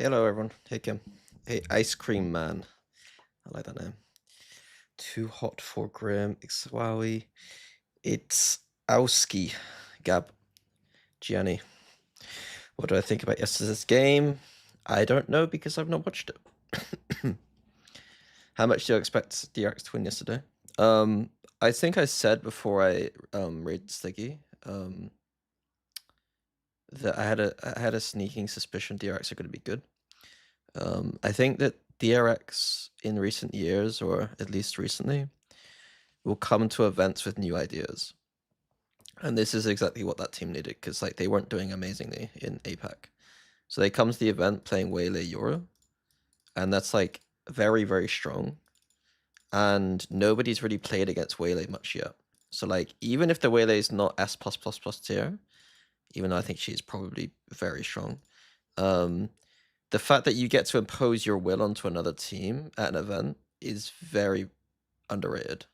Hello, everyone. Hey, Kim. Hey, Ice Cream Man. I like that name. Too hot for Grim. Ixwawi. It's Owski. Gab. Gianni. What do I think about yesterday's game? I don't know because I've not watched it. How much do you expect DRX to win yesterday? I think I said before I raided Sticky that I had a sneaking suspicion DRX are going to be good. I think that DRX in recent years, or at least recently, will come to events with new ideas. And this is exactly what that team needed, because like they weren't doing amazingly in APAC. So they come to the event playing Waylay Euro, and that's like very, very strong. And nobody's really played against Waylay much yet. So like even if the Waylay is not S++ tier, even though I think she's probably very strong, the fact that you get to impose your will onto another team at an event is very underrated.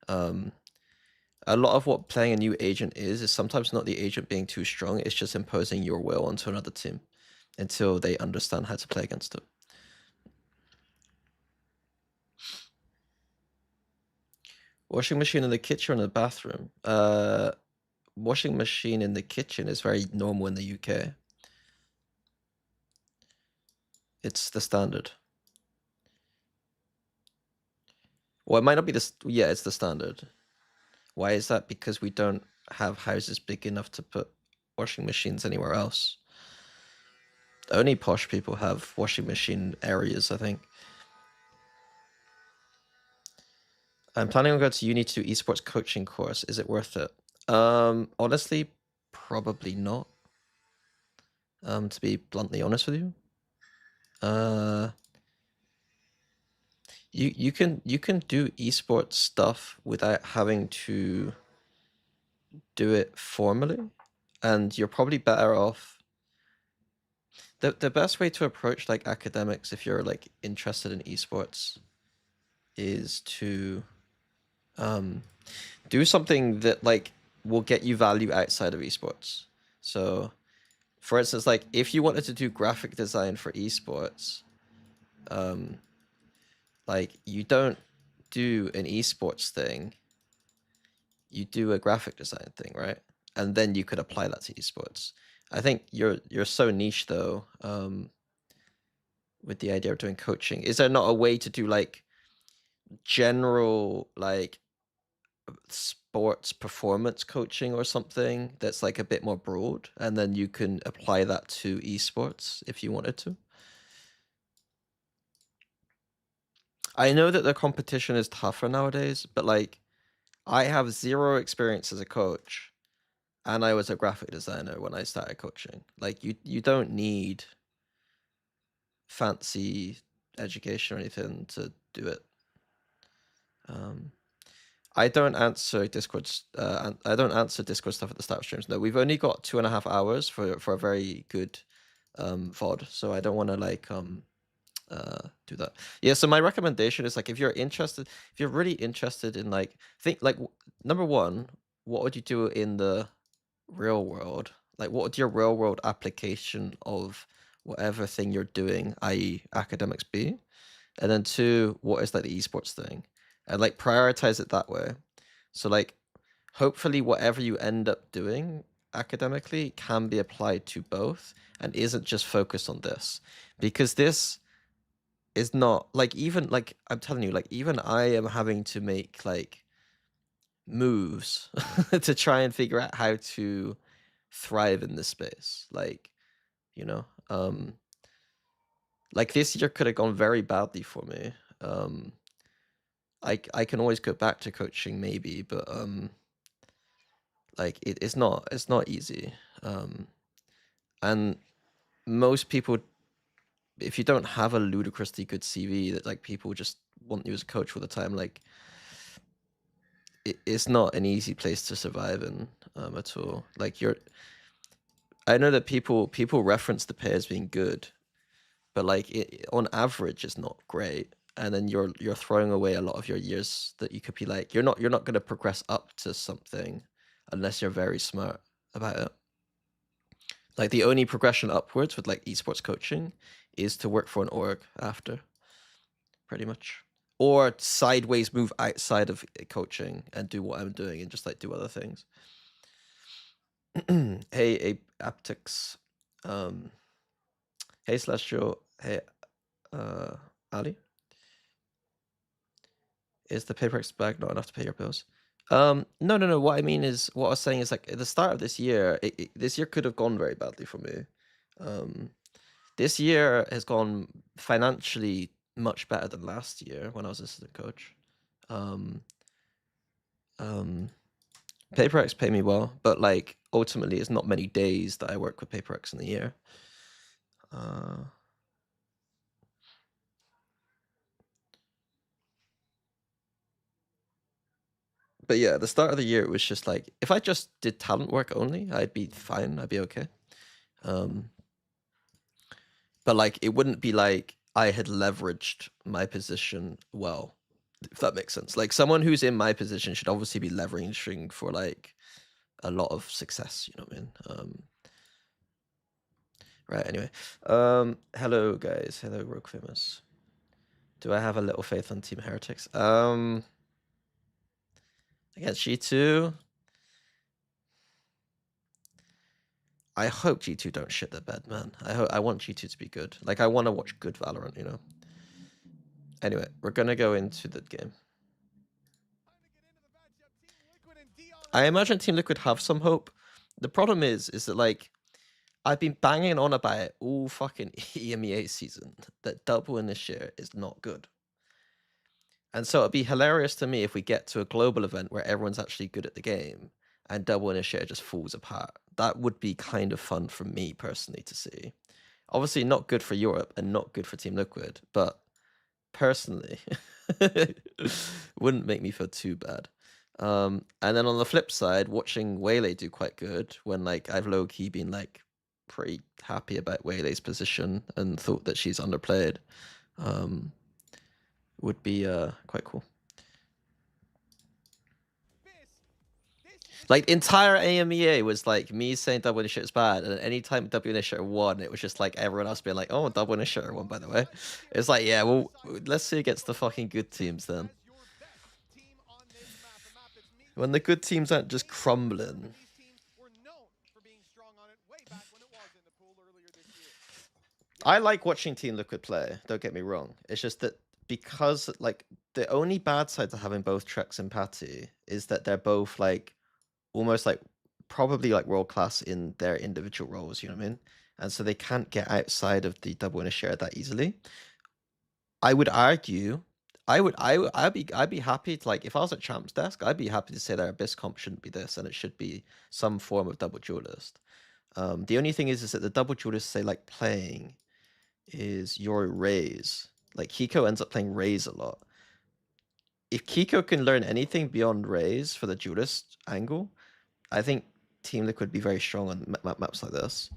A lot of what playing a new agent is sometimes not the agent being too strong, it's just imposing your will onto another team until they understand how to play against it. Washing machine in the kitchen or in the bathroom? Washing machine in the kitchen is very normal in the UK. It's the standard. Well, it might not be the... Yeah, it's the standard. Why is that? Because we don't have houses big enough to put washing machines anywhere else. Only posh people have washing machine areas, I think. I'm planning on going to uni to do esports coaching course. Is it worth it? Honestly, probably not. To be bluntly honest with you. You can do esports stuff without having to do it formally, and you're probably better off. The best way to approach like academics if you're like interested in esports is to do something that like will get you value outside of esports. So for instance, like if you wanted to do graphic design for esports, like you don't do an esports thing, you do a graphic design thing, right? And then you could apply that to esports. I think you're so niche though, with the idea of doing coaching. Is there not a way to do like general like sports performance coaching or something that's like a bit more broad, and then you can apply that to esports if you wanted to? I know that the competition is tougher nowadays, but like I have zero experience as a coach, and I was a graphic designer when I started coaching. Like you don't need fancy education or anything to do it. I don't answer Discord's. I don't answer Discord stuff at the start of streams. No, we've only got 2.5 hours for a very good VOD, so I don't want to like do that. Yeah, so my recommendation is like if you're really interested in like number one, what would you do in the real world? Like what would your real world application of whatever thing you're doing, i.e. academics, be? And then two, what is like the esports thing? And like prioritize it that way. So like hopefully whatever you end up doing academically can be applied to both and isn't just focused on this. Because this is not like, even like I'm telling you, like even I am having to make like moves to try and figure out how to thrive in this space. Like, you know, like this year could have gone very badly for me. I can always go back to coaching maybe, but like it's not easy. And most people, if you don't have a ludicrously good CV that like people just want you as a coach all the time, like it's not an easy place to survive in at all. Like I know that people reference the pay as being good, but like on average it's not great. And then you're throwing away a lot of your years that you could be like, you're not going to progress up to something unless you're very smart about it. Like the only progression upwards with like esports coaching is to work for an org after, pretty much. Or sideways move outside of coaching and do what I'm doing and just like do other things. Hey, Aptics. Hey, Celestial. Hey, Ali. Is the PayPrex bag not enough to pay your bills? No. What I mean is, what I was saying is like at the start of this year, this year could have gone very badly for me. This year has gone financially much better than last year when I was assistant coach. PayPrex pay me well, but like ultimately, it's not many days that I work with PayPrex in the year. But yeah, the start of the year, it was just like, if I just did talent work only, I'd be fine. I'd be okay. But like, it wouldn't be like I had leveraged my position well, if that makes sense. Like someone who's in my position should obviously be leveraging for like a lot of success, you know what I mean? Right, anyway. Hello guys. Hello Rogue Famous. Do I have a little faith on Team Heretics? Against G2. I hope G2 don't shit their bed, man. I want G2 to be good. Like I want to watch good Valorant, you know. Anyway, we're gonna go into the game. I imagine Team Liquid have some hope. The problem is that like I've been banging on about it all fucking EMEA season that double initiate is not good. And so it'd be hilarious to me if we get to a global event where everyone's actually good at the game and double initiate just falls apart. That would be kind of fun for me personally to see. Obviously not good for Europe and not good for Team Liquid, but personally wouldn't make me feel too bad. And then on the flip side, watching Waylay do quite good when like I've low-key been like pretty happy about Waylay's position and thought that she's underplayed, would be quite cool. Like entire AMEA was like me saying double initiator is bad, and anytime double initiator won, it was just like everyone else being like, "Oh, double initiator won." By the way, it's like, yeah, well, let's see against the fucking good teams then. When the good teams aren't just crumbling. I like watching Team Liquid play. Don't get me wrong. It's just that because like the only bad side to having both Trex and Patty is that they're both like almost like probably like world class in their individual roles, you know what I mean? And so they can't get outside of the double initiator that easily. I would argue, I'd be happy to like if I was at Champ's desk, I'd be happy to say their Abyss comp shouldn't be this and it should be some form of double duelist. The only thing is that the double duelists say like playing is your Raze. Like Kiko ends up playing Raze a lot. If Kiko can learn anything beyond Raze for the duelist angle, I think Team Liquid would be very strong on maps like this.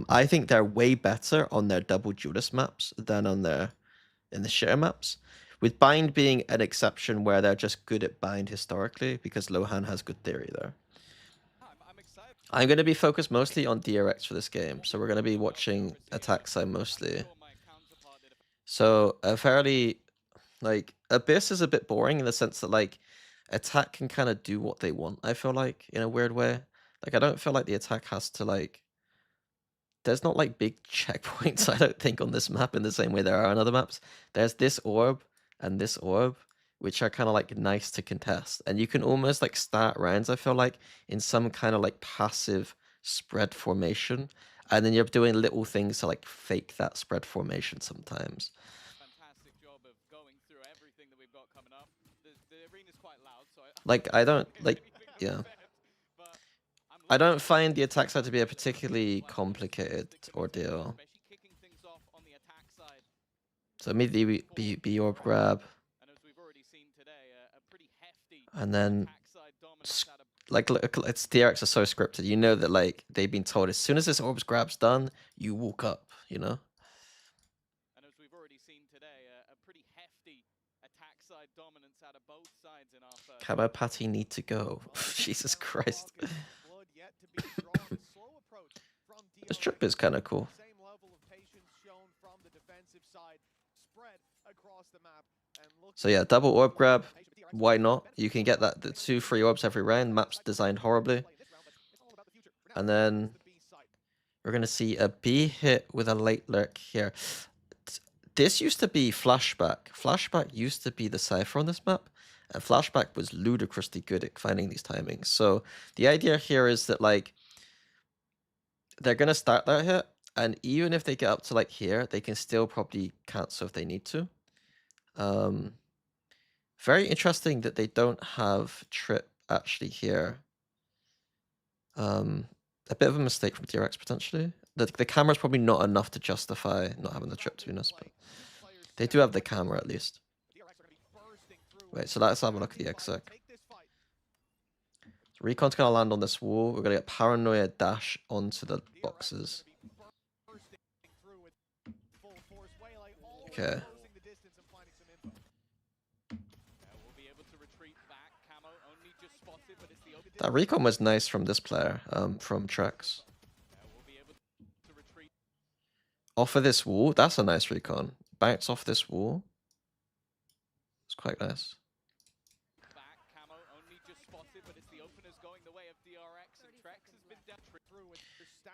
I think they're way better on their double duelist maps than on their initiator maps. With Bind being an exception where they're just good at Bind historically because Lohan has good theory there. I'm going to be focused mostly on DRX for this game, so we're going to be watching attack side mostly. So a fairly, like, Abyss is a bit boring in the sense that, like, attack can kind of do what they want, I feel like, in a weird way. Like, I don't feel like the attack has to, like, there's not, like, big checkpoints, I don't think, on this map in the same way there are on other maps. There's this orb and this orb, which are kind of, like, nice to contest. And you can almost, like, start rounds, I feel like, in some kind of, like, passive spread formation. And then you're doing little things to, like, fake that spread formation sometimes. Like, I don't, like, yeah. I don't find the attack side to be a particularly complicated ordeal. So immediately be orb grab. And then, like, it's DRX are so scripted. You know that, like, they've been told as soon as this orb's grab's done, you walk up, you know? Cabo Patty need to go. Jesus Christ. This trip is kind of cool. So yeah, double orb grab. Why not? You can get that the 2 free orbs every round. Map's designed horribly. And then we're gonna see a B hit with a late lurk here. This used to be Flashback. Flashback used to be the Cypher on this map, and Flashback was ludicrously good at finding these timings. So the idea here is that like they're gonna start that hit, and even if they get up to like here, they can still probably cancel if they need to. Very interesting that they don't have trip actually here. A bit of a mistake from DRX potentially. The camera's probably not enough to justify not having the trip, to be honest, but they do have the camera at least. Wait, so let's have a look at the exec. So Recon's gonna land on this wall. We're gonna get Paranoia dash onto the boxes. Okay. That recon was nice from this player, from Trex. Off of this wall, that's a nice recon. Bounce off this wall. It's quite nice.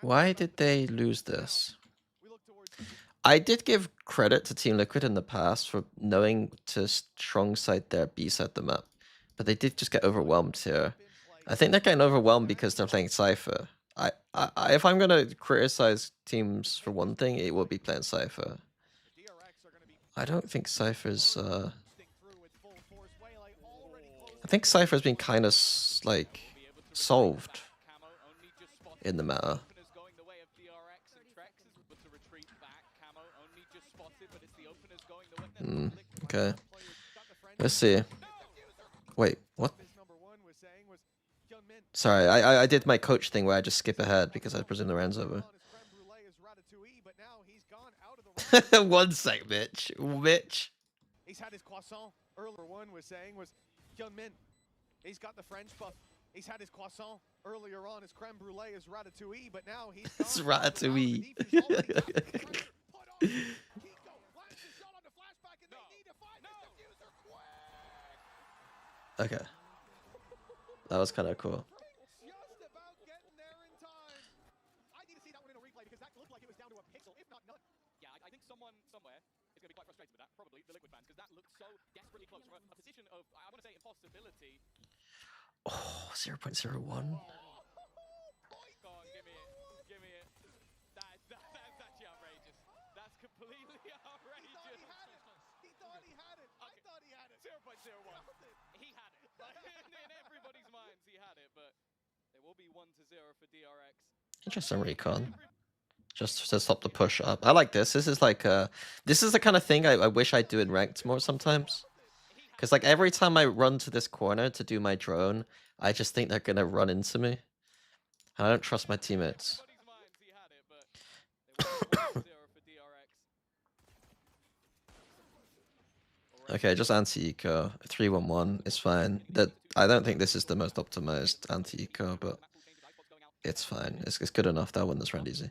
Why did they lose this? I did give credit to Team Liquid in the past for knowing to strong side their B side the map, but they did just get overwhelmed here. I think they're getting overwhelmed because they're playing Cypher. If I'm gonna criticize teams for one thing, it would be playing Cypher. I don't think Cypher's. I think Cypher's been kind of like solved in the meta. Okay. Let's see. Wait, what? Sorry, I did my coach thing where I just skip ahead because I presume the round's over. 1 sec, Mitch. Mitch. He's had his croissant. Earlier one was saying was Young Min. He's got the French buff. He's had his croissant. Earlier on, his creme brulee is ratatouille, but now he's It's ratatouille. Okay. That was kind of cool. Oh, 0.01. Give me it. That's actually outrageous. That's completely outrageous. He thought he had it. I thought he had it. 0.01. He had it. In everybody's minds, he had it, but it will be 1-0 for DRX. Interesting recon. Just to stop the push up. I like this. This is like this is the kind of thing I wish I'd do in ranked more sometimes. Because like every time I run to this corner to do my drone, I just think they're gonna run into me. I don't trust my teammates. Okay, just anti-eco. 3-1-1 is fine. I don't think this is the most optimized anti-eco, but it's fine. It's good enough. They'll win this round easy.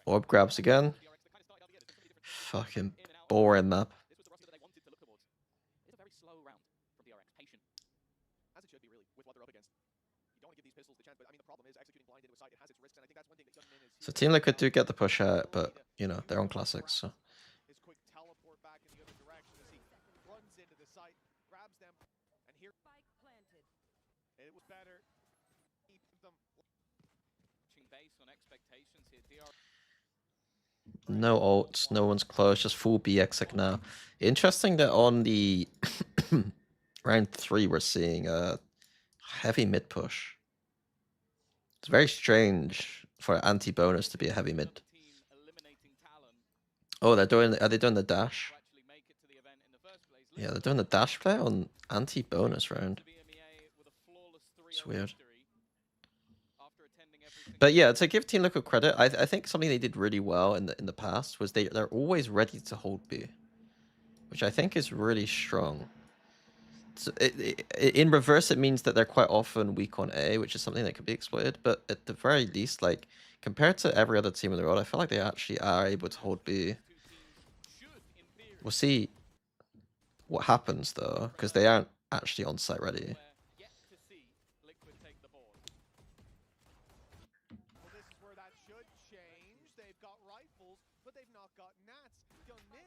Orb grabs again. Fucking boring map. So Team Liquid do get the push out, but you know they're on classics. So. No ults, no one's close, just full BX now. Interesting that on the round 3 we're seeing a heavy mid push. It's very strange for anti-bonus to be a heavy mid. Oh, are they doing the dash? Yeah, they're doing the dash play on anti-bonus round. It's weird. But yeah, to give Team Liquid credit, I think something they did really well in the past was they're always ready to hold B, which I think is really strong. So in reverse, it means that they're quite often weak on A, which is something that could be exploited. But at the very least, like compared to every other team in the world, I feel like they actually are able to hold B. We'll see what happens though, because they aren't actually on site ready. Yet to see Liquid take the board. Well, this is where that should change. They've got rifles, but they've not got nats. Min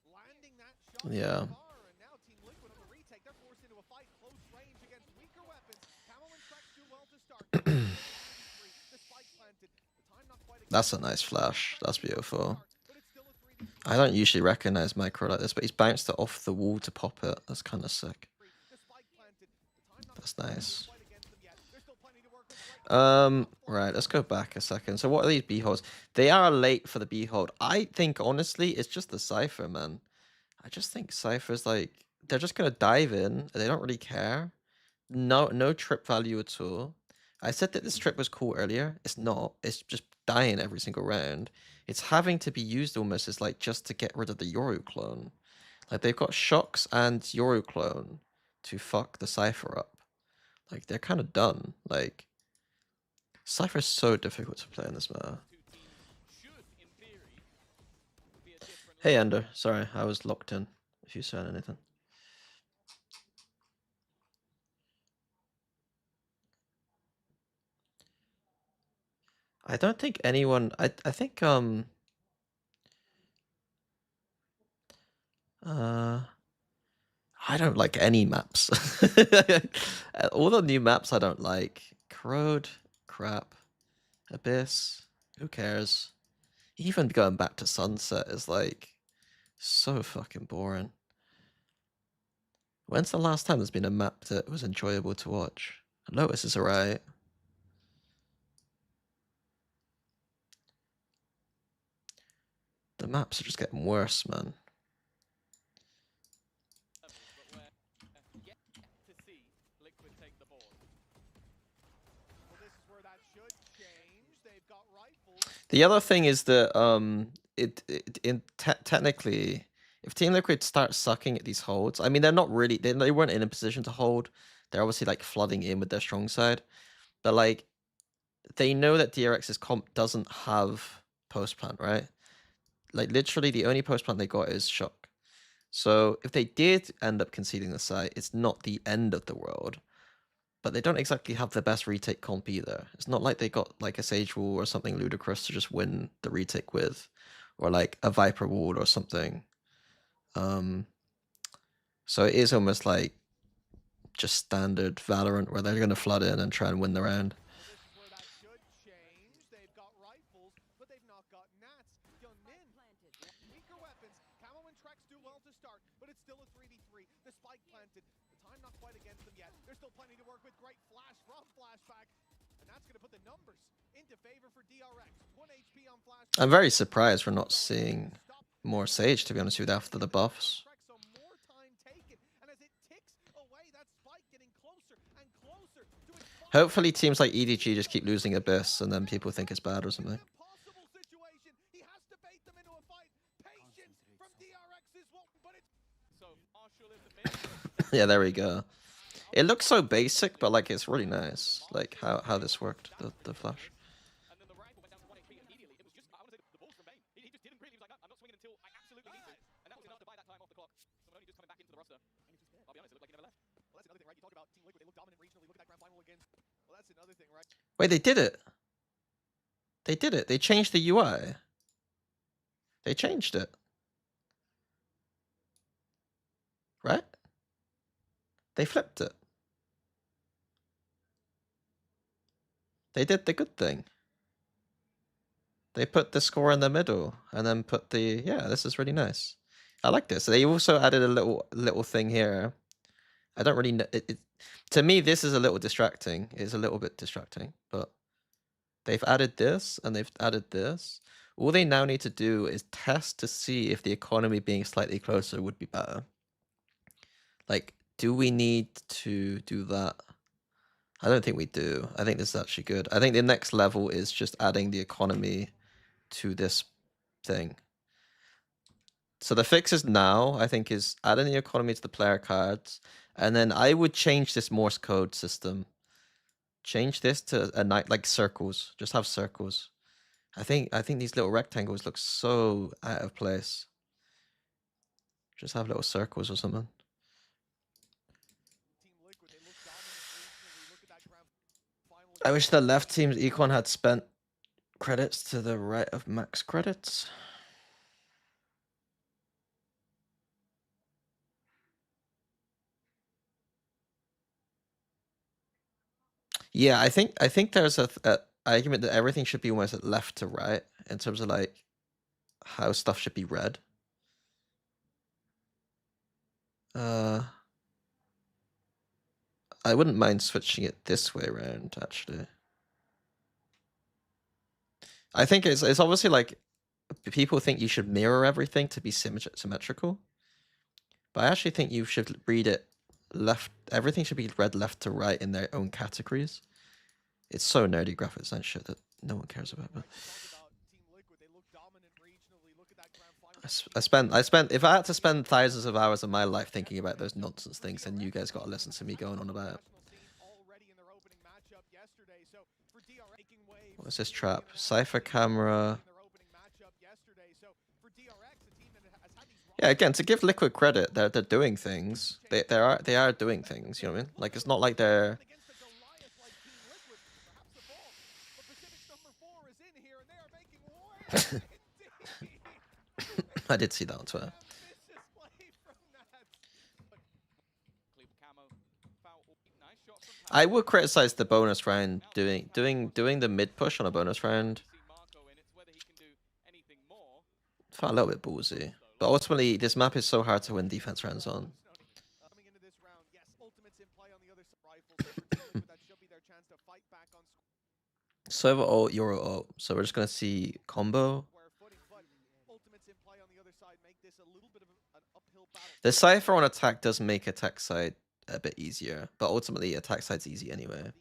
landing that shot Yeah. so far, and now Team Liquid on the retake. They're forced into a fight close range against weaker weapons. Camo and Trex do well to start. The spike planted. The time not quite. That's a nice flash. That's beautiful. But it's still a 3v3. I don't usually recognize micro like this, but he's bounced it off the wall to pop it. That's kind of sick. The spike planted. The time not That's nice. quite against them yet. There's still plenty to work with. Right, let's go back a second. So what are these B holds? They are late for the B hold. I think honestly, it's just the Cypher, man. I just think Cypher's like they're just gonna dive in. They don't really care. No trip value at all. I said that this trip was cool earlier. It's not. It's just dying every single round. It's having to be used almost as like just to get rid of the Yoru clone. Like they've got shocks and Yoru clone to fuck the Cypher up. Like they're kind of done. Like Cypher is so difficult to play in this meta. Hey Ender, sorry, I was locked in. If you said anything. I don't think anyone. I think I don't like any maps. All the new maps I don't like. Corrode, crap. Abyss, who cares? Even going back to Sunset is like so fucking boring. When's the last time there's been a map that was enjoyable to watch? Lotus is alright. The maps are just getting worse, man. The other thing is that technically, if Team Liquid starts sucking at these holds, I mean they're not really they weren't in a position to hold. They're obviously like flooding in with their strong side, but like they know that DRX's comp doesn't have post plant, right? Like literally the only post plant they got is shock. So if they did end up conceding the site, it's not the end of the world. But they don't exactly have the best retake comp either. It's not like they got like a Sage Wall or something ludicrous to just win the retake with, or like a Viper Wall or something. So it is almost like just standard Valorant where they're going to flood in and try and win the round. Plenty to work with. Great flash from Flashback, and that's going to put the numbers into favor for DRX. 1 HP on Flashback. I'm very surprised we're not seeing more Sage, to be honest with you, after the buffs. Hopefully teams like EDG just keep losing Abyss and then people think it's bad or something. Yeah, there we go. It looks so basic, but like it's really nice. Like how this worked, the flash. And then the rifle went down to 1 HP immediately. It was just, I want to say, the balls from Bane. He just didn't really, he was like, I'm not swinging until I absolutely need to. And that was enough to buy that time off the clock. So only just coming back into the roster. I'll be honest, it looked like he never left. Well, that's another thing, right? You talked about Team Liquid, they look dominant regionally. Look at that grand final against. Well, that's another thing, right? Wait, they did it. They did it. They changed the UI. They changed it. Right? They flipped it. They did the good thing. They put the score in the middle and then put the, yeah, this is really nice. I like this. They also added a little thing here. I don't really know. To me, this is a little distracting. It's a little bit distracting, but they've added this and they've added this. All they now need to do is test to see if the economy being slightly closer would be better. Like, do we need to do that? I don't think we do. I think this is actually good. I think the next level is just adding the economy to this thing. So the fixes now, I think, is adding the economy to the player cards And then I would change this Morse code system. Change this to a night like circles. Just have circles. I think these little rectangles look so out of place. Just have little circles or something. I wish the left team's econ had spent credits to the right of max credits. Yeah, I think there's a argument that everything should be almost left to right in terms of like how stuff should be read. I wouldn't mind switching it this way around, actually. I think it's obviously like people think you should mirror everything to be symmetrical, but I actually think you should read it left. Everything should be read left to right in their own categories. It's so nerdy graphics and shit that no one cares about. But I spent. If I had to spend thousands of hours of my life thinking about those nonsense things, then you guys got to listen to me going on about it. What's this trap? Cypher camera. Yeah, again, to give Liquid credit, they're doing things. They are doing things. You know what I mean? Like it's not like they're. I did see that on Twitter. I would criticize the bonus round doing the mid push on a bonus round. Felt a little bit ballsy, but ultimately this map is so hard to win defense rounds on. Server ult, Euro ult. So we're just gonna see combo. The Cypher on attack does make attack side a bit easier, but ultimately attack side's easy anyway.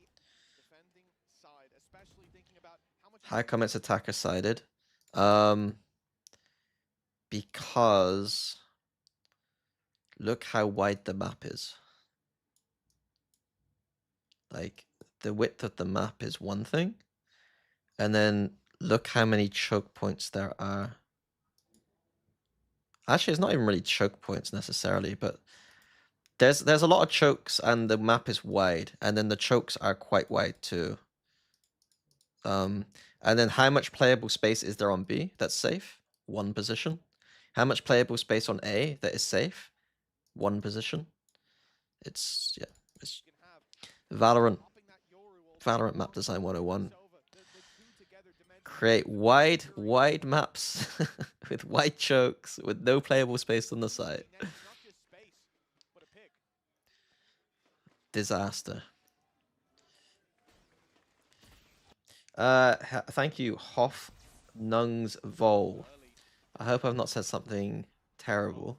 How come it's attacker sided? Because look how wide the map is. Like the width of the map is one thing, and then look how many choke points there are. Actually, it's not even really choke points necessarily, but there's a lot of chokes and the map is wide, and then the chokes are quite wide too. And then how much playable space is there on B that's safe? One position. How much playable space on A that is safe? One position. It's it's Valorant map design 101. Create wide maps with wide chokes with no playable space on the side. Disaster. Thank you, Hoff Nungs Vol. I hope I've not said something terrible.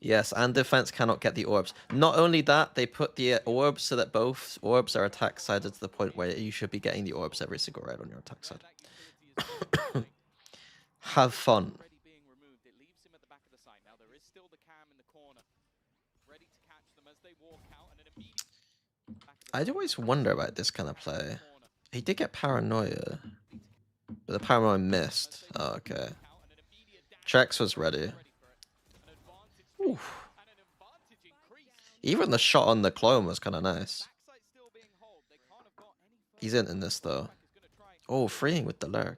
Yes, and defense cannot get the orbs. Not only that, they put the orbs so that both orbs are attack sided to the point where you should be getting the orbs every single round on your attack side. Have fun. I always wonder about this kind of play. He did get paranoia, but the paranoia missed. Oh, okay. Trex was ready. Oof. Even the shot on the clone was kind of nice. He's in this though. Oh, freeing with the lurk.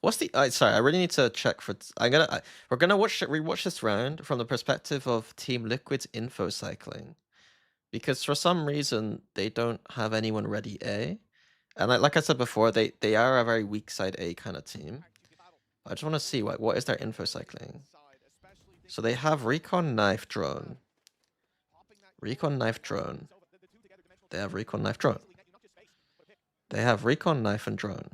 What's the? Sorry, I really need to check for. We're gonna rewatch this round from the perspective of Team Liquid's info cycling, because for some reason they don't have anyone ready A, and like I said before, they are a very weak side A kind of team. I just want to see what is their info cycling. So they have recon knife drone. Recon knife drone. They have recon knife drone. They have recon knife and drone.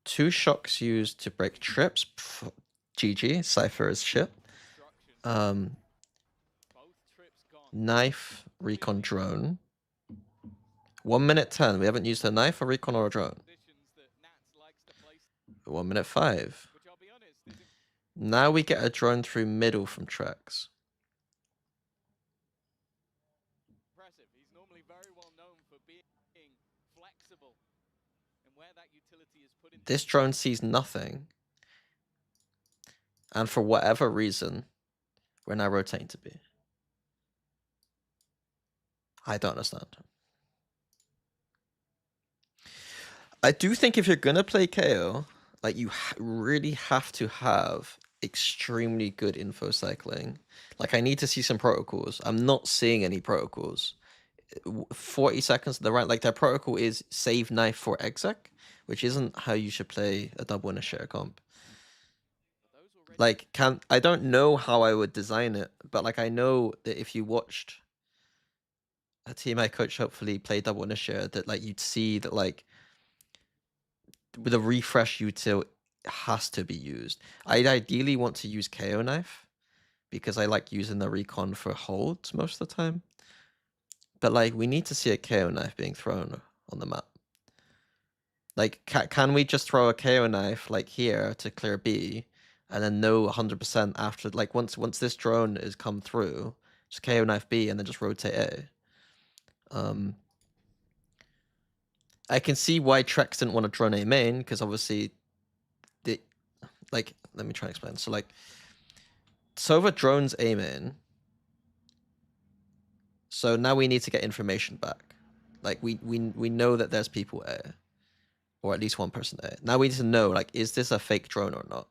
2 shocks used to break trips. GG. Cypher is shit. Knife, recon drone. 1 minute 10. We haven't used a knife, a recon, or a drone. Positions that Nats likes to place, 1 minute 5. which I'll be honest, is Now we get a drone through middle from Trex. impressive. He's normally very well known for being flexible and where that utility is put into This drone sees nothing. And for whatever reason, we're now rotating to B. I don't understand. I do think if you're going to play KO, like you really have to have extremely good info cycling. Like I need to see some protocols. I'm not seeing any protocols. 40 seconds to the right, like their protocol is save knife for exec, which isn't how you should play a double initiator comp. those already. Like I don't know how I would design it, but like I know that if you watched a team I coach hopefully play double initiator, that like you'd see that like with a refresh util has to be used. I'd ideally want to use KO knife because I like using the recon for holds most of the time. But like we need to see a KO knife being thrown on the map. Like can we just throw a KO knife like here to clear B and then know 100% after like once this drone is come through, just KO knife B and then just rotate A. I can see why Trex didn't want to drone A main because obviously like let me try and explain. So like Sova drones A main. So now we need to get information back. Like we know that there's people A, or at least one person A. Now we need to know like is this a fake drone or not?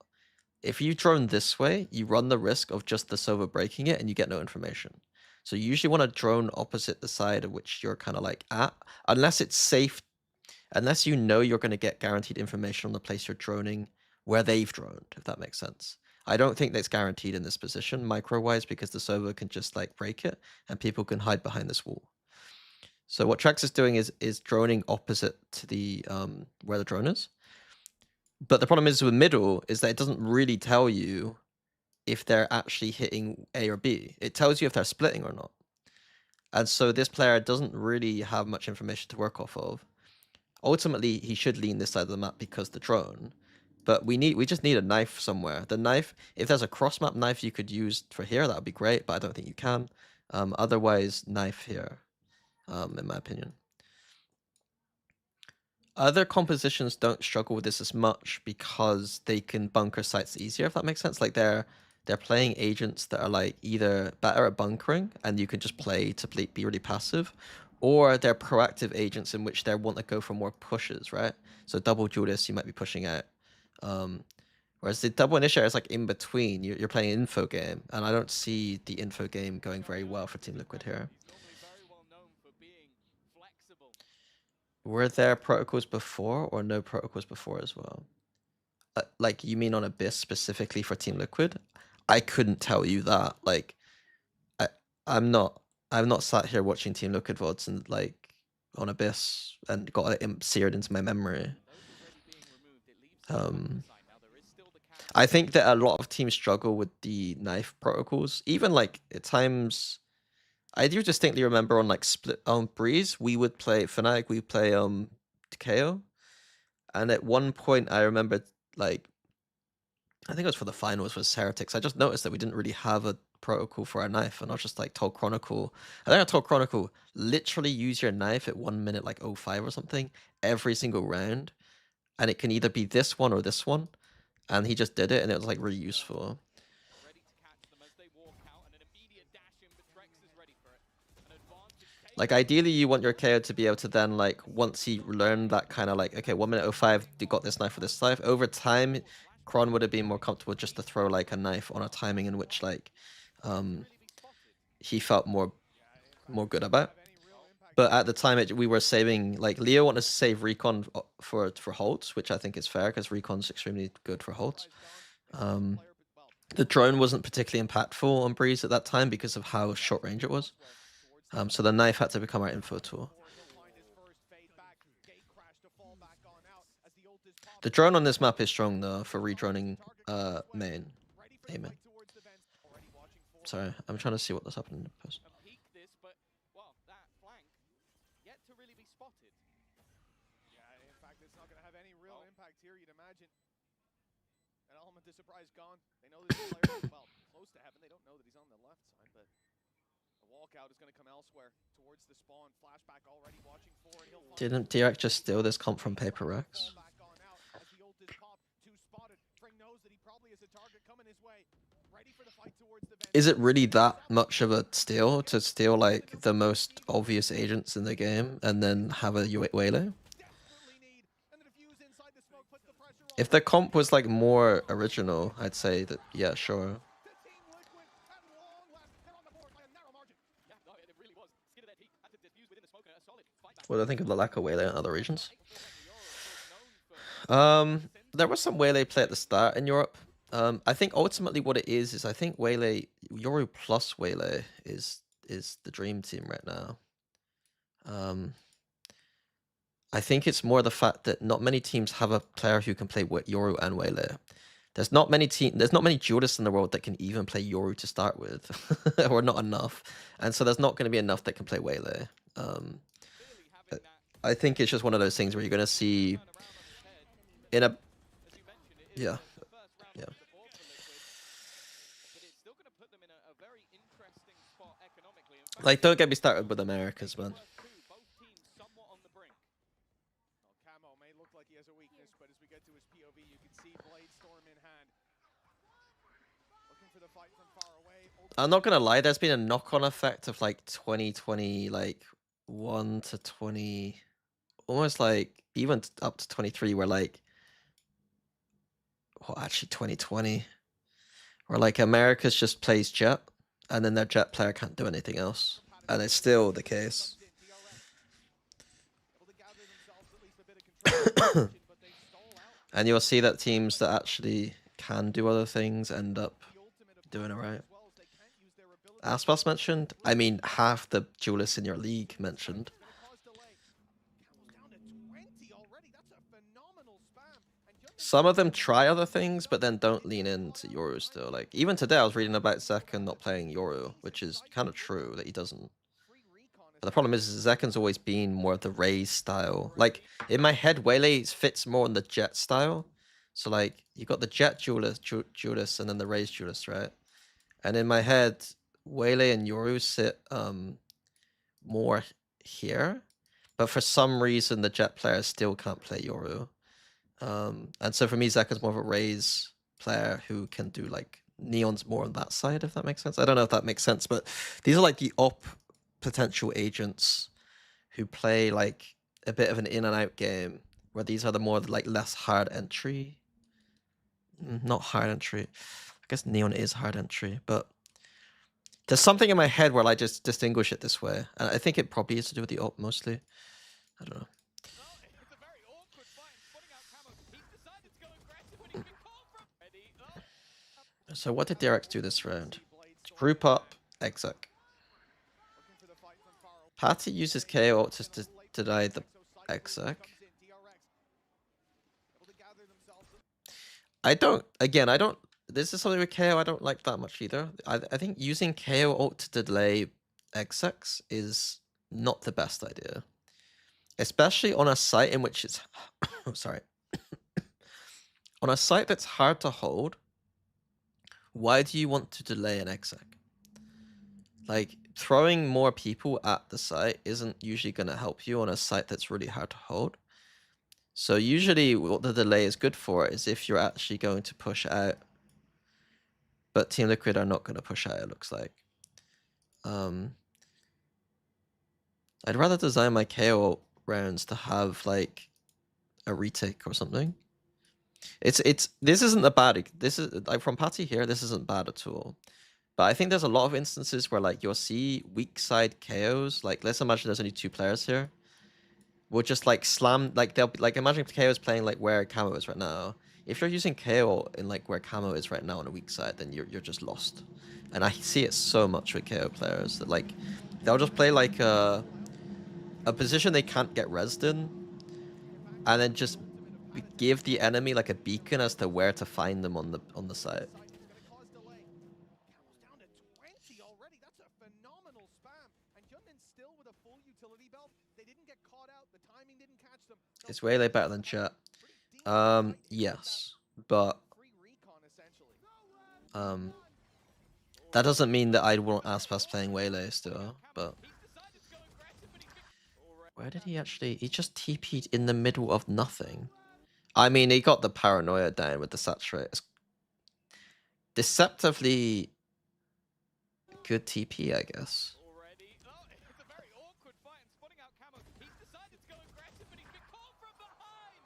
If you drone this way, you run the risk of just the Sova breaking it and you get no information. So you usually want to drone opposite the side of which you're kind of like at, unless it's safe, unless you know you're going to get guaranteed information on the place you're droning where they've droned, if that makes sense. I don't think that's guaranteed in this position micro-wise because the Sova can just like break it and people can hide behind this wall. So what Trex is doing is droning opposite to the where the drone is. But the problem is with middle is that it doesn't really tell you if they're actually hitting A or B. It tells you if they're splitting or not. And so this player doesn't really have much information to work off of. Ultimately, he should lean this side of the map because the drone. But we just need a knife somewhere. The knife, if there's a cross map knife you could use for here, that would be great, but I don't think you can. Otherwise, knife here, in my opinion. Other compositions don't struggle with this as much because they can bunker sites easier, if that makes sense. Like they're playing agents that are like either better at bunkering and you can just play to be really passive, or they're proactive agents in which they want to go for more pushes, right? So double Judas, you might be pushing out. Whereas the double initiator is like in between. You're playing an info game, and I don't see the info game going very well for Team Liquid here. He's normally very well known for being flexible. Were there protocols before or no protocols before as well? Like you mean on Abyss specifically for Team Liquid? I couldn't tell you that. Like, I've not sat here watching Team Liquid VODs and like on Abyss and got it seared into my memory. Those already being removed, it leaves the side. Now there is still the counter. I think that a lot of teams struggle with the knife protocols. Even like at times, I do distinctly remember on like split Breeze, we would play Fnatic, we play KO, and at one point I remember like I think it was for the finals with Heretics. I just noticed that we didn't really have a protocol for our knife, and I was just like told Chronicle. I think I told Chronicle literally use your knife at 1 minute like 05 or something every single round, and it can either be this one or this one. And he just did it, and it was like really useful. Ready to catch them as they walk out, and an immediate dash in, but Trex is ready for it. An advantage taken. Like ideally, you want your KO to be able to then like once he learned that kind of like okay 1 minute 05, they got this knife for this knife. Over time, Kron would have been more comfortable just to throw like a knife on a timing in which like he felt more good about. But at the time, we were saving like Leo wanted to save recon for holds, which I think is fair because recon's extremely good for holds. The drone wasn't particularly impactful on Breeze at that time because of how short range it was. So the knife had to become our info tool. The drone on this map is strong though for redroning main. Amen. Sorry, I'm trying to see what that's happening in the post. Peek this, but well, that flank yet to really be spotted. gone. They know this player, well, close to heaven. They don't know that he's on the left side, but the walkout is going to come elsewhere towards the spawn. Flashback already watching forward. Didn't DRX just steal this comp from Paper Rex? As the ult is popped, two spotted. Fring knows that he probably has a target coming his way. Ready for the fight towards the Is it really that much of a steal to steal like the most obvious agents in the game and then have a waylay? If the comp was like more original, I'd say that yeah, sure. What do I think of the lack of waylay in other regions? There was some waylay play at the start in Europe. I think ultimately what it is I think waylay Yoru plus waylay is the dream team right now. I think it's more the fact that not many teams have a player who can play Yoru and waylay. There's not many duelists in the world that can even play Yoru to start with, or not enough, and so there's not going to be enough that can play waylay. I think it's just one of those things where you're going to see in a yeah. Like, don't get me started with Americas, man. Camo may look like he has a weakness, but as we get to his POV, you can see Blade Storm in hand. Looking for the fight from far away. I'm not gonna lie, there's been a knock-on effect of like 2020, like 1 to 20, almost like even up to 23, where like, well, actually 2020, where like Americas just plays Jet, and then their Jet player can't do anything else, and it's still the case. And you'll see that teams that actually can do other things end up doing it right. Aspas mentioned, I mean, half the duelists in your league mentioned. Some of them try other things, but then don't lean into Yoru still. Like, even today I was reading about Zekken not playing Yoru, which is kind of true that he doesn't. But the problem is Zekken's always been more of the Raze style. Like, in my head, Waylay fits more in the Jet style. So, like, you got the Jet duelist and then the Raze duelist, right? And in my head, Waylay and Yoru sit more here. But for some reason, the Jet player still can't play Yoru. And so for me, Zekken's more of a Raze player who can do, like, Neon's more on that side, if that makes sense. I don't know if that makes sense, but these are, like, the potential agents who play like a bit of an in and out game, where these are the more like less hard entry, not hard entry. I guess Neon is hard entry, but there's something in my head where I just distinguish it this way, and I think it probably is to do with the op mostly. I don't know. So what did DRX do this round? Group up, exec. Patty uses KO ult to deny the exec. I don't, this is something with KO I don't like that much either. I think using KO ult to delay execs is not the best idea. Especially on a site in which it's, sorry. On a site that's hard to hold, why do you want to delay an exec? Like, throwing more people at the site isn't usually going to help you on a site that's really hard to hold. So usually what the delay is good for is if you're actually going to push out. But Team Liquid are not going to push out, it looks like. I'd rather design my KO rounds to have like a retake or something. This isn't a bad, this is like from Patty here, this isn't bad at all. But I think there's a lot of instances where like you'll see weak side KOs. Like, let's imagine there's only 2 players here. We'll just like slam, like they'll like, imagine KO is playing like where Camo is right now. If you're using KO in like where Camo is right now on a weak side, then you're just lost. And I see it so much with KO players that like they'll just play like a position they can't get rezzed in, and then just give the enemy like a beacon as to where to find them on the site. Is Waylay better than Jet? Yes, but That doesn't mean that I want Aspas playing Waylay still, but where did he actually? He just TP'd in the middle of nothing. I mean, he got the paranoia down with the saturate. It's deceptively good TP, I guess. Already. Oh, it's a very awkward fight and spotting out Camo. He's decided to go aggressive, but he's been caught from behind.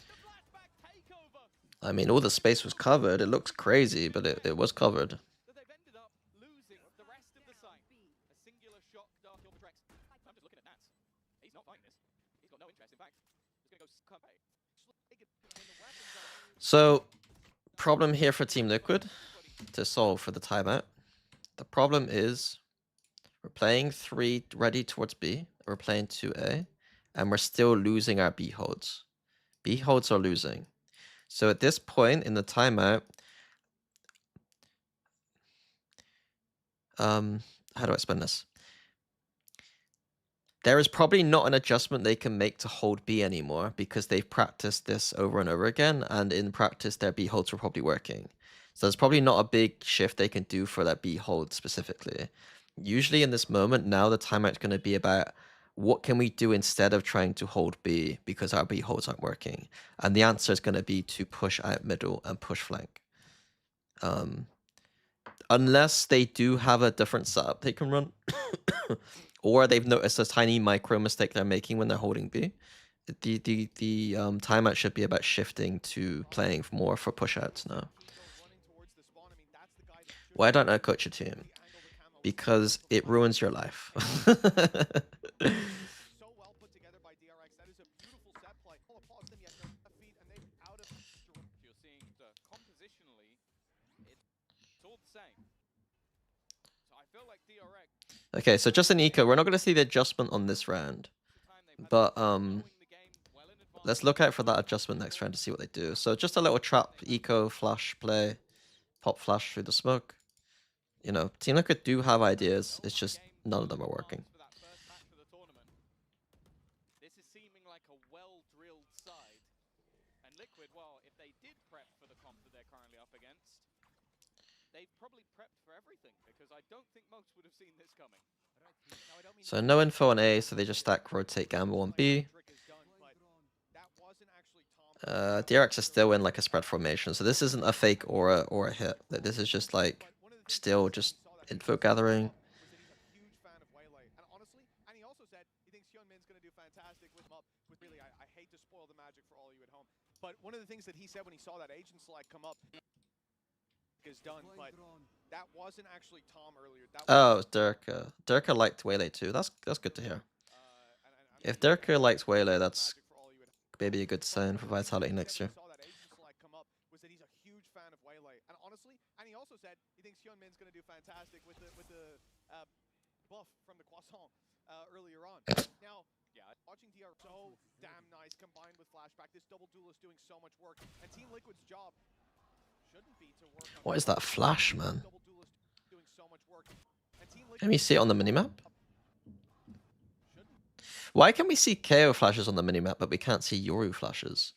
The flashback takeover. I mean, all the space was covered. It looks crazy, but it was covered. That they've ended up losing the rest of the site. A singular shot dark kill for Drex. I'm just looking at Nats. He's not fighting this. He's got no interest. In fact, he's going to go campaign. So, problem here for Team Liquid to solve for the timeout. The problem is we're playing 3 ready towards B. We're playing 2A, and we're still losing our B holds. B holds are losing. So at this point in the timeout, how do I explain this? There is probably not an adjustment they can make to hold B anymore because they've practiced this over and over again, and in practice their B holds were probably working. So there's probably not a big shift they can do for that B hold specifically. Usually in this moment, now the timeout's going to be about what can we do instead of trying to hold B because our B holds aren't working. And the answer is going to be to push out middle and push flank. Unless they do have a different setup they can run, or they've noticed a tiny micro mistake they're making when they're holding B. The timeout should be about shifting to playing more for pushouts now. Why don't I coach a team? Because it ruins your life. So well put together by DRX. That is a beautiful set play. All applause them yet they're left feet and they're out of. You're seeing compositionally, it's all the same. So I feel like DRX. Okay, so just an eco. We're not going to see the adjustment on this round, but let's look out for that adjustment next round to see what they do. So just a little trap, eco, flash play, pop flash through the smoke. You know, Team Liquid do have ideas. It's just none of them are working. This is seeming like a well-drilled side. And Liquid, well, if they did prep for the comp that they're currently up against, they've probably prepped for everything, because I don't think most would have seen this coming. So no info on A, so they just stack, rotate, gamble on B. DRX is still in like a spread formation, so this isn't a fake or a hit. This is just like still just info gathering. And he also said he thinks Hyunmin's going to do fantastic with him up. Really, I hate to spoil the magic for all of you at home, but one of the things that he said when he saw that agent select come up is done, but that wasn't actually Tom earlier. That was Durka. Durka liked Waylay too. That's good to hear. If Durka likes Waylay, that's maybe a good sign for Vitality next year. And he also said he thinks Hyunmin's going to do fantastic with the buff from the croissant earlier on. Now, yeah, watching DR so damn nice combined with flashback. This double duelist doing so much work, and Team Liquid's job shouldn't be to work on. What is that flash, man? Double duelist doing so much work. Can we see it on the minimap? Why can we see KO flashes on the minimap, but we can't see Yoru flashes?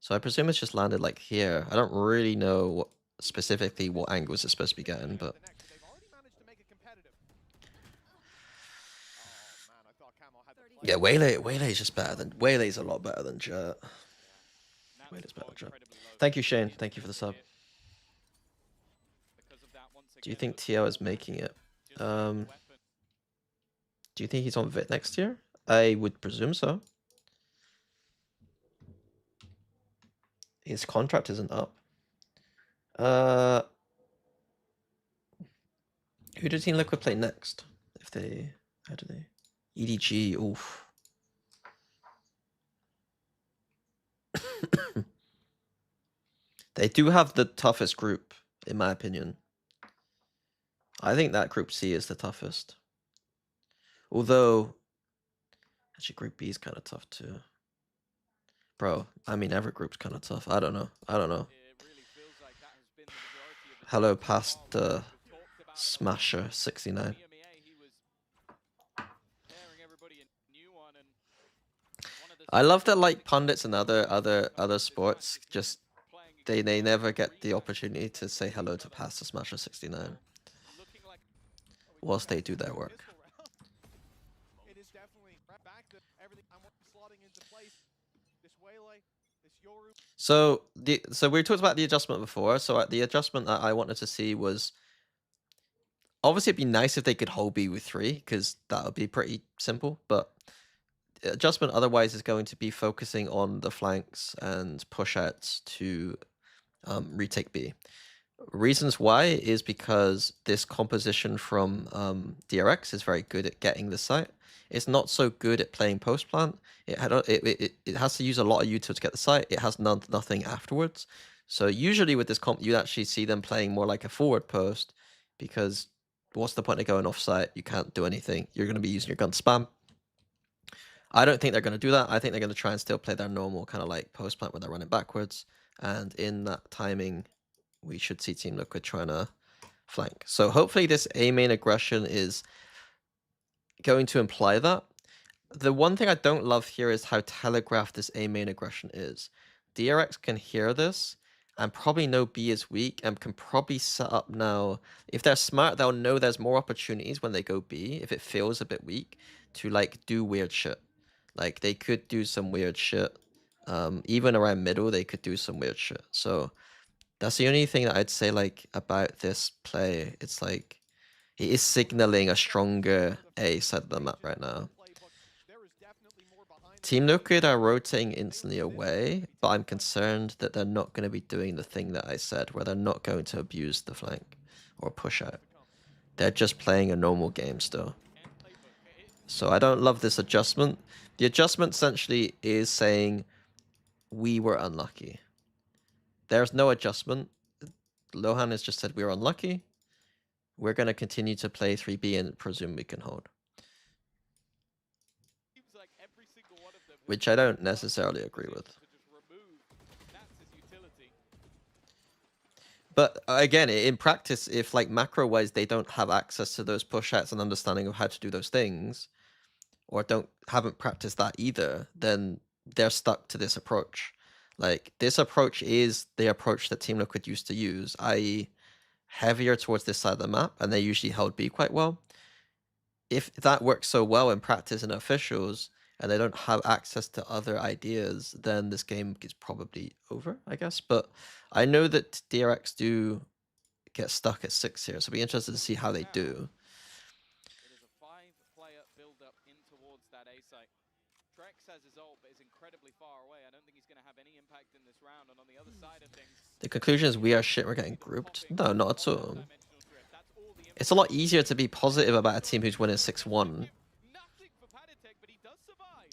So I presume it's just landed like here. I don't really know what specifically what angles it's supposed to be getting, but yeah, Waylay is just better than Waylay's a lot better than Jett. Waylay's better than Jett. Thank you, Shane. Thank you for the sub. Do you think TL is making it? Do you think he's on VIT next year? I would presume so. His contract isn't up. Who does Team Liquid play next? If they, how do they? EDG, oof. They do have the toughest group, in my opinion. I think that Group C is the toughest. Although, actually Group B is kind of tough too. Bro, I mean, every group's kind of tough. I don't know. Hello, past the Smasher 69. I love that, like, pundits and other sports just they never get the opportunity to say hello to Pass to Smasher 69 Looking like whilst they do their work. It is definitely back to everything. I'm slotting into place. This Waylay, this Yoru. So we talked about the adjustment before. So the adjustment that I wanted to see was obviously it'd be nice if they could hold B with 3 because that would be pretty simple. But the adjustment otherwise is going to be focusing on the flanks and push outs to retake B. Reasons why is because this composition from DRX is very good at getting the site. It's not so good at playing post plant. It has to use a lot of util to get the site. It has nothing afterwards. So usually with this comp, you actually see them playing more like a forward post because what's the point of going off site? You can't do anything. You're going to be using your gun spam. I don't think they're going to do that. I think they're going to try and still play their normal kind of like post plant where they're running backwards. And in that timing, we should see Team Liquid trying to flank. So hopefully this A main aggression is going to imply that. The one thing I don't love here is how telegraphed this A main aggression is. DRX can hear this and probably know B is weak and can probably set up now. If they're smart, they'll know there's more opportunities when they go B, if it feels a bit weak, to like do weird shit. Like they could do some weird shit. Even around middle, they could do some weird shit. So that's the only thing that I'd say like about this play. It's like it is signaling a stronger A side of the map right now. Team Liquid are rotating instantly away, but I'm concerned that they're not going to be doing the thing that I said, where they're not going to abuse the flank or push out. They're just playing a normal game still. So I don't love this adjustment. The adjustment essentially is saying we were unlucky. There's no adjustment. Lohan has just said we were unlucky. We're going to continue to play 3B and presume we can hold. Which I don't necessarily agree with. But again, in practice, if like macro-wise they don't have access to those push-outs and understanding of how to do those things, or haven't practiced that either, then they're stuck to this approach. Like this approach is the approach that Team Liquid used to use, i.e. heavier towards this side of the map, and they usually held B quite well. If that works so well in practice and officials, and they don't have access to other ideas, then this game is probably over, I guess. But I know that DRX do get stuck at 6 here, so it'll be interested to see how they do. It is a 5-player build-up in towards that A site. Trex has his ult, but is incredibly far away. I don't think he's going to have any impact in this round. And on the other side of things, the conclusion is we are shit, we're getting grouped. No, not at all. It's a lot easier to be positive about a team who's winning 6-1. Nothing for Panitek, but he does survive.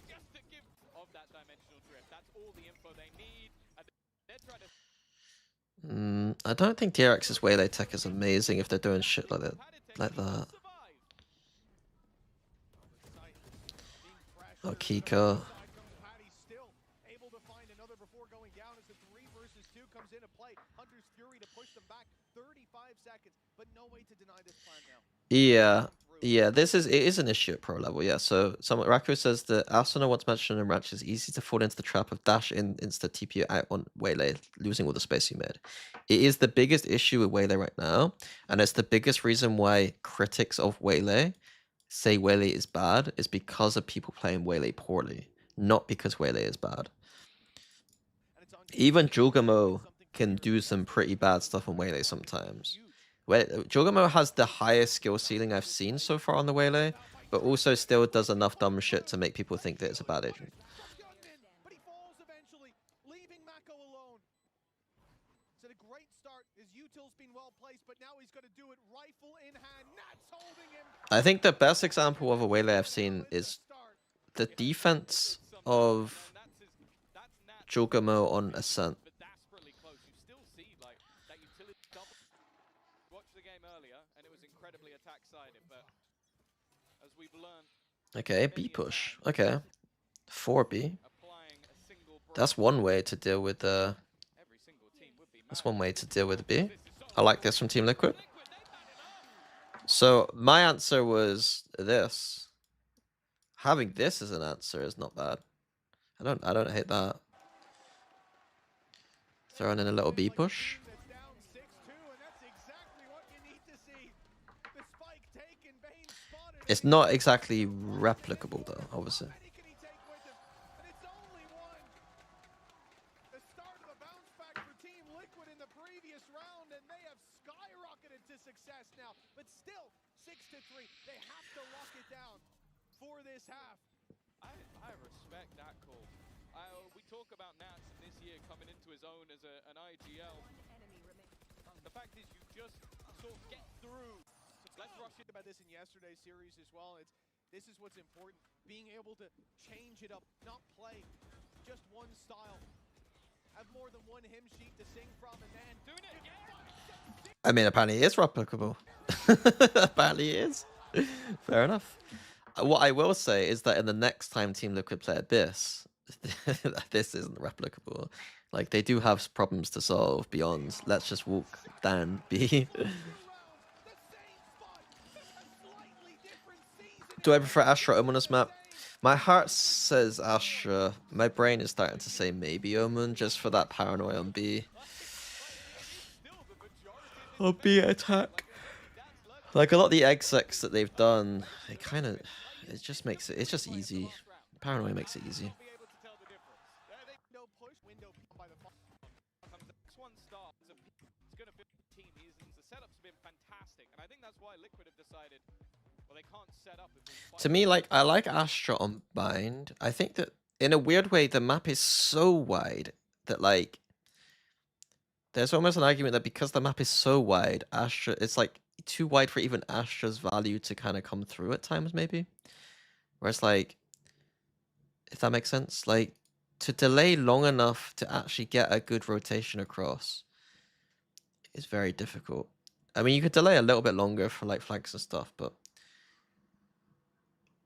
Just to give of that dimensional drift. That's all the info they need. And they're trying to... I don't think DRX's Waylay tech is amazing if they're doing shit like that. Oh, Kika. Yeah, it is an issue at pro level, yeah. So Rako says that Arsenal once mentioned in Ranch is easy to fall into the trap of dash in insta TP out on Waylay, losing all the space you made. It is the biggest issue with Waylay right now, and it's the biggest reason why critics of Waylay say Waylay is bad, is because of people playing Waylay poorly, not because Waylay is bad. Even Jugamo can do some pretty bad stuff on Waylay sometimes. Jugamo has the highest skill ceiling I've seen so far on the Waylay, but also still does enough dumb shit to make people think that it's a bad agent. But he falls eventually, leaving Mako alone. It's a great start. His util's been well placed, but now he's got to do it rifle in hand. Nats holding him. I think the best example of a Waylay I've seen is the defense of Jugamo on Ascent. Okay, B push. Okay. 4B. That's one way to deal with the... That's one way to deal with B. I like this from Team Liquid. So my answer was this. Having this as an answer is not bad. I don't hate that. Throwing in a little B push. That's down 6-2, and that's exactly what you need to see. The spike taken, Bane spotted. It's not exactly replicable though, obviously. How many can he take with him? And it's only one. The start of a bounce back for Team Liquid in the previous round, and they have skyrocketed to success now. But still, 6-3. They have to lock it down for this half. I respect that call. We talk about Nats this year coming into his own as an IGL. The fact is you just sort of get through. Let's rush it about this in yesterday's series as well. This is what's important. Being able to change it up, not play just one style. Have more than one hymn sheet to sing from, and then Doing it again. I mean, apparently it is replicable. Apparently it is. Fair enough. What I will say is that in the next time Team Liquid play Abyss, this isn't replicable. Like, they do have problems to solve beyond let's just walk down B. Do I prefer Astra or Omen on this map? My heart says Astra. My brain is starting to say maybe Omen just for that paranoia on B. On B attack. Like, a lot of the execs that they've done, it just makes it, it's just easy. Paranoia makes it easy. To me, like, I like Astra on Bind. I think that, in a weird way, the map is so wide that, like, there's almost an argument that because the map is so wide, Astra, it's, like, too wide for even Astra's value to kind of come through at times, maybe. Whereas, like, if that makes sense, like, to delay long enough to actually get a good rotation across is very difficult. I mean, you could delay a little bit longer for, like, flanks and stuff, but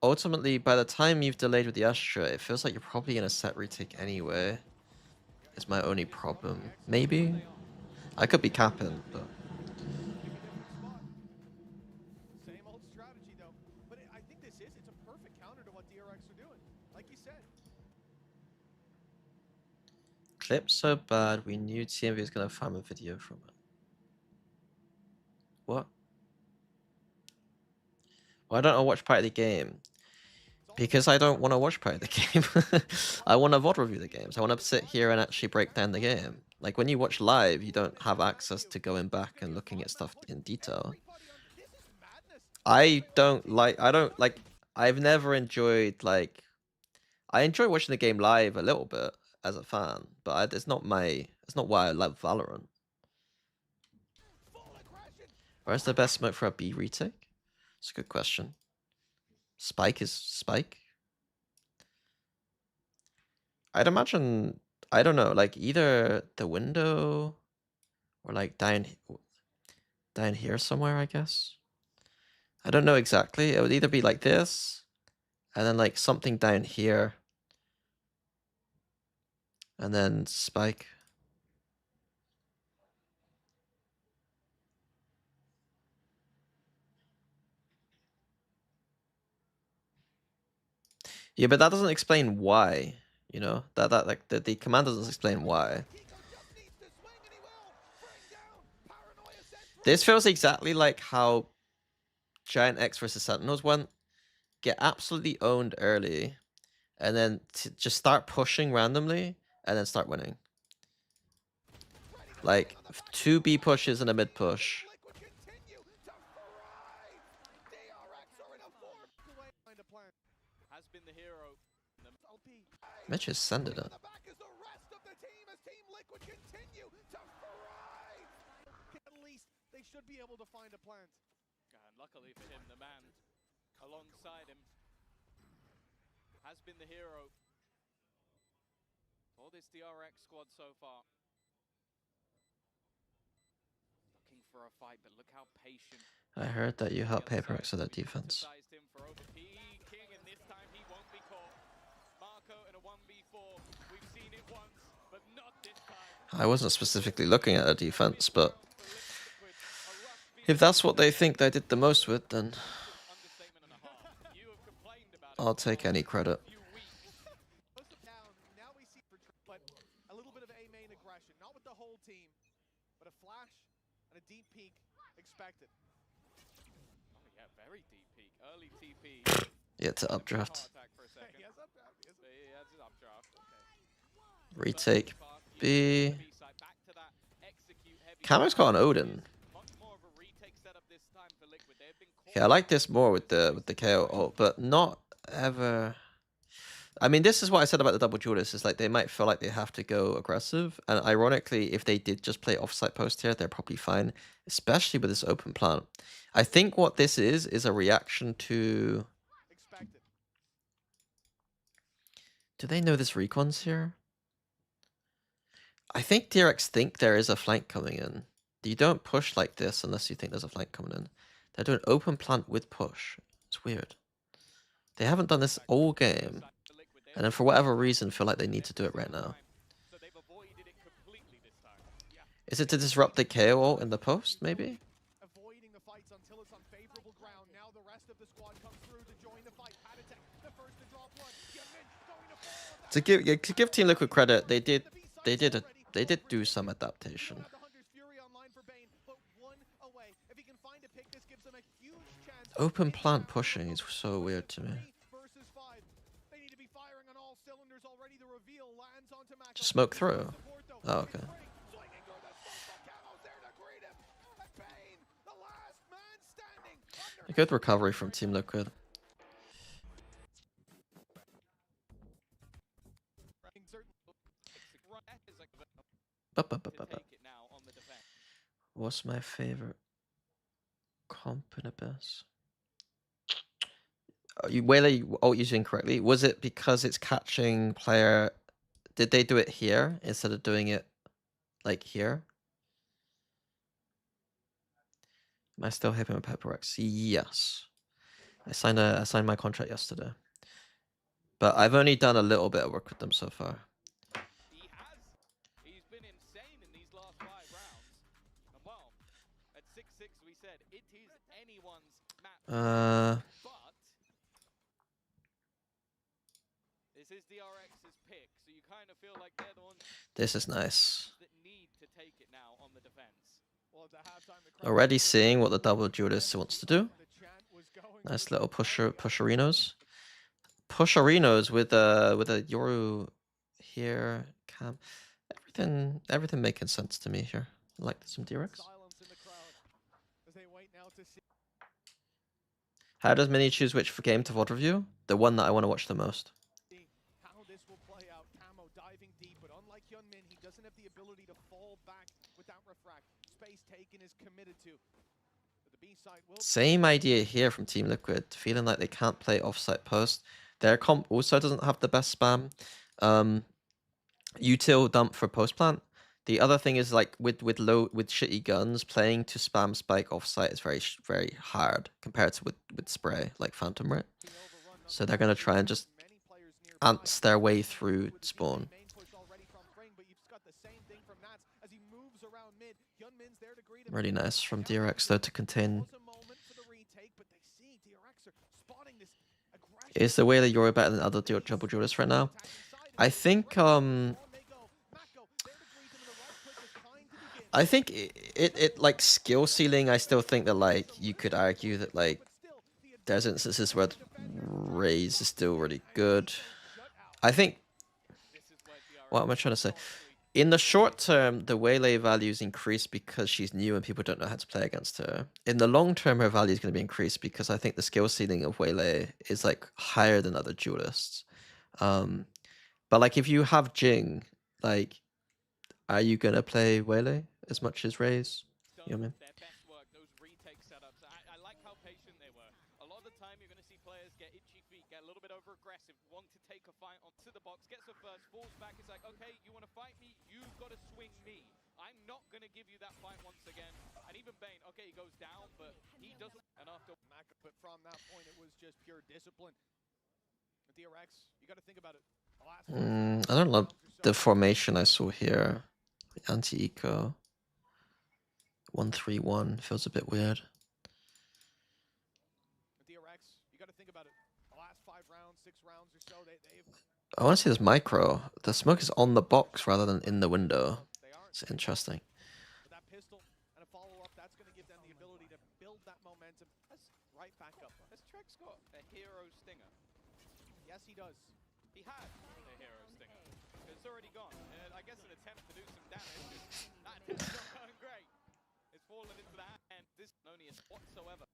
ultimately, by the time you've delayed with the Astra, it feels like you're probably in a set retake anyway. Is my only problem. Maybe? I could be capping, but... Same old strategy though. But I think it's a perfect counter to what DRX are doing. Like you said. Clip so bad, we knew TMV was gonna farm a video from it. What? Why don't I watch part of the game? Because I don't want to watch part of the game. I want to VOD review the games. I want to sit here and actually break down the game. Like, when you watch live, you don't have access to going back and looking at stuff in detail. I've never enjoyed, like, I enjoy watching the game live a little bit as a fan, but it's not why I love Valorant. Where's the best smoke for a B retake? It's a good question. Spike is Spike. I'd imagine, I don't know, like either the window or like down here somewhere, I guess. I don't know exactly. It would either be like this and then like something down here and then Spike. Yeah, but that doesn't explain why, you know? Like the command doesn't explain why. This feels exactly like how Giant X versus Sentinels went. Get absolutely owned early, and then just start pushing randomly, and then start winning. Like, 2 B pushes and a mid push. Mitch has sended it. They should be able to find a plant. And luckily for him, the man alongside him has been the hero for this DRX squad so far. Looking for a fight, but look how patient. I heard that you help PaperX with that defense. Him for overpeaking, and this time he won't be caught. Marco in a 1v4. We've seen it once, but not this time. I wasn't specifically looking at a defense, but if that's what they think they did the most with, then I'll take any credit. Now we see, but a little bit of A main aggression, not with the whole a deep peek expected. Oh yeah, very deep peek. Early TP. Yeah, to updraft. He has updraft. He has But he has his updraft. Retake B. Back to that execute heavy. Camo's got an Odin. Much more of a retake setup this time for Liquid. They've been Yeah, I like this more with the KO ult, but not ever. I mean, this is what I said about the double duelists, is like they might feel like they have to go aggressive. And ironically, if they did just play offsite post here, they're probably fine, especially with this open plant. I think what this is a reaction to... expected. Do they know this recon's here? I think DRX think there is a flank coming in. You don't push like this unless you think there's a flank coming in. They're doing open plant with push. It's weird. They haven't done this all game. And then for whatever reason, feel like they need to do it right now. Is it to disrupt the KO ult in the post, maybe? Avoiding the fights until it's on favorable ground. Now the rest of the squad comes through to join the fight. Patatek, the first to drop one. Hyunmin going to fall. To give Team Liquid credit, they did do some adaptation. The Hunter's Fury online for Bane, but one away. If he can find a pick, this gives them a huge chance. Open plant pushing is so weird to me. Versus 5. They need to be firing on all cylinders already. The reveal lands onto Mako. Just smoke through. Oh, okay. A good recovery from Team Liquid. What's my favorite comp in Abyss? Waylay ult used incorrectly. Was it because it's catching player? Did they do it here instead of doing it like here? Am I still happy with PepperX? Yes. I signed my contract yesterday. But I've only done a little bit of work with them so far. He has. He's been insane in these last 5 rounds. And well, at 6-6 we said it is anyone's map. But this is DRX's pick, so you kind of feel like they're the ones This is nice. that need to take it now on the defense. Well, at the halftime, the crowd Already seeing what the double duelist wants to do. the chant was going Nice to little pusherinos. Pusherinos with a Yoru here, Cam. Everything making sense to me here. I like some DRX. silence in the crowd as they wait now to see How does Mini choose which game to VOD review? The one that I want to watch the most. how this will play out. Camo diving deep, but unlike Hyunmin, he doesn't have the ability to fall back without refract. Space taken is committed to. But the B side will Same idea here from Team Liquid, feeling like they can't play offsite post. Their comp also doesn't have the best spam. Util dump for post plant. The other thing is like with shitty guns, playing to spam spike offsite is very hard compared to with spray like Phantom Rit. be overrun. So they're gonna try and just Many players nearby. ants their way through spawn. Main push already from Frame, but you've got the same thing from Nats as he moves around mid. Hyunmin's there to greet him. Really nice from DRX though to contain. Was a moment for the retake, but they see DRX are spotting this aggression. Is the way that you're better than other double duelists right now? I think it like skill ceiling. I still think that like you could argue that like there's instances where Raze is still really good. I think what am I trying to say? In the short term, the Waylay values increase because she's new and people don't know how to play against her. In the long term, her value is going to be increased because I think the skill ceiling of Waylay is like higher than other duelists. But like if you have Jing, like, are you gonna play Waylay as much as Raze? You know what I mean? Their best work, those retake setups. I like how patient they were. A lot of the time, you're going to see players get itchy feet, get a little bit over aggressive, want to take a fight onto the box, gets the first, falls back. It's like, okay, you want to fight me? You've got to swing me. I'm not going to give you that fight once again. And even Bane, okay, he goes down, but he doesn't. And after Mako, but from that point, it was just pure discipline. With DRX, you got to think about it. The last I don't love the formation I saw here. Anti-eco. 1-3-1 feels a bit weird. DRX, you got to think about it. The last 5 rounds, 6 rounds or so, they've I want to see this micro. The smoke is on the box rather than in the window. they aren't. It's interesting. With that pistol and a follow-up that's going to give them the ability to build that momentum right back up. Has Trex got a hero stinger? Yes, he does. He had a hero stinger. It's already gone. I guess an attempt to do some damage. That attempt's not going great. It's fallen into that, and this Nonius whatsoever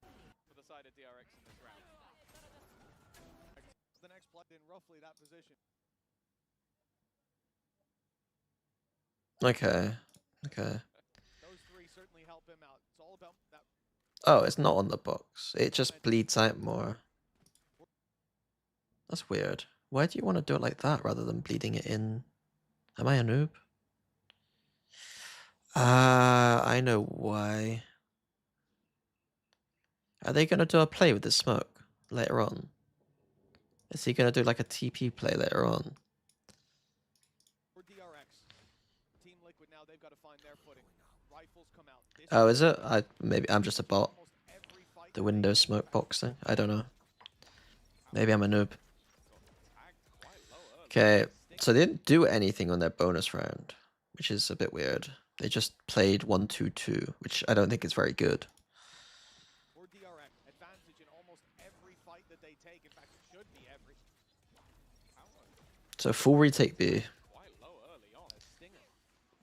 for the side of DRX in this round. The next play in roughly that position. Okay. Okay. Those three certainly help him out. It's all about that. Oh, it's not on the box. It just bleeds out more. That's weird. Why do you want to do it like that rather than bleeding it in? Am I a noob? I know why. Are they going to do a play with the smoke later on? Is he going to do like a TP play later on? For DRX, Team Liquid now, they've got to find their footing. Rifles come out. Oh, is it? Maybe I'm just a bot. The Windows smoke box thing. I don't know. Maybe I'm a noob. Okay, so they didn't do anything on their bonus round, which is a bit weird. They just played 1-2-2, which I don't think is very good. For DRX, advantage in almost every fight that they take. In fact, it should be every. So full retake B.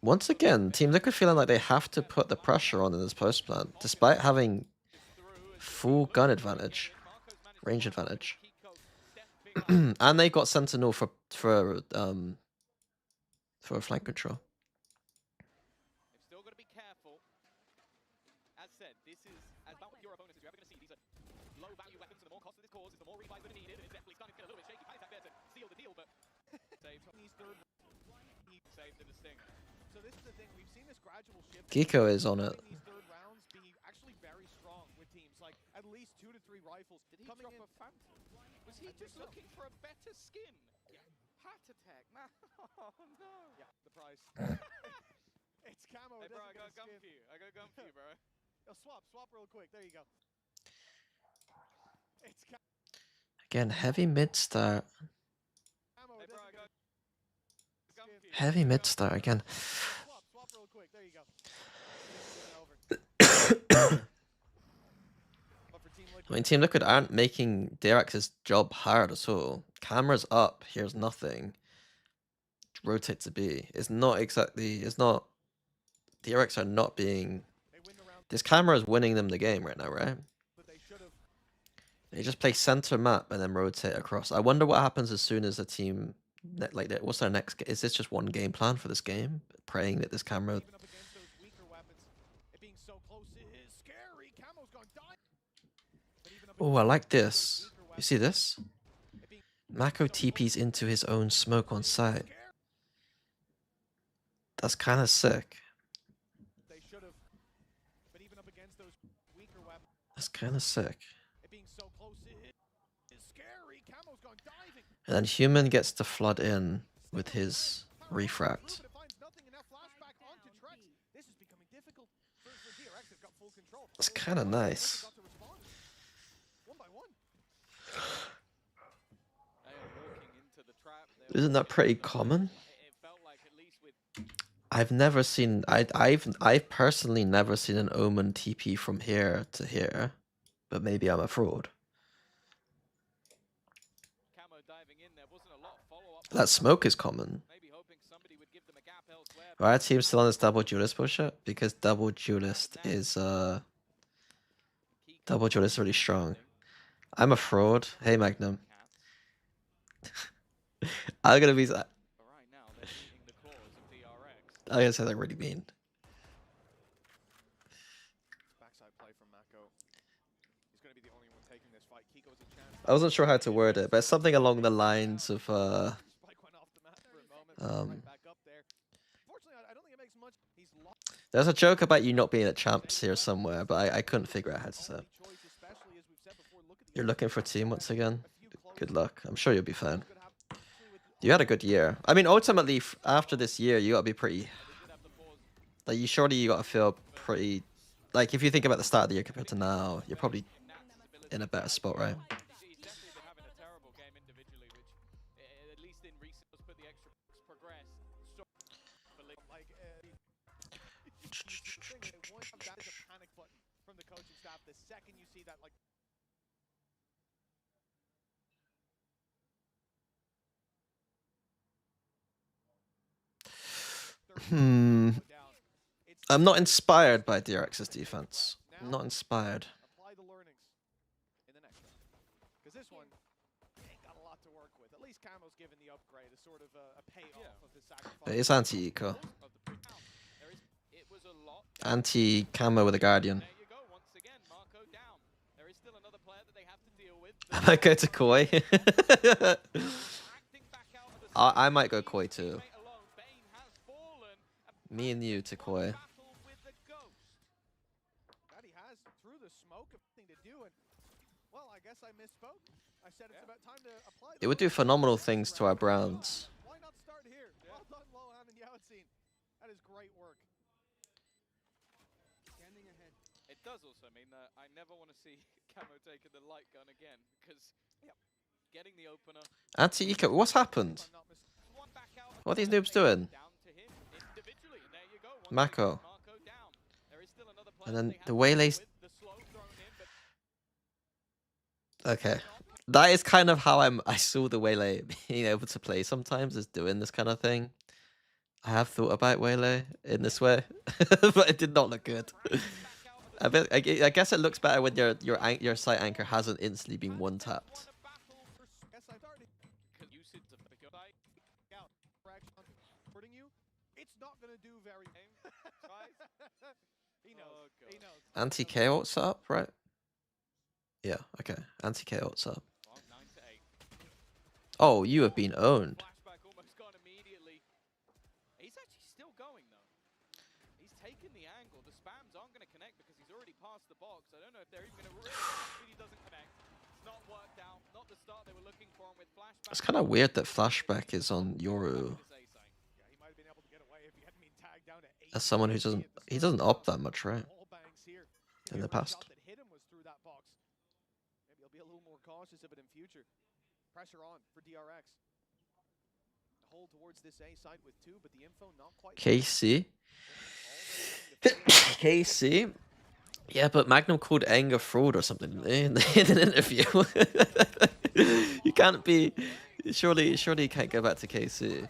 Once again, Team Liquid feeling like they have to put the pressure on in this post plant, despite having full gun advantage, range advantage. And they got Sentinel for flank control. They've still got to be careful. As said, this is about what hero bonuses you're ever going to see. These are low value weapons, so the more cost of this cause is the more revives that are needed, and it's definitely starting to get a little bit shaky. Playstyles there to seal the deal, but saved. He saved in the sting. So this is the thing, we've seen this gradual shift. Geeko is on it. These third rounds be actually very strong with teams, like at least 2 to 3 rifles. Did he drop a phantom? Was he just looking for a better skin? Yeah. Heart attack, man. Oh no. Yeah, the price. It's camo. Hey bro, I got a gun for you. I got a gun for you, bro. Swap real quick. There you go. It's camo. Again, heavy mid start. Hey bro, I got a gun for you. Heavy mid start again. Swap real quick. There you go. I mean, Team Liquid aren't making DRX's job hard at all. Camera's up, here's nothing. Rotate to B. It's not exactly, it's not, DRX are not being, this camera is winning them the game right now, right? They just play center map and then rotate across. I wonder what happens as soon as a team, like, what's their next, is this just one game plan for this game? Praying that this camera... Oh, I like this. You see this? Mako TP's into his own smoke on site. That's kind of sick. That's kind of sick. And then Human gets to flood in with his refract. It's kind of nice. Isn't that pretty common? I've never seen. I've personally never seen an Omen TP from here to here, but maybe I'm a fraud. That smoke is common. Why are teams still on this double duelist bullshit? Because double duelist is really strong. I'm a fraud. Hey Magnum. I'm gonna be. I guess that really mean. I wasn't sure how to word it, but something along the lines of there's a joke about you not being at champs here somewhere, but I couldn't figure out how to say it. You're looking for a team once again? Good luck. I'm sure you'll be fine. You had a good year. I mean, ultimately, after this year, you gotta be pretty... Like, you gotta feel pretty... Like, if you think about the start of the year compared to now, you're probably in a better spot, right? the second you see that, like, I'm not inspired by DRX's defense. I'm not inspired. apply the learnings in the next round. Because this one ain't got a lot to work with. At least Camo's given the upgrade as sort of a payoff of his sacrifice. But it's anti-eco. It was a lot. Anti-camo with a Guardian. There you go. Once again, Marco down. There is still another player that they have to deal with. I might go to Koi. Acting back out of the I might go Koi too. teammate alone. Bane has fallen. Me and you to Koi. Battle with the ghost. That he has through the smoke of thing to do, and well, I guess I misspoke. I said it's about time to apply. It would do phenomenal things to our brands. Why not start here? Well done, Lohan and Yaotzin. That is great work. Standing ahead. It does also mean that I never want to see Camo taking the light gun again, because getting the opener. Anti-eco, what's happened? I'm not mis- One back out. What are these noobs doing? Down to him individually, and there you go. Once Mako. again, Marco down. There is still another player And then they have the to Waylay's... deal with. The slow thrown in, but Okay. That is kind of how I saw the Waylay being able to play sometimes, is doing this kind of thing. I have thought about Waylay in this way, but it did not look good. I guess it looks better when your site anchor hasn't instantly been one tapped. Yes, I started. use it to pick up. Out. Fraction hurting you. It's not gonna do very. He knows. Oh, God. He knows. Anti-KO up, right? Yeah, okay. Anti-KO up. Well, 9 to 8. Oh, you have been owned. Flashback almost gone immediately. He's actually still going though. He's taken the angle. The spams aren't going to connect because he's already passed the box. I don't know if they're even going to really. He doesn't connect. It's not worked out. Not the start they were looking for. And with flashback, It's kind of weird that Flashback is on Yoru. Yeah, he might have been able to get away if he hadn't been tagged down to 8. As someone who doesn't op that much, right? All bangs here. In the Every past. shot that hit him was through that box. Maybe he'll be a little more cautious of it in future. Pressure on for DRX. Hold towards this A side with 2, but the info not quite. KC. KC. Yeah, but Magnum called Anger fraud or something in an interview. You can't be. Surely you can't go back to KC.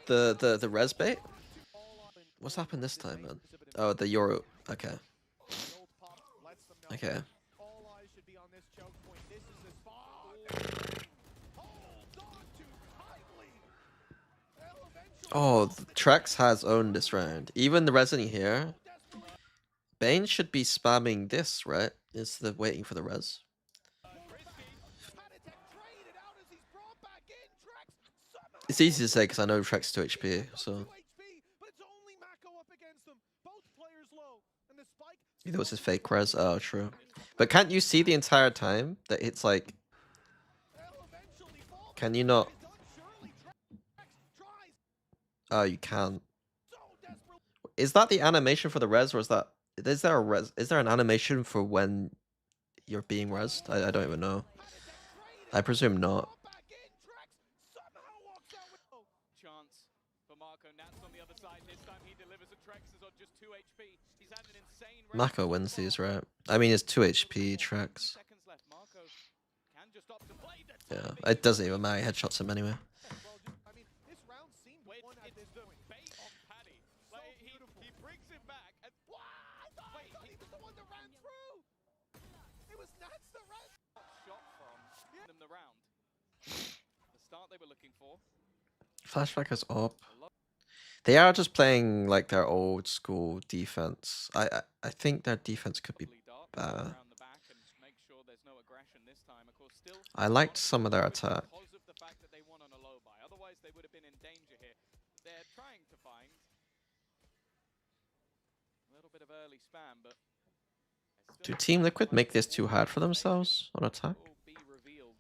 The res bait? What's happened this time, man? Oh, the Euro. Okay. Okay. All eyes should be on this choke point. This is the spot. Hold on too tightly. They'll eventually Oh, Trex has owned this round. Even the resident here. Bane should be spamming this, right? Instead of waiting for the res. It's easy to say because I know Trex 2 HP, so. Either was his fake res. Oh, true. But can't you see the entire time that it's like. Can you not? Oh, you can't. Is that the animation for the res, or is that? Is there a res? Is there an animation for when you're being resed? I don't even know. I presume not. Chance for Marco. Nats on the other side. This time he delivers a Trex is on just 2 HP. He's had an insane race Mako so wins far. these, right? I mean, it's 2 HP Trex. Seconds left. Marco can just opt to play the Yeah, timing. it doesn't even matter. He headshots him anyway. I mean, this round seemed Wait, won at it's this the point. bait on Paddy. Like, he brings him back and I thought he was the one that ran through. It was Nats that ran. shot from them the round. The start they were looking for. Flashback is up. They are just playing like their old school defense. I think their defense could be Probably dart better. around the back and make sure there's no aggression this time. Of course, still I liked some of their attack. because of the fact that they won on a low buy. Otherwise, they would have been in danger here. They're trying to find a little bit of early spam, but Do Team Liquid make this too hard for themselves on attack? will be revealed.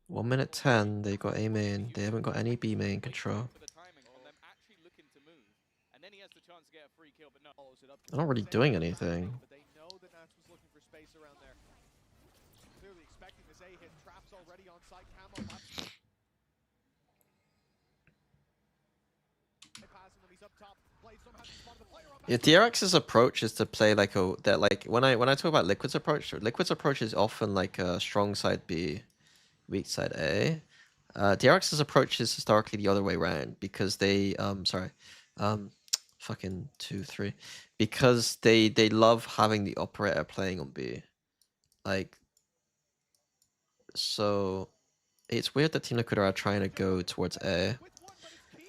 1 minute 10, they got A main. They haven't got any B main control. For the timing on them actually looking to move, and then he has the chance to get a free kill, but no. Follows it up. They're not really doing anything. But they know that Nats was looking for space around there. Clearly expecting this A hit. Traps already on site. Camo. Yeah, DRX's approach is to play like when I talk about Liquid's approach is often like a strong side B, weak side A. DRX's approach is historically the other way around because they fucking 2-3 because they love having the operator playing on B. Like, so it's weird that Team Liquid are trying to go towards A.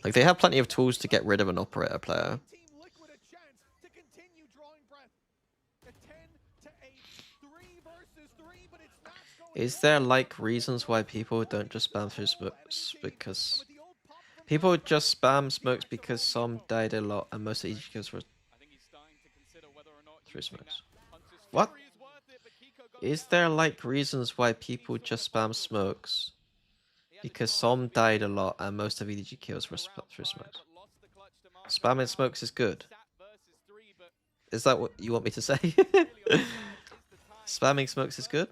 Like, they have plenty of tools to get rid of an operator player. Is there like reasons why people don't just spam through smokes? Because people just spam smokes because some died a lot and most EG kills were through smokes. What? Is there like reasons why people just spam smokes? Because some died a lot and most of EDG kills were through smokes. Spamming smokes is good. Is that what you want me to say? Spamming smokes is good?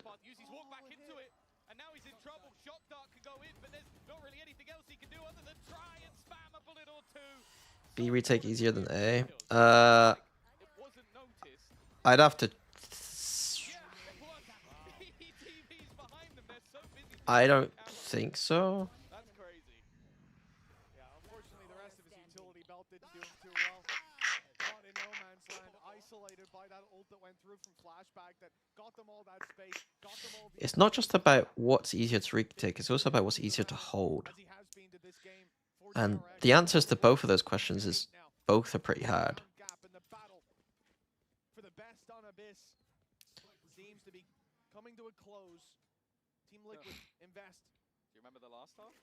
B retake easier than A? I'd have to... I don't think so. That's crazy. Yeah, unfortunately, the rest of his utility belt didn't do him too well. Caught in no man's land, isolated by that ult that went through from flashback that got them all that space, got them all the... It's not just about what's easier to retake, it's also about what's easier to hold. And the answers to both of those questions is both are pretty hard. For the best on Abyss seems to be coming to a close. Team Liquid invest. Do you remember the last half?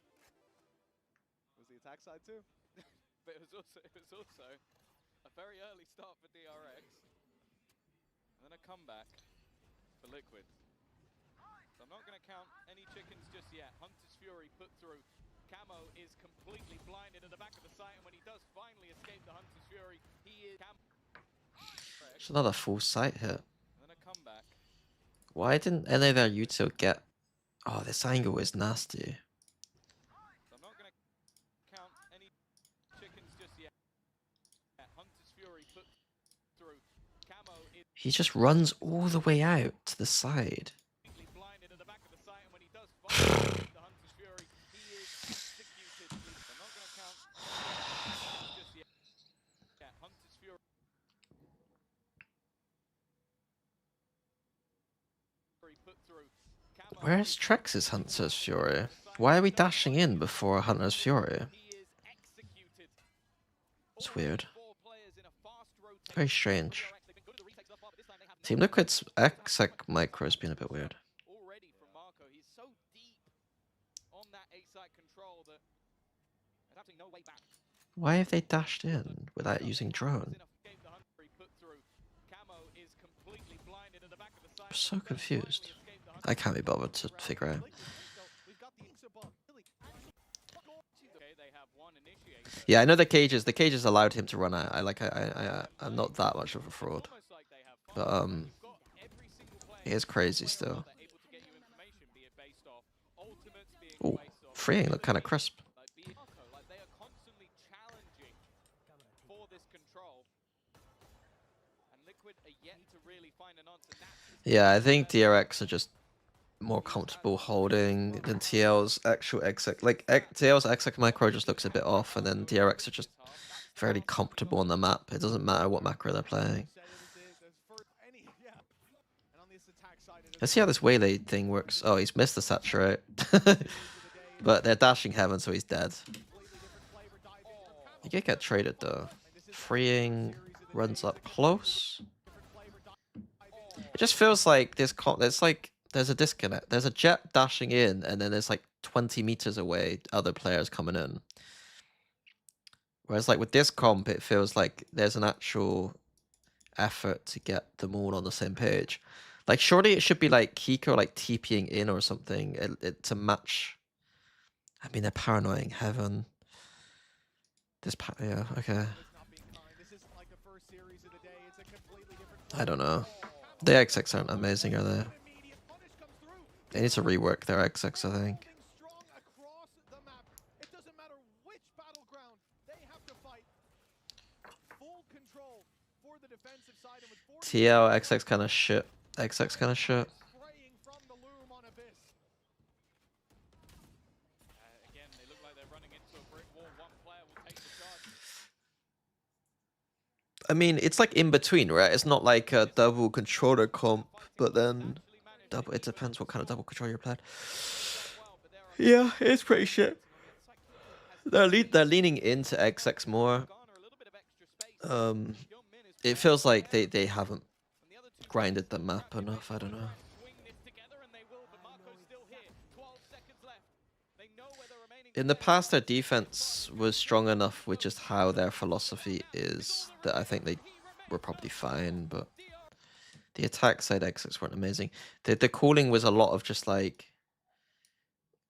It was the attack side too. But it was also a very early start for DRX. And then a comeback for Liquid. So I'm not going to count any chickens just yet. Hunter's Fury put through. Camo is completely blinded at the back of the site, and when he does finally escape the Hunter's Fury, he is... It's another full site hit. And then a comeback. Why didn't any of their util get... Oh, this angle is nasty. So I'm not going to count any chickens just yet. Hunter's Fury put through. Camo is... He just runs all the way out to the side. blinded at the back of the site, and when he does finally the Hunter's Fury, he is executed. I'm not going to count just yet. Hunter's Fury put through. Where's Trex's Hunter's Fury? Why are we dashing in before Hunter's Fury? It's weird. Very strange. Team Liquid's exec micro has been a bit weird. Already from Marco, he's so deep on that A-side control that there's absolutely no way back. Why have they dashed in without using drone? I'm so confused. I can't be bothered to figure out. Yeah, I know the cages allowed him to run out. I'm not that much of a fraud. But it is crazy still. Ooh, freeing look kind of crisp. Yeah, I think DRX are just more comfortable holding than TL's actual exec. Like, TL's exec micro just looks a bit off, and then DRX are just fairly comfortable on the map. It doesn't matter what macro they're playing. Let's see how this waylay thing works. Oh, he's missed the saturate. But they're dashing heaven, so he's dead. You get traded though. Freeing runs up close. It just feels like there's a disconnect. There's a jet dashing in, and then there's like 20 meters away other players coming in. Whereas like with this comp, it feels like there's an actual effort to get them all on the same page. Like surely it should be like Kiko like TPing in or something to match. I mean, they're paranoying heaven. Yeah, okay. I don't know. The XX aren't amazing, are they? They need to rework their XX, I think. full control for the defensive side, and with 40 TL XX kind of shit. XX kind of shit. spraying from the loom on Abyss. Again, they look like they're running into a brick wall. One player will take the charge. I mean, it's like in between, right? It's not like a double controller comp, but then double. It depends what kind of double controller you're playing. Yeah, it's pretty shit. They're leaning into XX more. It feels like they haven't grinded the map enough. I don't know. In the past, their defense was strong enough with just how their philosophy is that I think they were probably fine, but the attack side exits weren't amazing. The calling was a lot of just like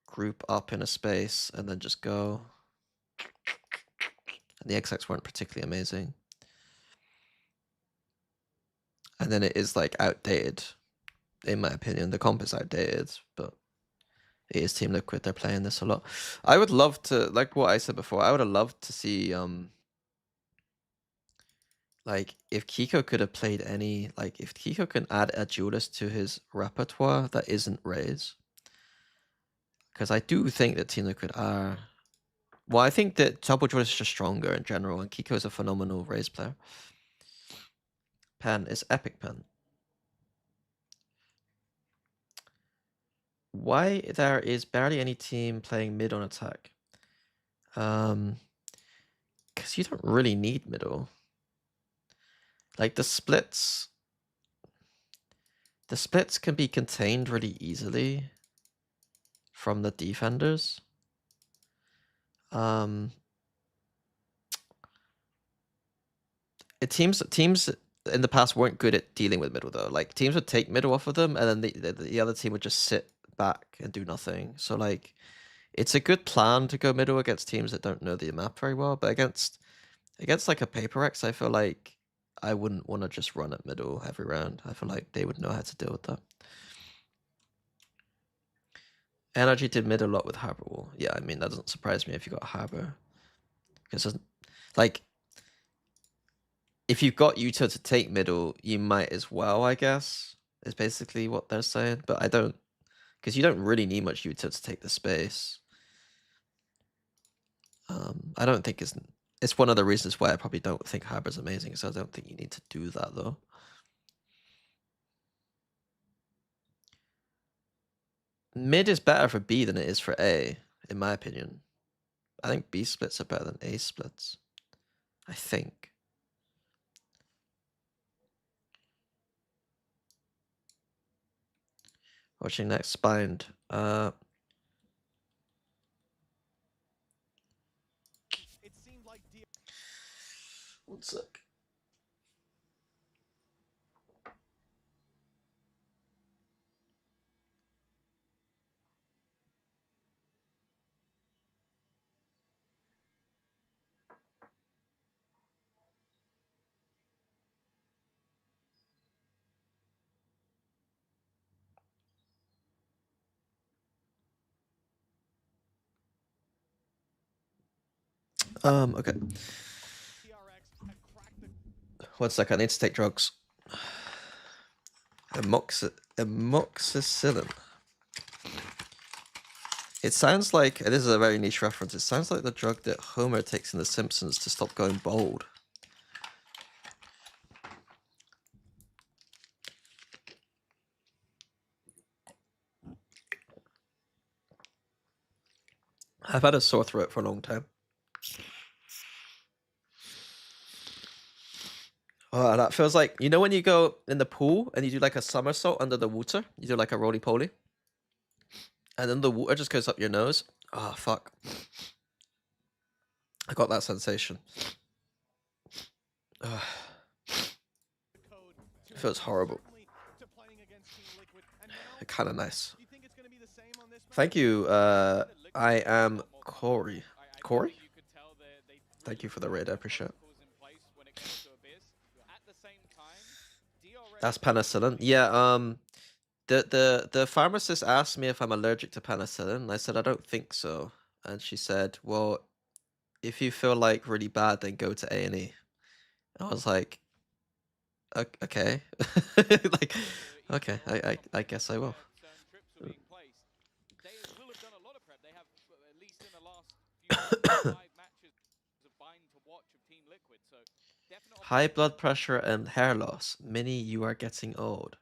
group up in a space and then just go. And the XX weren't particularly amazing. And then it is like outdated, in my opinion. The comp is outdated, but it is Team Liquid. They're playing this a lot. I would love to, like what I said before, I would have loved to see like if Kiko could have played any, like if Kiko can add a duelist to his repertoire that isn't Raze. Because I do think that Team Liquid are, well, I think that Double duelist is just stronger in general, and Kiko is a phenomenal Raze player. Pen is Epic Pen. Why there is barely any team playing mid on attack? Because you don't really need middle. Like the splits can be contained really easily from the defenders. Teams in the past weren't good at dealing with middle though. Like teams would take middle off of them, and then the other team would just sit back and do nothing. So like, it's a good plan to go middle against teams that don't know the map very well. But against like a Paper X, I feel like I wouldn't want to just run at middle every round. I feel like they would know how to deal with that. Energy did mid a lot with Harbor Wall. Yeah, I mean, that doesn't surprise me if you got Harbor. Because, like, if you've got Yuto to take middle, you might as well, I guess, is basically what they're saying. But I don't, because you don't really need much Yuto to take the space. I don't think it's one of the reasons why I probably don't think Harbor's amazing, so I don't think you need to do that, though. Mid is better for B than it is for A, in my opinion. I think B splits are better than A splits. I think. Watching next, Spined. It seemed like One sec. Okay. DRX had cracked the 1 sec, I need to take drugs. Amoxicillin. It sounds like, this is a very niche reference, it sounds like the drug that Homer takes in The Simpsons to stop going bald. I've had a sore throat for a long time. Oh, that feels like, you know when you go in the pool and you do like a somersault under the water? You do like a roly-poly? And then the water just goes up your nose? Oh, fuck. I got that sensation. Ugh. code It feels horrible. to playing against Team Liquid. And now, Kind of nice. do you think it's going to be the same on this match? Thank you. I am Corey. Corey? Thank you for the raid. I appreciate it. That's penicillin. Yeah. The pharmacist asked me if I'm allergic to penicillin. And I said I don't think so. And she said, "Well, if you feel like really bad, then go to A&E." I was like, okay, like, okay, I guess I will. Certain trips were being placed. They will have done a lot of prep. They have, at least in the last few months, 5 matches of bind to watch of Team Liquid. So definite High blood pressure and hair loss. Mini, you are getting old.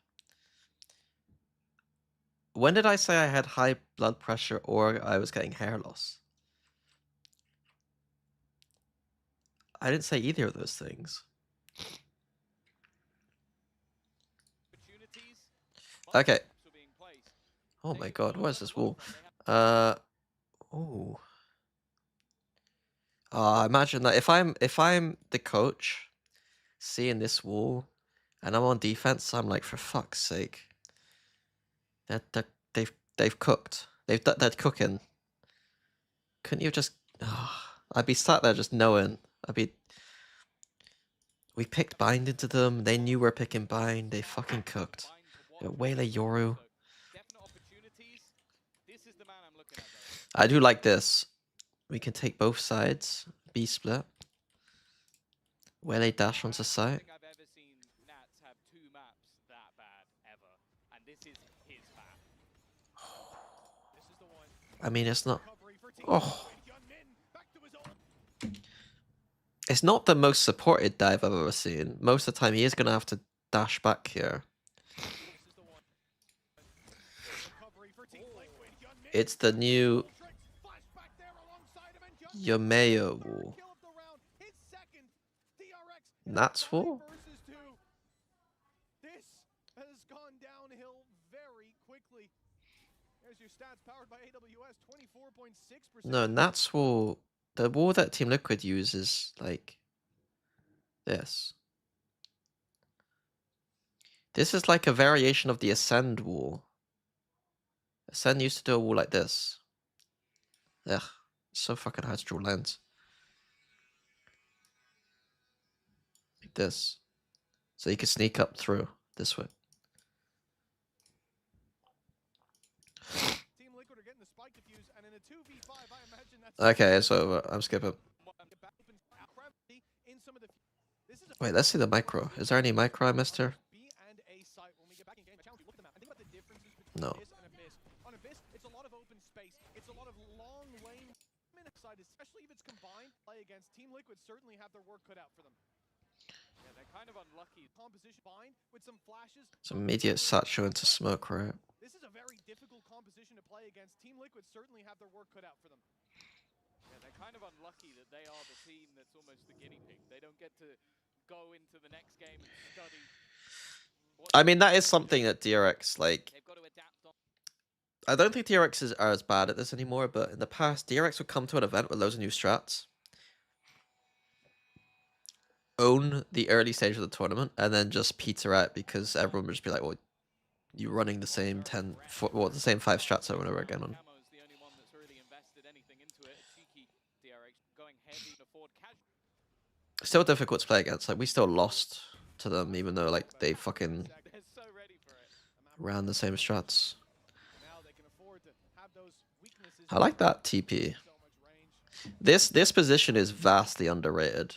When did I say I had high blood pressure or I was getting hair loss? I didn't say either of those things. opportunities. Okay. Were being placed. Oh my god, what is this wall? Oh. Imagine that if I'm the coach, seeing this wall, and I'm on defense, I'm like, for fuck's sake. They've cooked. They're cooking. Couldn't you just? I'd be sat there just knowing. We picked bind into them. They knew we're picking bind. They fucking cooked. Waylay Yoru. Definite opportunities. This is the man I'm looking at, though. I do like this. We can take both sides. B split. Waylay dash onto site. I don't think I've ever seen Nats have 2 maps that bad ever, and this is his map. This is the one. I mean, it's not. Recovery for Team Oh. Liquid. Hyunmin back to his own. It's not the most supported dive I've ever seen. Most of the time, he is going to have to dash back here. This is the one. Recovery for Team Liquid. Hyunmin. It's the new Flashback there alongside him, and Hyunmin Yomeo third wall. kill of the round. His second. DRX. Nats 5 wall? versus 2. This has gone downhill very quickly. There's your stats powered by AWS. 24.6%. No, Nats wall. The wall that Team Liquid uses, like this. This is like a variation of the Ascend wall. Ascend used to do a wall like this. Ugh, so fucking hard to draw lines. Like this. So you can sneak up through this way. Team Liquid are getting the spike defuse, and in a 2v5, I imagine that's Okay, it's over. I'm skipping. in some of the. This is a Wait, let's see the micro. Is there any micro I missed here? B and A site when we get back in game. Challenge, look at the map. And think about the differences between No. this and Abyss. On Abyss, it's a lot of open space. It's a lot of long lane. Side, especially if it's combined, play against Team Liquid certainly have their work cut out for them. Yeah, they're kind of unlucky. Composition bind with some flashes. Some immediate Satcho into smoke, right? This is a very difficult composition to play against. Team Liquid certainly have their work cut out for them. Yeah, they're kind of unlucky that they are the team that's almost the guinea pig. They don't get to go into the next game and study. I mean, that is something that DRX, like, They've got to adapt on. I don't think DRX are as bad at this anymore, but in the past, DRX would come to an event with loads of new strats, own the early stage of the tournament, and then just peter out because everyone would just be like, well, you're running the same the same 5 strats over and over again. On. Camo is the only one that's really invested anything into it. A cheeky DRX going heavy to forward casual. Still difficult to play against. Like, we still lost to them, even though, like, they fucking They're so ready for it. ran the same strats. Now they can afford to have those weaknesses. I like that TP. So much range. This position is vastly underrated.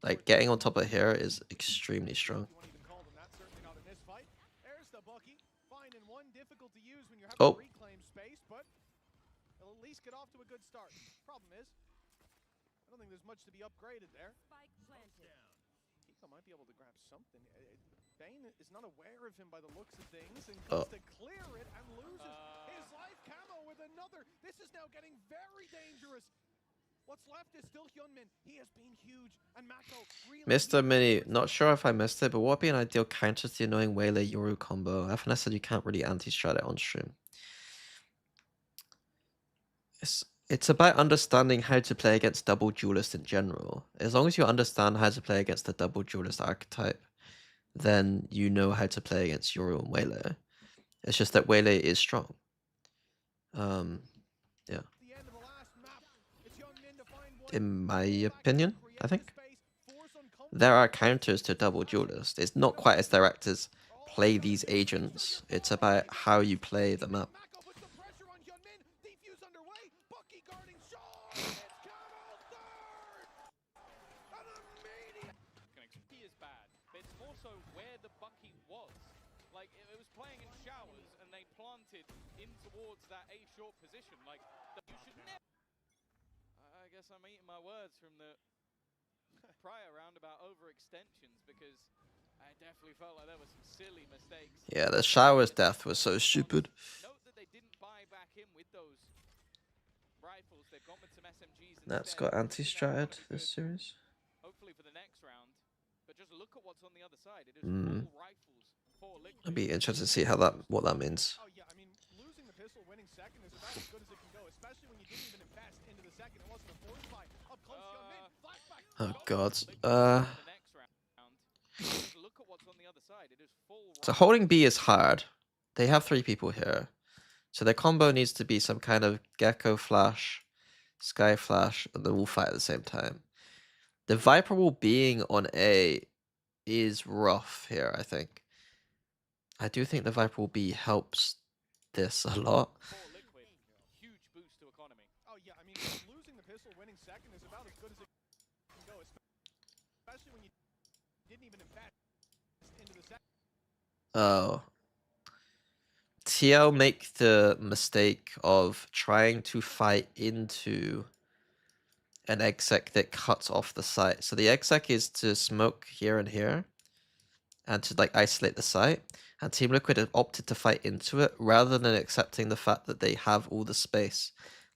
Like, getting on top of here is extremely strong. You won't even call them that, certainly not in this fight. There's the Bucky, finding one difficult to use when you're having to reclaim space, but they'll at least get off to a good start. Problem is, I don't think there's much to be upgraded there. Spike planted. Kiko might be able to grab something. Bane is not aware of him by the looks of things and goes to clear it and loses his life. Camo with another. This is now getting very dangerous. What's left is still Hyunmin. He has been huge. And Mako really... Mr. Mini, not sure if I missed it, but what would be an ideal counter to the annoying Waylay Yoru combo? FNS said you can't really anti-strat it on stream. It's about understanding how to play against double duelist in general. As long as you understand how to play against the double duelist archetype, then you know how to play against Yoru and Waylay. It's just that Waylay is strong. Yeah. In my opinion, I think. There are counters to double duelist. It's not quite as direct as play these agents. It's about how you play the map. at a short position. Like, you should never. I guess I'm eating my words from the prior round about overextensions, because I definitely felt like there were some silly mistakes. Yeah, the shower's death was so stupid. Note that they didn't buy back in with those rifles. They've gone with some SMGs instead. That's got anti-stratted this series. Hopefully for the next round. But just look at what's on the other side. It is full rifles for Liquid. I'd be interested to see what that means. Oh yeah, I mean, losing the pistol, winning second is about as good as it can go, especially when you didn't even invest into the second. It wasn't a force fight. Up close, young man, flashback. Oh god. The next round. Just look at what's on the other side. It is full. So holding B is hard. They have 3 people here. So their combo needs to be some kind of Gecko Flash, Sky Flash, and then we'll fight at the same time. The Viper Wall being on A is rough here, I think. I do think the Viper Wall B helps this a lot. For Liquid, huge boost to economy. Oh yeah, I mean, losing the pistol, winning second is about as good as it can go, especially when you didn't even invest into the second. Oh. TL make the mistake of trying to fight into an exec that cuts off the site. So the exec is to smoke here and here and to like isolate the site. And Team Liquid have opted to fight into it rather than accepting the fact that they have all the space.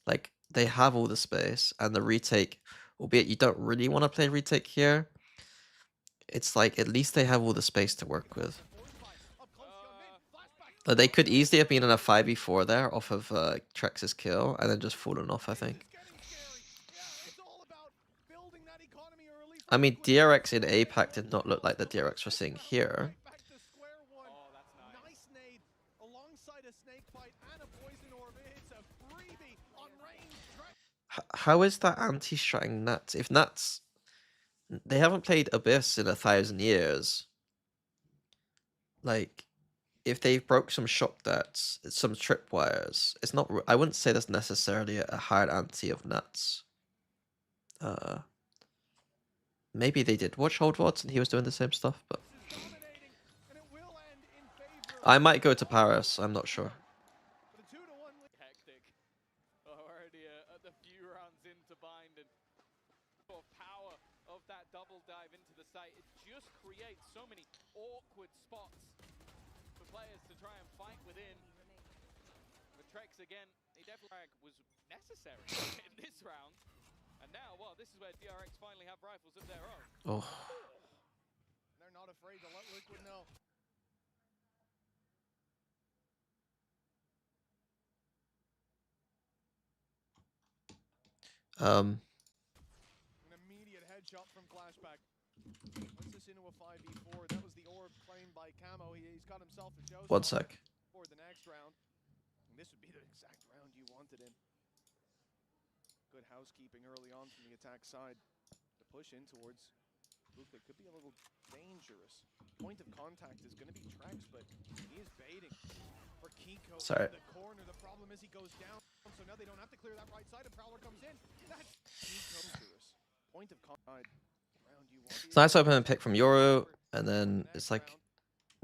Like they have all the space and the retake, albeit you don't really want to play retake here. It's like at least they have all the space to work with. But they could easily have been in a 5v4 there off of Trex's kill and then just fallen off, I think. I mean, DRX in APAC did not look like the DRX we're seeing here. How is that anti-stratting Nuts? If Nuts... They haven't played Abyss in 1,000 years. Like... If they broke some shock darts, some tripwires, it's not. I wouldn't say that's necessarily a hard anti of Nuts. Maybe they did watch Hold VODs and he was doing the same stuff, but I might go to Paris. I'm not sure. Hectic. Already at the few rounds into bind, and sort of power of that double dive into the site. It just creates so many awkward spots for players to try and fight within. The Trex again, he definitely was necessary in this round. And now, well, this is where DRX finally have rifles of their own. Oh. They're not afraid to let Liquid know. An immediate headshot from Flashback. Puts this into a 5v4. That was the orb claimed by Camo. He's got himself a show. 1 sec. For the next round. And this would be the exact round you wanted in. Good housekeeping early on from the attack side. The push in towards Luka could be a little dangerous. Point of contact is going to be Trex, but he is baiting for Kiko. Sorry. In the corner. The problem is he goes down, so now they don't have to clear that right side, and Prowler comes in. That's dangerous. Point of contact. It's nice open pick from Yoru, and then it's like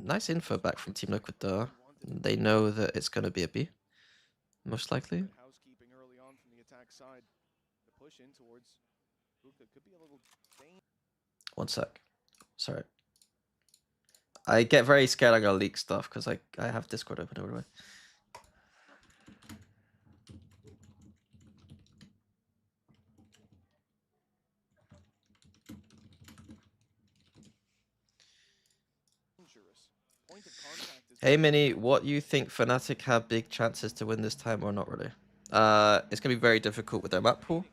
nice info back from Team Liquid though. They know that it's gonna be a B, most likely. Housekeeping early on from the attack side. The push in towards Luka could be a little dangerous. 1 sec. Sorry. I get very scared I'm gonna leak stuff because I have Discord open over the way. Hey Mini, what you think Fnatic have big chances to win this time or not really? It's gonna be very difficult with their map pool.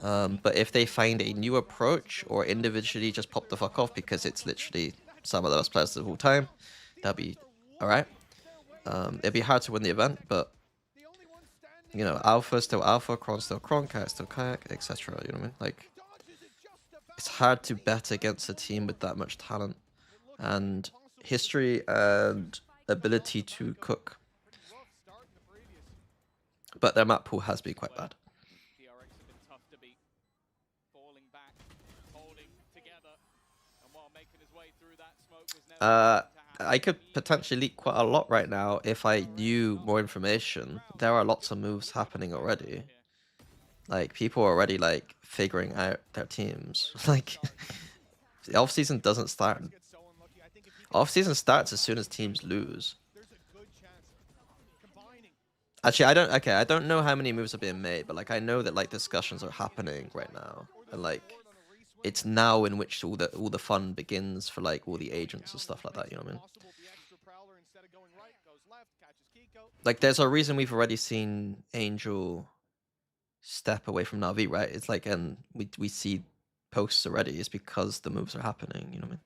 But if they find a new approach or individually just pop the fuck off because it's literally some of the best players of all time, that'll be alright. It'd be hard to win the event, but you know, Alpha still Alpha, Kron still Kron, Kayak still Kayak, etc. You know what I mean? Like, it's hard to bet against a team with that much talent and history and ability to cook. But their map pool has been quite bad. DRX have been tough to beat. Falling back, holding together, and while making his way through that smoke was never I could potentially leak quite a lot right now if I knew more information. There are lots of moves happening already. Like, people are already, like, figuring out their teams. Like, the offseason doesn't start. Offseason starts as soon as teams lose. Actually, I don't know how many moves are being made, but, like, I know that, like, discussions are happening right now. And, like, it's now in which all the fun begins for, like, all the agents and stuff like that, you know what I mean? Like, there's a reason we've already seen Angel step away from Na'Vi, right? It's like, and we see posts already. It's because the moves are happening, you know what I mean?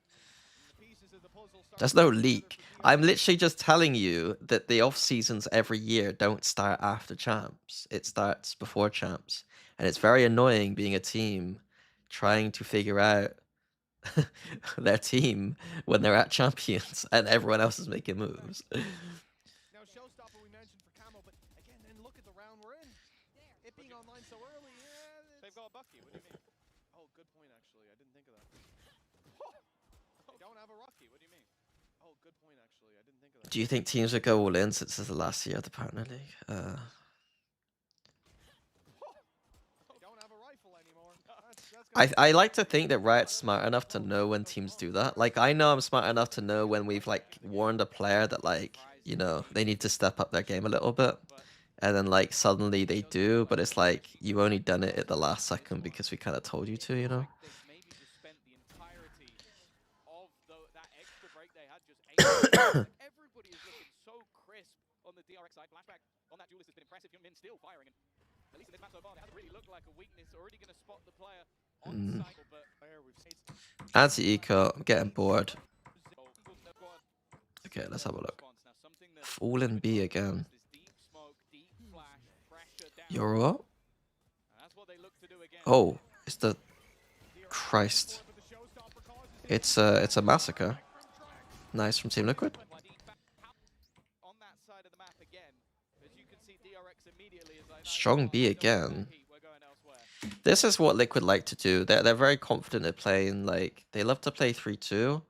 There's no leak. I'm literally just telling you that the off seasons every year don't start after champs. It starts before champs. And it's very annoying being a team trying to figure out their team when they're at champions and everyone else is making moves. Now, Showstopper we mentioned for Camo, but again, then look at the round we're in. It being online so early, They've got a Bucky, what do you mean? Oh, good point, actually. I didn't think of that. They don't have a Rocky, what do you mean? Oh, good point, actually. I didn't think of that. Do you think teams would go all in since it's the last year of the partner league? They don't have a rifle anymore. I like to think that Riot's smart enough to know when teams do that. Like, I know I'm smart enough to know when we've, like, warned a player that, like, you know, they need to step up their game a little bit. And then, like, suddenly they do, but it's like, you only done it at the last second because we kind of told you to, you know? Maybe just spent the entirety of that extra break they had just aiming. Everybody is looking so crisp on the DRX side. Flashback on that duelist has been impressive. Young Min still firing, and at least in this match so far, it hasn't really looked like a weakness. Already going to spot the player on cycle, but Anti-eco, I'm getting bored. Okay, let's have a look. Fall in B again. You're what? Oh, it's the... Christ. It's a massacre. Nice from Team Liquid. Strong B again. This is what Liquid like to do. They're very confident at playing, like, they love to play 3-2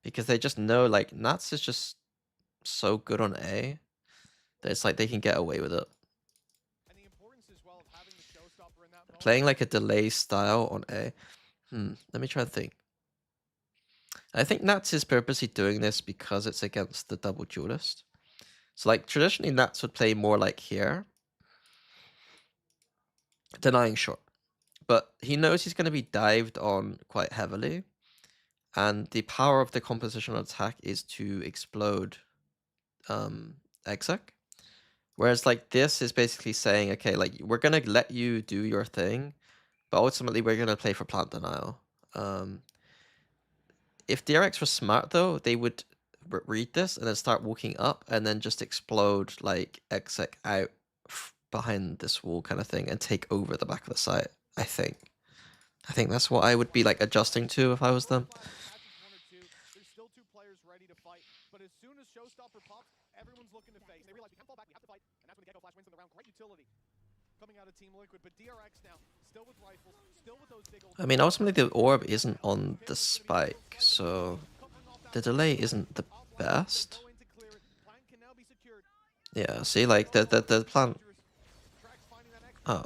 because they just know, like, Nats is just so good on A that it's like they can get away with it. Playing like a delay style on A. Let me try and think. I think Nats is purposely doing this because it's against the double duelist. So, like, traditionally Nats would play more like here, denying short. But he knows he's going to be dived on quite heavily. And the power of the compositional attack is to explode exec. Whereas, like, this is basically saying, okay, like, we're going to let you do your thing, but ultimately we're going to play for plant denial. If DRX was smart, though, they would read this and then start walking up and then just explode, like, exec out behind this wall kind of thing and take over the back of the site, I think. I think that's what I would be, like, adjusting to if I was them. There's still two players ready to fight, but as soon as Showstopper pops, everyone's looking to face. They realize we can't fall back, we have to fight, and that's when the Gecko Flash wins in the round. Great utility coming out of Team Liquid, but DRX now, still with rifles, still with those big old... I mean, ultimately the orb isn't on the spike, so the delay isn't the best. Yeah, see, like, the plant... Oh.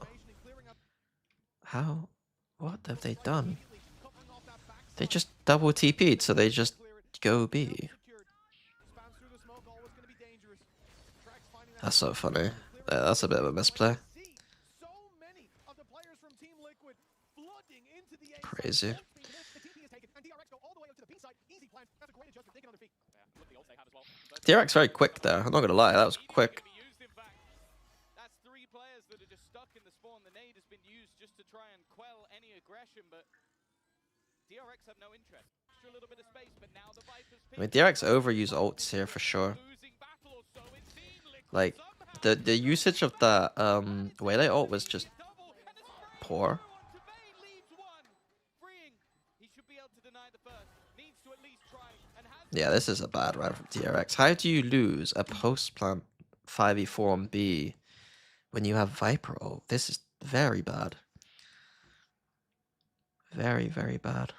How? What have they done? They just double TP'd, so they just go B. That's so funny. That's a bit of a misplay. Crazy. DRX very quick there, I'm not gonna lie, that was quick. That's three players that are just stuck in the spawn. The nade has been used just to try and quell any aggression, but DRX have no interest. A little bit of space, but now the Vipers... I mean, DRX overuse ults here for sure. Like, the usage of that Waylay ult was just poor. Yeah, this is a bad round from DRX. How do you lose a post-plant 5v4 on B when you have Viper ult? This is very bad. Very, very bad.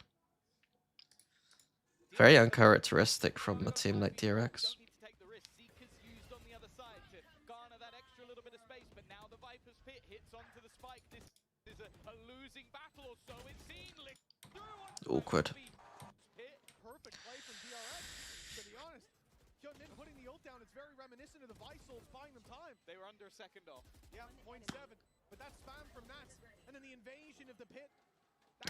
Very uncharacteristic from a team like DRX. Don't need to take the risk. Zika's used on the other side to garner that extra little bit of space, but now the Viper's pit hits onto the spike. This is a losing battle, or so it's seen. Awkward. Pit, perfect play from DRX, to be honest. Hyunmin putting the ult down, it's very reminiscent of the Visals buying them time. They were under a second off. Yeah, 0.7, but that's spam from Nats. And then the invasion of the pit.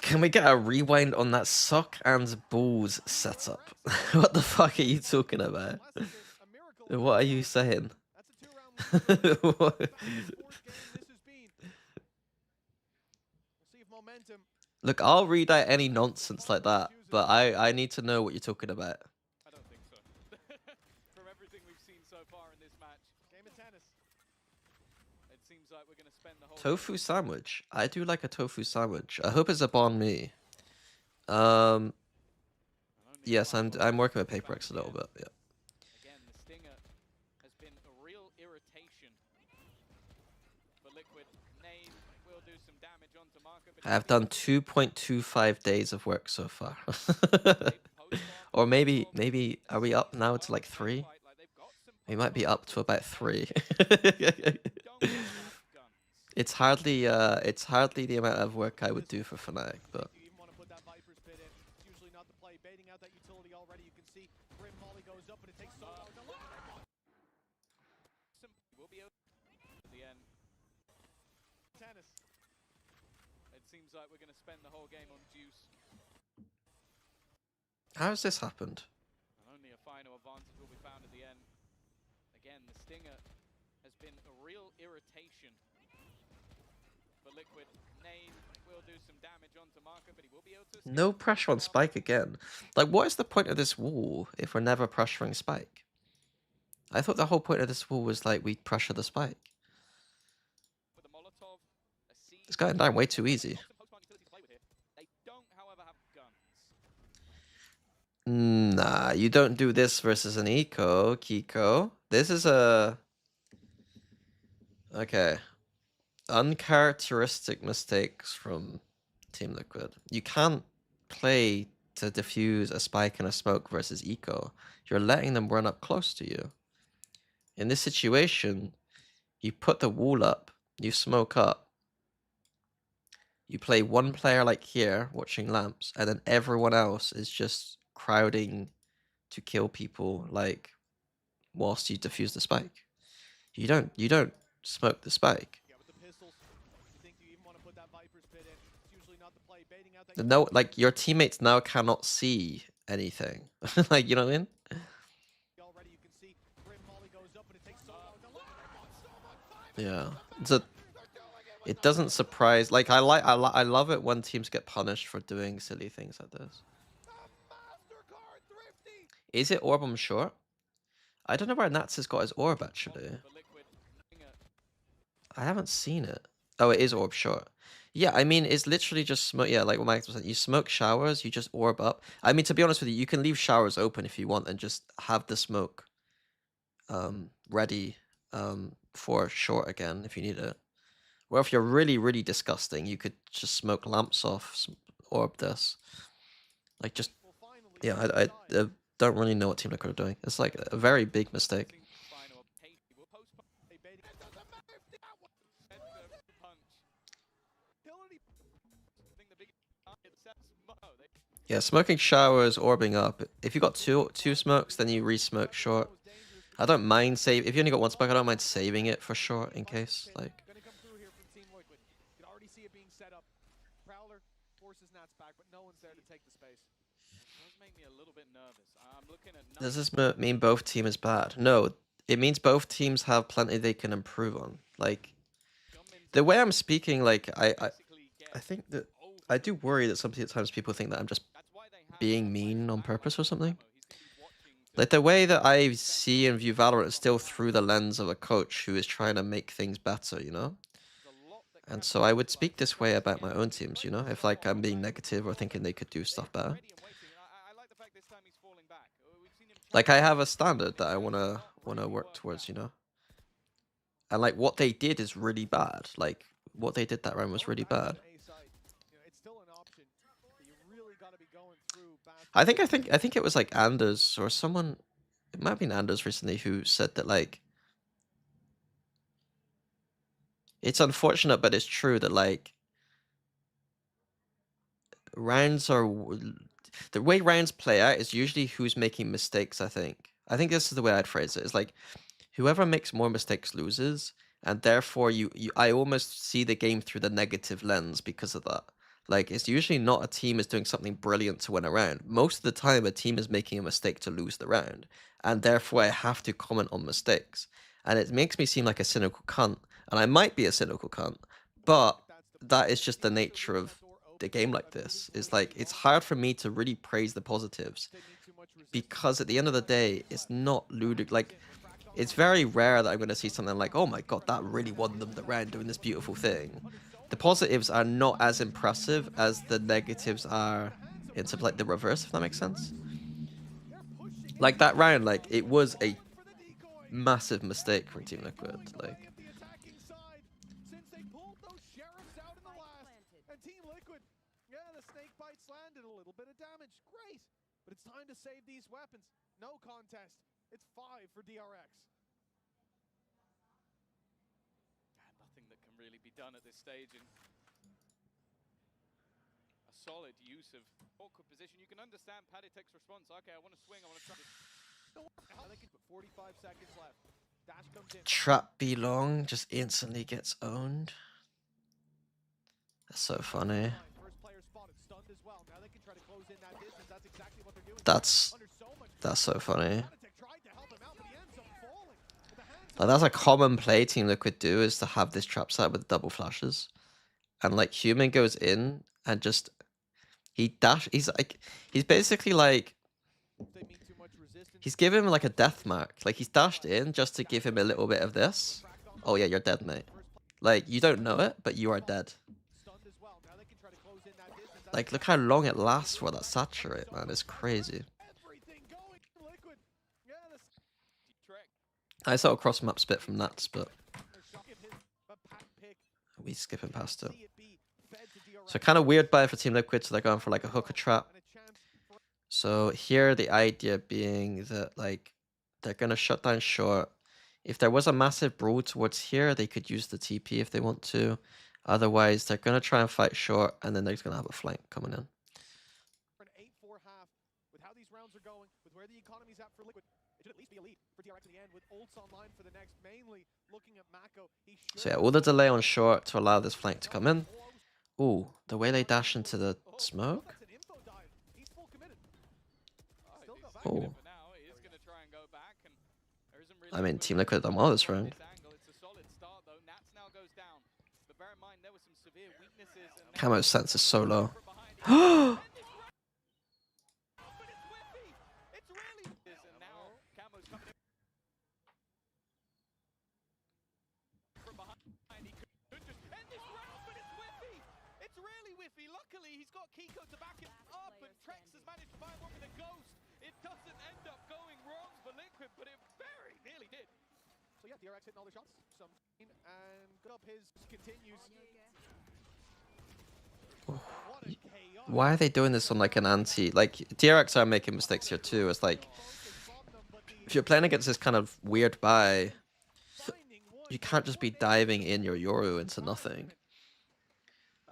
Can we get a rewind on that sock and balls setup? What the fuck are you talking about? What are you saying? That's a 2-round What? this has been. We'll see if momentum. Look, I'll read out any nonsense like that, but I need to know what you're talking about. I don't think so. From everything we've seen so far in this match, Game of tennis. it seems like we're going to spend the whole Tofu sandwich. I do like a tofu sandwich. I hope it's a banh mi. Yes, I'm working with PaperX a little bit. Yeah. Again, the stinger has been a real irritation for Liquid. Nade will do some damage onto Marco, but I've done 2.25 days of work so far. Or maybe are we up now to like 3? We might be up to about 3. It's hardly the amount of work I would do for Fnatic, but You even want to put that Viper's pit in. It's usually not the play. Baiting out that utility already. You can see Grim Molly goes up, but it takes so long. Will be at the end. Tennis. It seems like we're going to spend the whole game on Juice, how has this happened? and only a final advantage will be found at the end. Again, the stinger has been a real irritation for Liquid. Nade will do some damage onto Marco, but he will be able to escape. No pressure on Spike again. Like, what is the point of this wall if we're never pressuring Spike? I thought the whole point of this wall was like we pressure the Spike. With a Molotov, a siege, It's going down way too easy. lots of post-spawn utilities to play with here. They don't, however, have guns. Nah, you don't do this versus an eco, Kiko. This is a... Okay. Uncharacteristic mistakes from Team Liquid. You can't play to defuse a spike and a smoke versus eco. You're letting them run up close to you. In this situation, you put the wall up, you smoke up, you play one player like here, watching lamps, and then everyone else is just crowding to kill people, like, whilst you defuse the spike. You don't smoke the spike. Yeah, with the pistols. You think you even want to put that Viper's pit in. It's usually not the play. Baiting out that No, like, your teammates now cannot see anything. Like, you know what I mean? already. You can see Grim Molly goes up, but it takes so long. Yeah. It doesn't surprise. Like, I love it when teams get punished for doing silly things like this. MasterCard Thrifty. Is it orb on short? I don't know where Nats has got his orb, actually. For Liquid, stinger. I haven't seen it. Oh, it is orb short. Yeah, I mean, it's literally just smoke. Yeah, like what Mike was saying. You smoke showers, you just orb up. I mean, to be honest with you, you can leave showers open if you want and just have the smoke ready for short again if you need it. Or if you're really, really disgusting, you could just smoke lamps off, orb this. Like, just, Will finally yeah, I don't really know what Team Liquid are doing. It's like a very big mistake. Seems final. Tasty will postpone. Hey, baiting. It doesn't matter if that one. Head to punch. Utility. I think the biggest target sets Mo. They Yeah, smoking showers, orbing up. If you got two smokes, then you re-smoke short. Was dangerous. I don't mind save. If you only got one smoke, I don't mind saving it for short in case. Like, Gonna come through here from Team Liquid. You can already see it being set up. Prowler forces Nats back, but no one's there to take the space. does make me a little bit nervous. I'm looking at does this mean both team is bad? No, it means both teams have plenty they can improve on. Like, the way I'm speaking, like, I think that I do worry that sometimes people think that I'm just being mean on purpose or something. Like, the way that I see and view Valorant is still through the lens of a coach who is trying to make things better, you know? And so I would speak this way about my own teams, you know? If, like, I'm being negative or thinking they could do stuff better. Like, I have a standard that I wanna work towards, you know? And, like, what they did is really bad. Like, what they did that round was really bad. A side. You know, it's still an option. You really got to be going through I think it was like Anders or someone. It might have been Anders recently who said that like it's unfortunate, but it's true that like rounds are the way rounds play out is usually who's making mistakes. I think this is the way I'd phrase it. It's like whoever makes more mistakes loses, and therefore I almost see the game through the negative lens because of that. Like it's usually not a team is doing something brilliant to win a round. Most of the time, a team is making a mistake to lose the round, and therefore I have to comment on mistakes, and it makes me seem like a cynical cunt, and I might be a cynical cunt, but that is just the nature of the game like this. Is like it's hard for me to really praise the positives because at the end of the day, it's not ludic. Like it's very rare that I'm going to see something like, oh my god, that really won them the round doing this beautiful thing. The positives are not as impressive as the negatives are into like the reverse, if that makes sense. Like that round, like it was a massive mistake from Team Liquid. Like since they pulled those sheriffs out in the last. And Team Liquid, yeah, the snake bites landed a little bit of damage. Great. But it's time to save these weapons. No contest. It's 5 for DRX. Nothing that can really be done at this stage, and a solid use of awkward position. You can understand Paditek's response. Okay, I want to swing. I want to try this. 45 seconds left. Dash comes in. Trap B long just instantly gets owned. That's so funny. First player spotted, stunned as well. Now they can try to close in that distance. That's exactly what they're doing. That's so funny. Tried to help him out, but he ends up falling. Like that's a common play Team Liquid do is to have this trap set with double flashes, and like Human goes in and just he's basically like he's giving him like a death mark. Like he's dashed in just to give him a little bit of this. Oh yeah, you're dead, mate. Like you don't know it, but you are dead. Like look how long it lasts for that saturate, man. It's crazy. I saw a cross map spit from Nats, but we skipping past it. So kind of weird buy for Team Liquid, so they're going for like a hooker trap. So here the idea being that like they're gonna shut down short. If there was a massive brawl towards here, they could use the TP if they want to. Otherwise, they're gonna try and fight short, and then they're gonna have a flank coming in. An 8-4 half, with how these rounds are going, with where the economy's at for Liquid, it should at least be a lead for DRX in the end, with ults online for the next, mainly looking at Mako. So yeah, all the delay on short to allow this flank to come in. Ooh, the way they dash into the smoke. Oh. I mean, Team Liquid done well this round. Camo's sense is so low. It's really whiffy. Luckily, he's got Kiko to back him up, and Trex has managed to find one with a ghost. It doesn't end up going wrong for Liquid, but it very nearly did. So yeah, DRX hitting all the shots. And good up his continues. Why are they doing this on like an anti? Like DRX are making mistakes here too. It's like if you're playing against this kind of weird buy, you can't just be diving in your Yoru into nothing.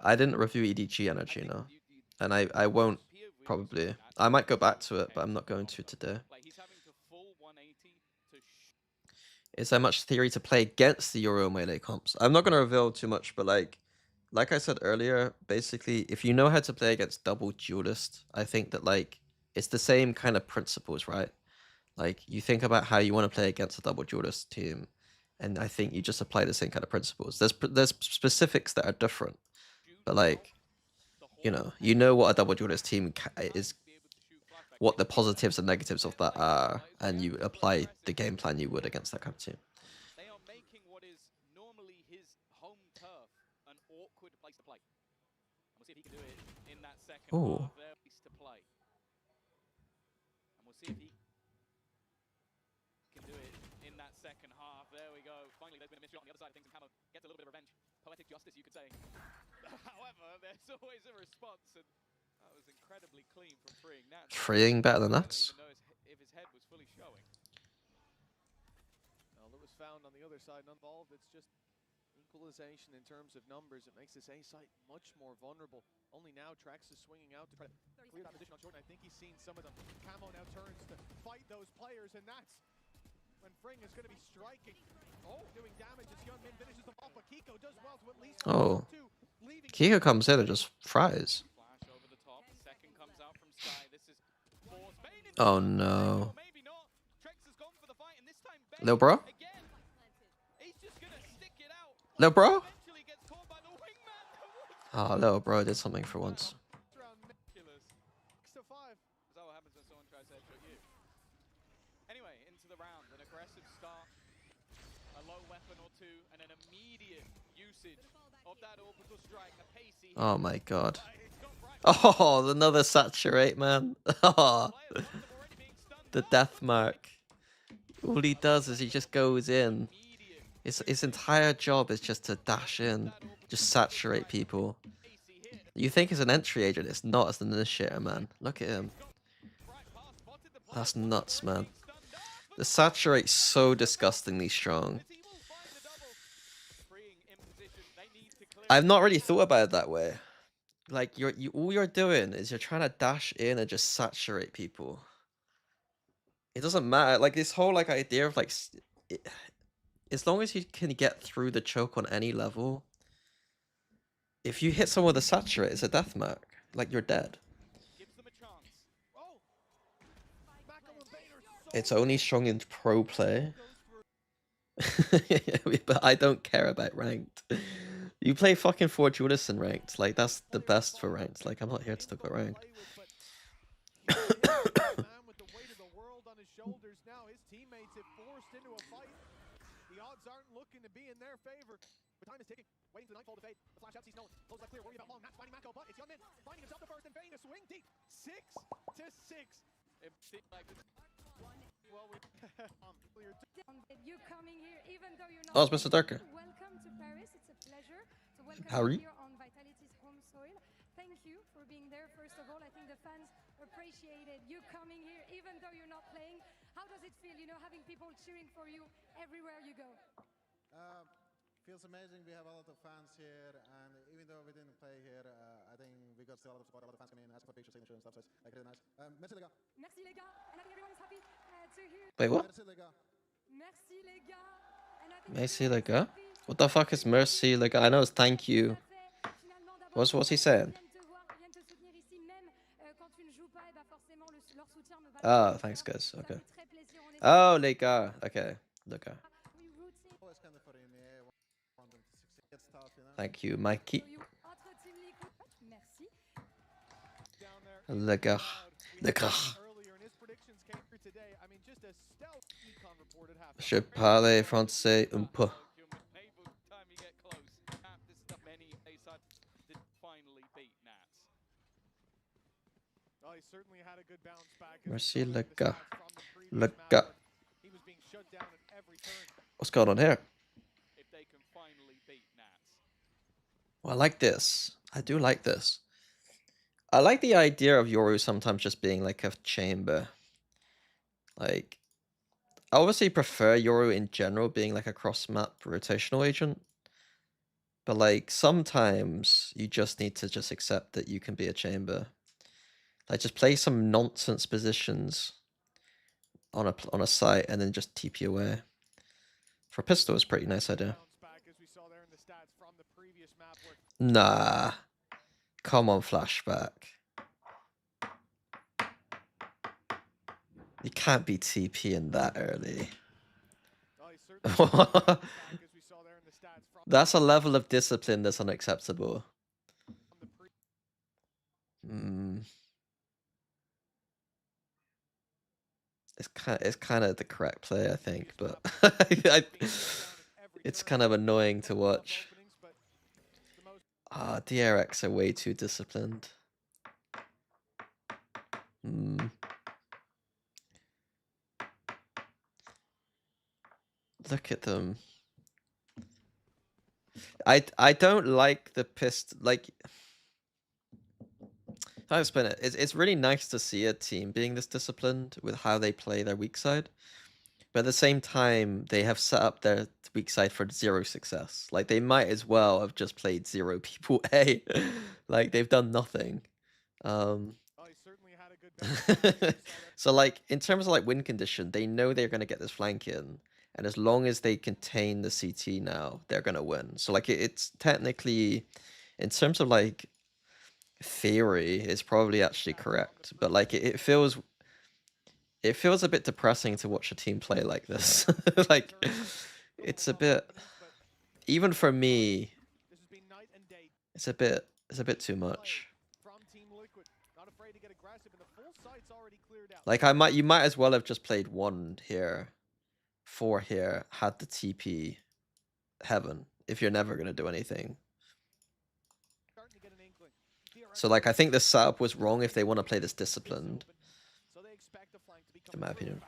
I didn't review EDG energy, no, and I won't probably. I might go back to it, but I'm not going to today. Is there much theory to play against the Euro melee comps? I'm not going to reveal too much, but like I said earlier, basically, if you know how to play against double duelist, I think that like it's the same kind of principles, right? Like you think about how you want to play against a double duelist team, and I think you just apply the same kind of principles. There's specifics that are different, but like you know what a double duelist team is, what the positives and negatives of that are, and you apply the game plan you would against that kind of team. They are making what is normally his home turf an awkward place to play. And we'll see if he can do it in that second half. Their place to play. And we'll see if he can do it in that second half. There we go. Finally, there's been a misshot on the other side of things, and Camo gets a little bit of revenge. Poetic justice, you could say. However, there's always a response. And That was incredibly clean from freeing Nats. Freeing better than I don't Nats? even know if his head was fully showing. Well, it was found on the other side, uninvolved. It's just equalization in terms of numbers. It makes this A site much more vulnerable. Only now Trax is swinging out to try to clear that position on Jordan. I think he's seen some of them. Camo now turns to fight those players, and that's when Fring is going to be striking. Oh, doing damage as Hyunmin finishes them off, but Kiko does well to at least Oh. two, leaving Kiko comes in and just fries. Flash over the top. Second comes out from Sky. This is Force. Bane in Oh the maybe no. or maybe not. Trex has gone for the fight, and this time Bane Little bro? again. He's just gonna stick it out. Little bro? Eventually gets caught by the wingman. Oh, little bro did something for once. round Killers. 6 to 5. Is that what happens when someone tries to headshot you? Anyway, into the round, an aggressive start, a low weapon or two, and an immediate usage of that orbital strike. A pacey. Oh my god. It's got right. Oh, another saturate, man. Oh, Players have already being stunned. the death mark. All he does is he just goes in. Immediate His entire job is just to dash in, just saturate people. pacey hit. You think he's an entry agent, it's not, it's an initiator, man. Look at him. Right pass, spotted the player. That's nuts, man. Being stunned up. The saturate's so disgustingly strong. He will find the double. Freeing in position. They need to clear. I've not really thought about it that way. Like all you're doing is you're trying to dash in and just saturate people. It doesn't matter. Like this whole like idea of like, as long as you can get through the choke on any level, if you hit someone with a saturate, it's a death mark. Like you're dead. Gives them a chance. Oh! Mackel and Bane are so It's only strong in pro play. goes for But I don't care about ranked. You play fucking Forge Unison ranked. Like that's the best for ranked. Like I'm not here to talk about ranked. man with the weight of the world on his shoulders now. His teammates have forced into a fight. The odds aren't looking to be in their favor. But time is ticking. Waiting for the nightfall to fade. The flash out sees no one. Close left clear. Worry about long. Not finding Mako, but it's Hyunmin finding himself the first and Bane to swing deep. 6 to 6. It seems like this. Well, we clear You coming here, even though you're not. Oh, it's Mr. Darker. Welcome to Paris. It's a pleasure to welcome How are you you? here on Vitality's home soil. Thank you for being there. First of all, I think the fans appreciated you coming here, even though you're not playing. How does it feel, having people cheering for you everywhere you go? Feels amazing. We have a lot of fans here, and even though we didn't play here, I think we got still a lot of support. A lot of fans coming in, asking for pictures, signature, and stuff. So it's like really nice. Merci les gars. Merci les gars, and I think everyone is happy to hear. Wait, what? Merci les gars. Merci les gars, and I think Merci everyone les is gars? happy. What the fuck is merci les gars? I know it's thank you. What's he saying? Oh, thanks guys. Okay. Oh, les gars. Okay. Les gars. Always kind of funny in the air. Want them to succeed. It's tough, you know. Thank you, Mikey. Merci. down there. Les gars. Les gars. Earlier, and his predictions came through today. I mean, just a stout econ report at half. Je parle français un peu. Able time you get close. This stuff many A-side did finally beat Nats. Well, he certainly had a good bounce back. Merci, le the gars. stats from the previous Le map, gars. but he was being shut down at every turn. What's going on here? If they can finally beat Nats. Well, I like this. I do like this. I like the idea of Yoru sometimes just being like a chamber. Like, I obviously prefer Yoru in general being like a cross-map rotational agent. But like, sometimes you just need to just accept that you can be a chamber. Like, just play some nonsense positions on a site and then just TP away. For a pistol, it's a pretty nice idea. Bounce back, as we saw there in the stats from the previous map, where Nah. Come on, flashback. You can't be TPing that early. oh, he certainly bounced back, as we saw there in the stats from That's a level of discipline that's unacceptable. the pre. It's kind of the correct play, I think, but it's kind of annoying to watch. Ah, DRX are way too disciplined. Look at them. I don't like the pist. Like, How to explain it? It's really nice to see a team being this disciplined with how they play their weak side. But at the same time, they have set up their weak side for 0 success. Like, they might as well have just played 0 people A. Like, they've done nothing. Oh, he certainly had a good bench. So, like, in terms of, like, win condition, they know they're going to get this flank in. And as long as they contain the CT now, they're going to win. So, like, it's technically, in terms of, like, theory, it's probably actually correct. But, like, it feels a bit depressing to watch a team play like this. Like, it's a bit, even for me, it's a bit too much. Like, you might as well have just played 1 here, 4 here, had the TP heaven if you're never gonna do anything. So, like, I think the setup was wrong if they want to play this disciplined, in my opinion.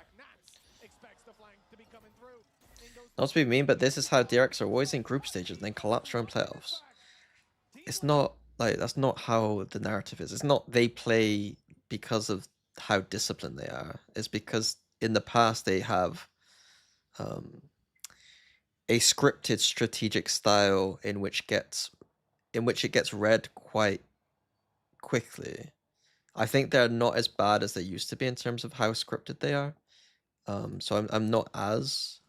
Not to be mean, but this is how DRX are always in group stages and then collapse around playoffs. It's not, like, that's not how the narrative is. It's not they play because of how disciplined they are. It's because in the past they have a scripted strategic style in which it gets read quite quickly. I think they're not as bad as they used to be in terms of how scripted they are. So I'm not as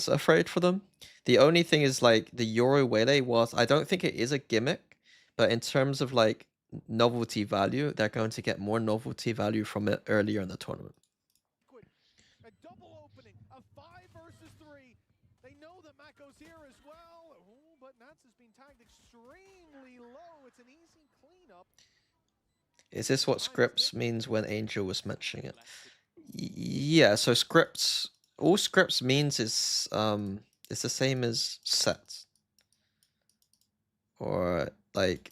afraid for them. The only thing is, like, the Euro Wele was, I don't think it is a gimmick, but in terms of, like, novelty value, they're going to get more novelty value from it earlier in the tournament. A double opening, a 5 versus 3. They know that Mako's here as well. Ooh, but Nats has been tagged extremely low. It's an easy cleanup. Is this what scripts means when Angel was mentioning it? Yeah, so scripts, all scripts means is it's the same as sets, or, like,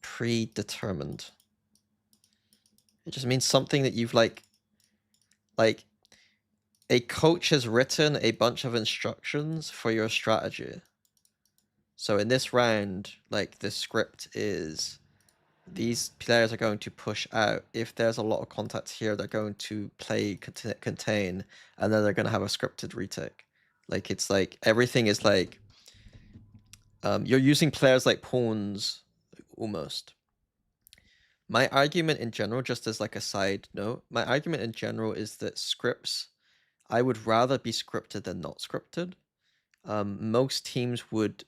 predetermined. It just means something that you've, like a coach has written a bunch of instructions for your strategy. So in this round, like, the script is these players are going to push out. If there's a lot of contacts here, they're going to play contain, and then they're going to have a scripted retake. Like, it's like everything is like you're using players like pawns almost. My argument in general, just as like a side note, my argument in general is that scripts, I would rather be scripted than not scripted. Most teams would,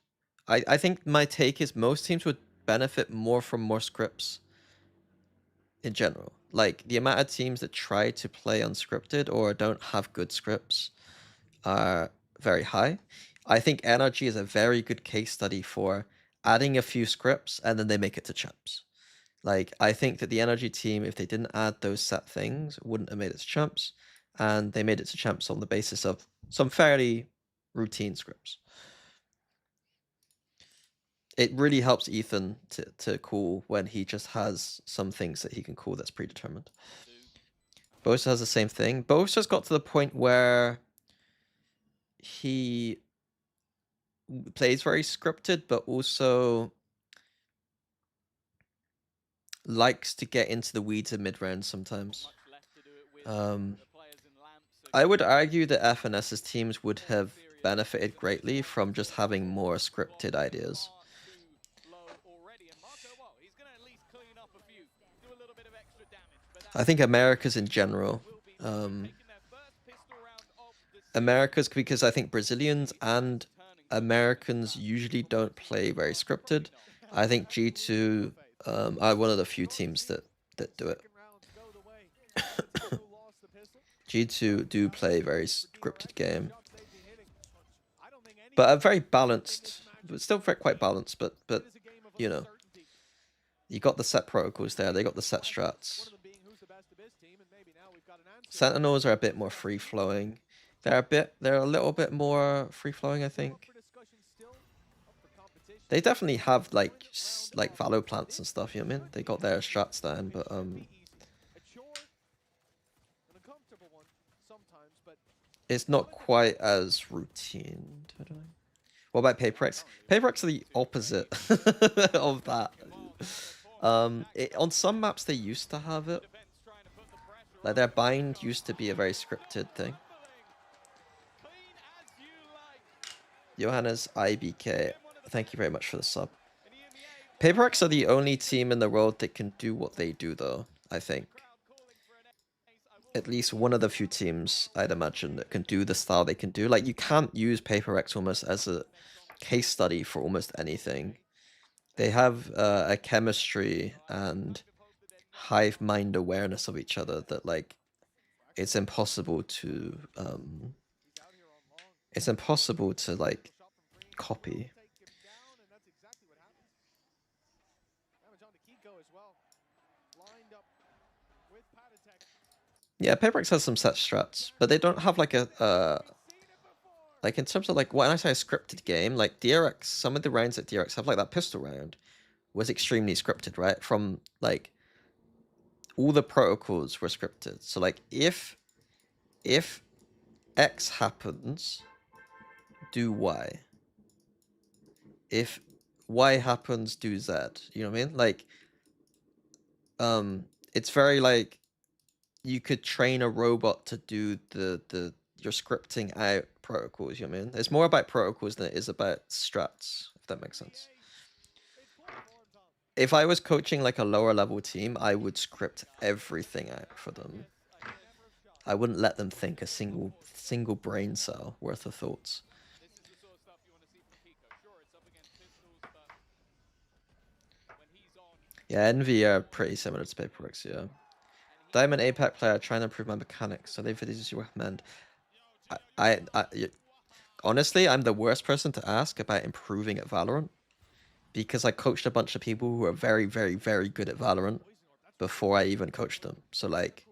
I think my take is most teams would benefit more from more scripts in general. Like, the amount of teams that try to play unscripted or don't have good scripts are very high. I think Energy is a very good case study for adding a few scripts and then they make it to champs. Like, I think that the Energy team, if they didn't add those set things, wouldn't have made it to champs, and they made it to champs on the basis of some fairly routine scripts. It really helps Ethan to call when he just has some things that he can call that's predetermined. Bosa has the same thing. Bosa's got to the point where he plays very scripted, but also likes to get into the weeds of mid-round sometimes. I would argue that FNS's teams would have benefited greatly from just having more scripted ideas. I think Americas in general. Americas, because I think Brazilians and Americans usually don't play very scripted. I think G2 are one of the few teams that do it. G2 do play a very scripted game, but a very balanced, but still quite balanced. But you know, you got the set protocols there. They got the set strats. Sentinels are a bit more free flowing. They're a little bit more free flowing, I think. They definitely have like Valo plants and stuff, you know what I mean? They got their strats down, but it's not quite as routine. What about PaperX? PaperX are the opposite of that. On some maps they used to have it. Like their bind used to be a very scripted thing. Johannes IBK, thank you very much for the sub. PaperX are the only team in the world that can do what they do, though, I think. At least one of the few teams, I'd imagine, that can do the style they can do. Like, you can't use PaperX almost as a case study for almost anything. They have a chemistry and hive mind awareness of each other that, like, it's impossible to, like, copy. Yeah, PaperX has some set strats, but they don't have like a like in terms of like when I say a scripted game, like DRX, some of the rounds that DRX have, like that pistol round, was extremely scripted, right? From like all the protocols were scripted. So like if X happens, do Y. If Y happens, do Z. You know what I mean? Like it's very like you could train a robot to do your scripting out protocols, you know what I mean? It's more about protocols than it is about strats, if that makes sense. If I was coaching like a lower level team, I would script everything out for them. I wouldn't let them think a single brain cell worth of thoughts. Yeah, Envy are pretty similar to PaperX, yeah. Diamond APAC player trying to improve my mechanics. So they videos you recommend. Honestly, I'm the worst person to ask about improving at Valorant because I coached a bunch of people who are very, very, very good at Valorant before I even coached them. So like,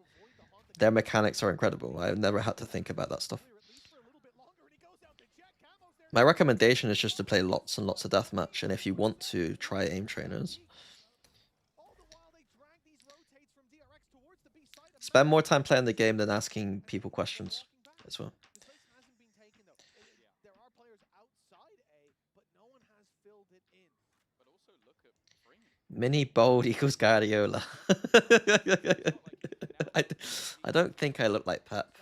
their mechanics are incredible. I've never had to think about that stuff. My recommendation is just to play lots and lots of deathmatch, and if you want to, try aim trainers. Spend more time playing the game than asking people questions as well. Mini bold equals Guardiola. I don't think I look like Pep.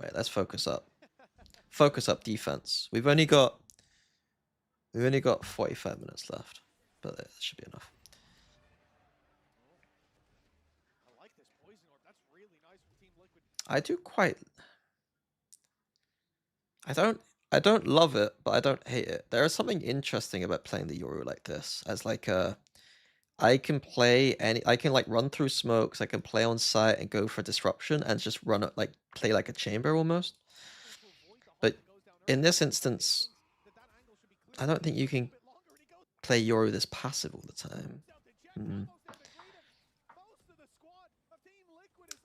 Wait, let's focus up. Focus up defense. We've only got 45 minutes left, but it should be enough. I do quite. I don't love it, but I don't hate it. There is something interesting about playing the Yoru like this, as like I can play I can like run through smokes, I can play on site and go for disruption and just run it, like play like a chamber almost. But in this instance, I don't think you can play Yoru this passive all the time.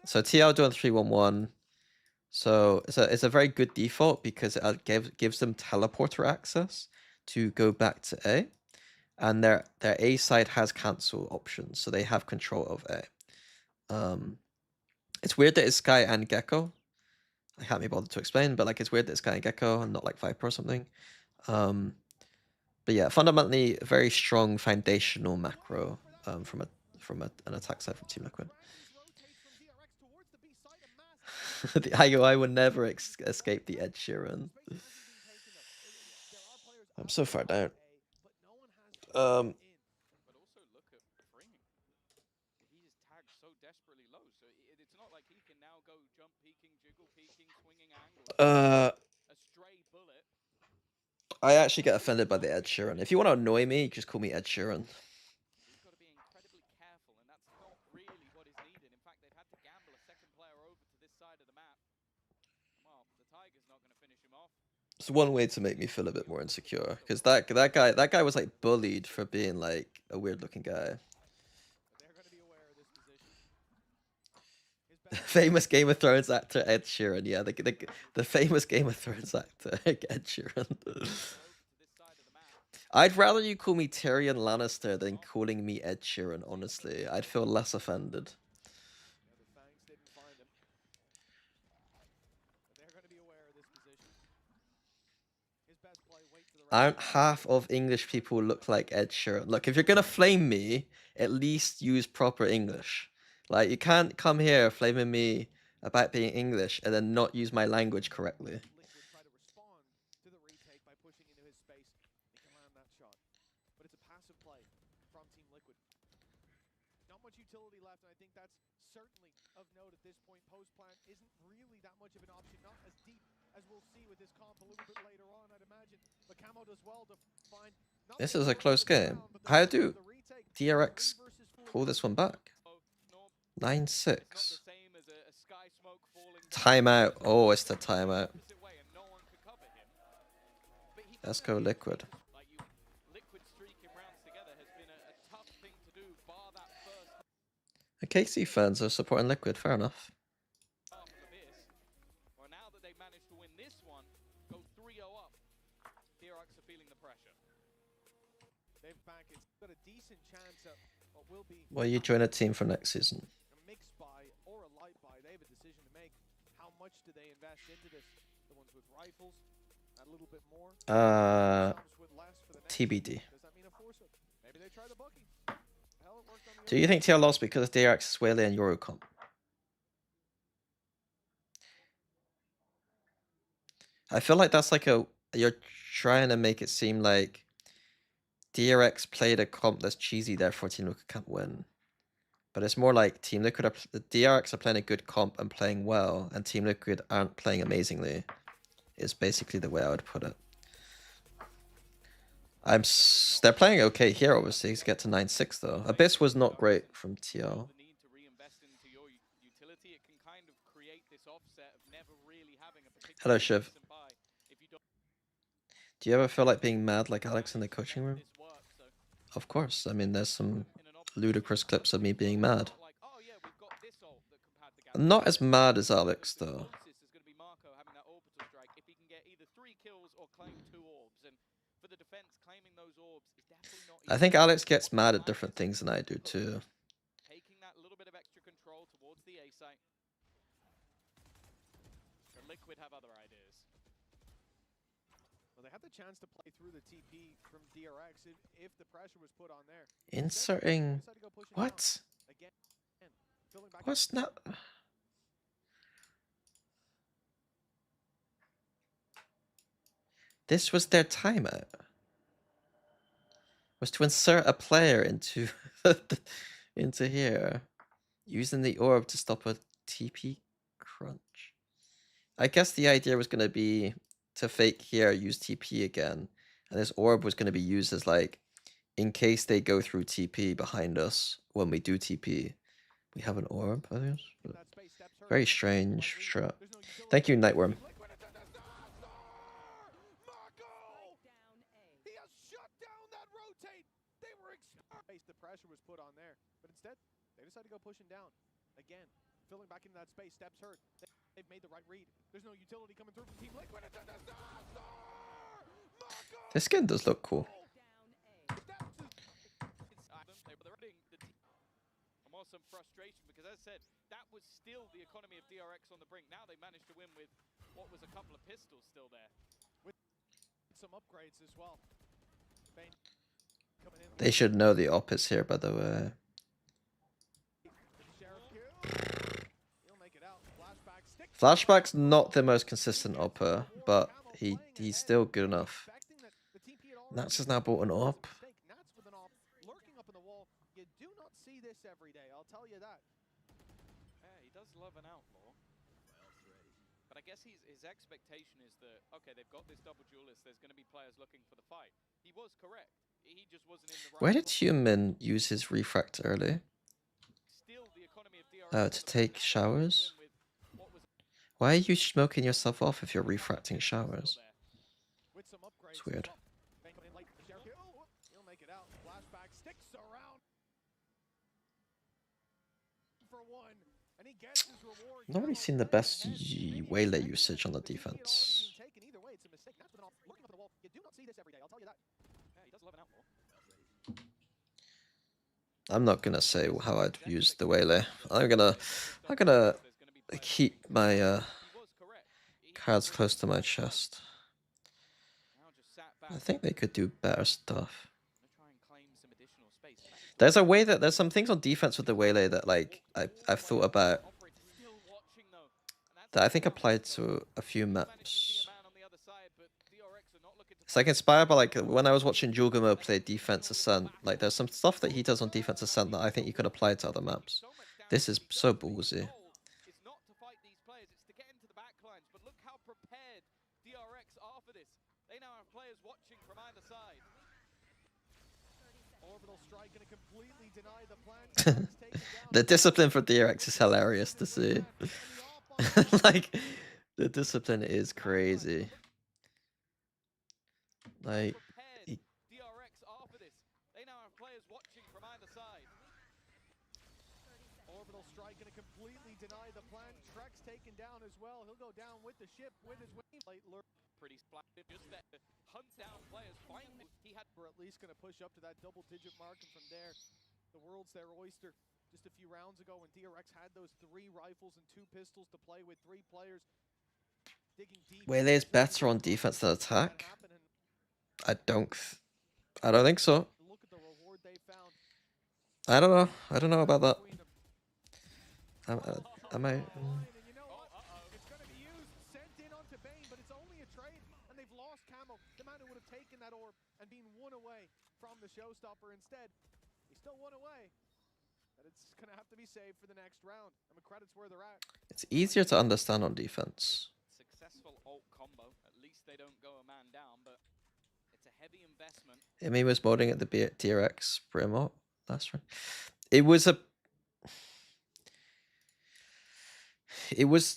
So TL doing 3-1-1. So it's a very good default because it gives them teleporter access to go back to A, and their A side has cancel options, so they have control of A. It's weird that it's Sky and Gecko. I can't be bothered to explain, but like it's weird that it's Sky and Gecko and not like Viper or something. But yeah, fundamentally a very strong foundational macro from an attack side from Team Liquid. The IOI would never escape the Ed Sheeran. I'm so far down. I actually get offended by the Ed Sheeran. If you want to annoy me, just call me Ed Sheeran. It's one way to make me feel a bit more insecure, because that guy was like bullied for being like a weird looking guy. Famous Game of Thrones actor Ed Sheeran, yeah, the famous Game of Thrones actor Ed Sheeran. I'd rather you call me Tyrion Lannister than calling me Ed Sheeran, honestly. I'd feel less offended. Aren't half of English people look like Ed Sheeran? Look, if you're gonna flame me, at least use proper English. Like, you can't come here flaming me about being English and then not use my language correctly. Liquid try to respond to the retake by pushing into his space. He can land that shot. But it's a passive play from Team Liquid. Not much utility left, and I think that's certainly of note at this point. Post plant isn't really that much of an option, not as deep as we'll see with this comp a little bit later on, I'd imagine. But Camo does well to find. This is a close game. How do DRX pull this one back? 9-6. Timeout. Oh, it's the timeout. Let's go Liquid. The KC fans are supporting Liquid, fair enough. Well, now that they've managed to win this one, go 3-0 up. DRX are feeling the pressure. They've back. It's got a decent chance at what will be. Will you join a team for next season? A mixed buy or a light buy. They have a decision to make. How much do they invest into this? The ones with rifles, a little bit more. With less for the next. TBD. Does that mean a force up? Maybe they try the bookie. Hell, it worked on the Do you think TL lost because of DRX, Swaley, and Eurocomp? I feel like that's like you're trying to make it seem like DRX played a comp that's cheesy, therefore Team Liquid can't win. But it's more like Team Liquid the DRX are playing a good comp and playing well, and Team Liquid aren't playing amazingly. Is basically the way I would put it. They're playing okay here, obviously, to get to 9-6 though. Abyss was not great from TL. The need to reinvest into your utility, it can kind of create this offset of never really having a particular. Hello, Shiv. decent buy if you don't Do you ever feel like being mad like Alex in the coaching room? this work. So Of course. I mean, there's some in an ludicrous clips of me being mad. like, oh yeah, we've got this ult that can pad the gap. I'm not as mad as Alex though. Closest is going to be Marco having that orbital strike if he can get either 3 kills or claim 2 orbs. And for the defense, claiming those orbs is definitely not I easy. think Alex gets mad at different things than I do too. Taking that little bit of extra control towards the A site. The Liquid have other ideas. Well, they had the chance to play through the TP from DRX if the pressure was put on there. Inserting Decided to go pushing what? down again. Filling back What's not? This was their timeout. Was to insert a player into into here, using the orb to stop a TP crunch. I guess the idea was going to be to fake here, use TP again, and this orb was going to be used as like, in case they go through TP behind us when we do TP, we have an orb. I guess. But that space. Steps hurt. very strange strat. There's no utility. Thank you, Nightworm. Liquid, it's a disaster! Marco! He has shut down that rotate. They were exposed. The pressure was put on there, but instead they decided to go pushing down again, filling back into that space. Steps hurt. They've made the right read. There's no utility coming through from Team Liquid. It's a disaster! Marco! This skin does look cool. Almost some frustration because, as I said, that was still the economy of DRX on the brink. Now they managed to win with what was a couple of pistols still there. With some upgrades as well. Bane coming in. They should know the op is here, by the way. Sheriff kill. He'll make it out. Flashback. Stick. Flashback's not the most consistent opper, but he's still good enough. Nats has now bought an op. Nats with an op lurking up in the wall. You do not see this every day, I'll tell you that. Yeah, he does love an outlaw. But I guess his expectation is that, okay, they've got this double duelist, there's going to be players looking for the fight. He was correct. He just wasn't in the right Where did spot. Human use his refract early? Still the economy of DRX To take showers? Why are you smoking yourself off if you're refracting showers? With some upgrades. It's weird. Bane coming in late. Sheriff kill. He'll make it out. Flashback sticks around for one, and he gets his reward. Not really seen the best waylay usage on the defense. Either way, it's a mistake. Nats with an op lurking up in the wall. You do not see this every day, I'll tell you that. Yeah, he does love an outlaw. I'm not gonna say how I'd use the waylay. I'm gonna keep my cards close to my chest. Now just sat back I think they could do better stuff. Gonna try and claim some additional space. There's a way that there's some things on defense with the Waylay that like I've thought about Operator still watching though. And that's that I think now. applied So to a few still managed to see a maps. man on the other side, but DRX are not looking to It's like fight. inspired by like when I was watching Julgamo play Defense Ascent. Like there's some stuff that he does on Defense Ascent that I think you could apply to other maps. So much damage, This is but he so does think his ballsy. goal is not to fight these players, it's to get into the backlines. But look how prepared DRX are for this. They now have players watching from either side. Orbital strike gonna completely deny the plan. The discipline for DRX is hilarious to see. Like the discipline is crazy. Like Prepared DRX are for this. They now have players watching from either side. Orbital strike gonna completely deny the plan. Trek's taken down as well. He'll go down with the ship with his wing. Pretty splattered, just there to hunt down players. Finally, he had. We're at least gonna push up to that double-digit mark, and from there, the world's their oyster. Just a few rounds ago, when DRX had those 3 rifles and 2 pistols to play with 3 players, digging deep. Waylay is better on defense than attack. I don't think so. Look at the reward they found. I don't know. I don't know about that. Between them. Am I? And you know what? It's going to be used, sent in onto Bane, but it's only a trade, and they've lost Camo, the man who would have taken that orb and been won away from the showstopper. Instead, he still won away, and it's going to have to be saved for the next round. And the credits where they're at. It's easier to understand on defense. Successful ult combo. At least they don't go a man down, but it's a heavy investment. Imi was modding at the DRX Brimot last round. It was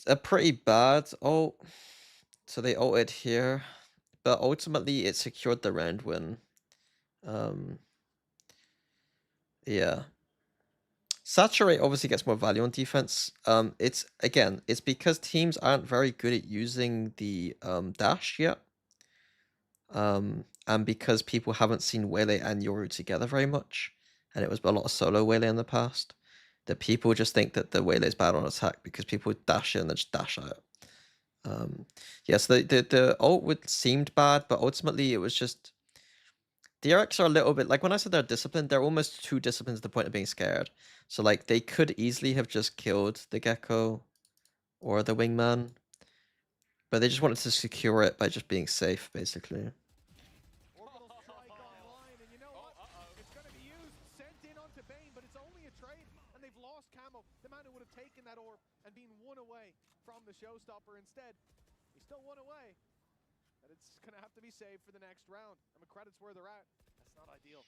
a pretty bad ult. So they ulted here, but ultimately it secured the round win. Yeah. Saturate obviously gets more value on defense. It's because teams aren't very good at using the dash yet. And because people haven't seen Waylay and Yoru together very much, and it was a lot of solo Waylay in the past, that people just think that the Waylay is bad on attack because people dash in and then just dash out. Yes, the ult seemed bad, but ultimately it was just DRX are a little bit like when I said they're disciplined, they're almost too disciplined to the point of being scared. So like they could easily have just killed the Gecko or the Wingman, but they just wanted to secure it by just being safe, basically. Orbital strike online, and you know what? It's going to be used, sent in onto Bane, but it's only a trade, and they've lost Camo, the man who would have taken that orb and been won away from the showstopper. Instead, he still won away, and it's going to have to be saved for the next round. And the credits where they're at. That's not ideal.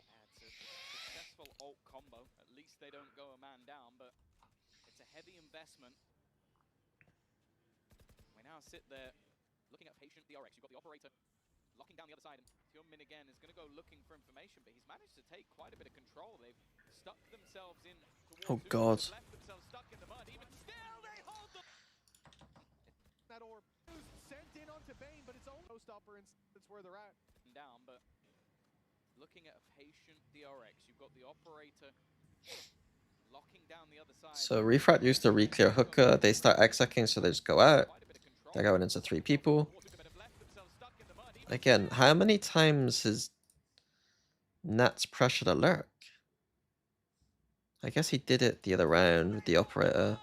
Yeah, it's a successful ult combo. At least they don't go a man down, but it's a heavy investment. We now sit there looking at patient DRX. You've got the operator locking down the other side, and Hyunmin again is going to go looking for information, but he's managed to take quite a bit of control. They've stuck themselves in towards Oh God. left themselves stuck in the mud. Even still, they hold them. That orb sent in onto Bane, but it's only showstopper, and that's where they're at. Down, but looking at a patient DRX, you've got the operator locking down the other side. So Refrat used to re-clear hookah. They start execing, so they just go out. They're going into 3 people. Again, how many times has Nats pressured a lurk? I guess he did it the other round with the operator.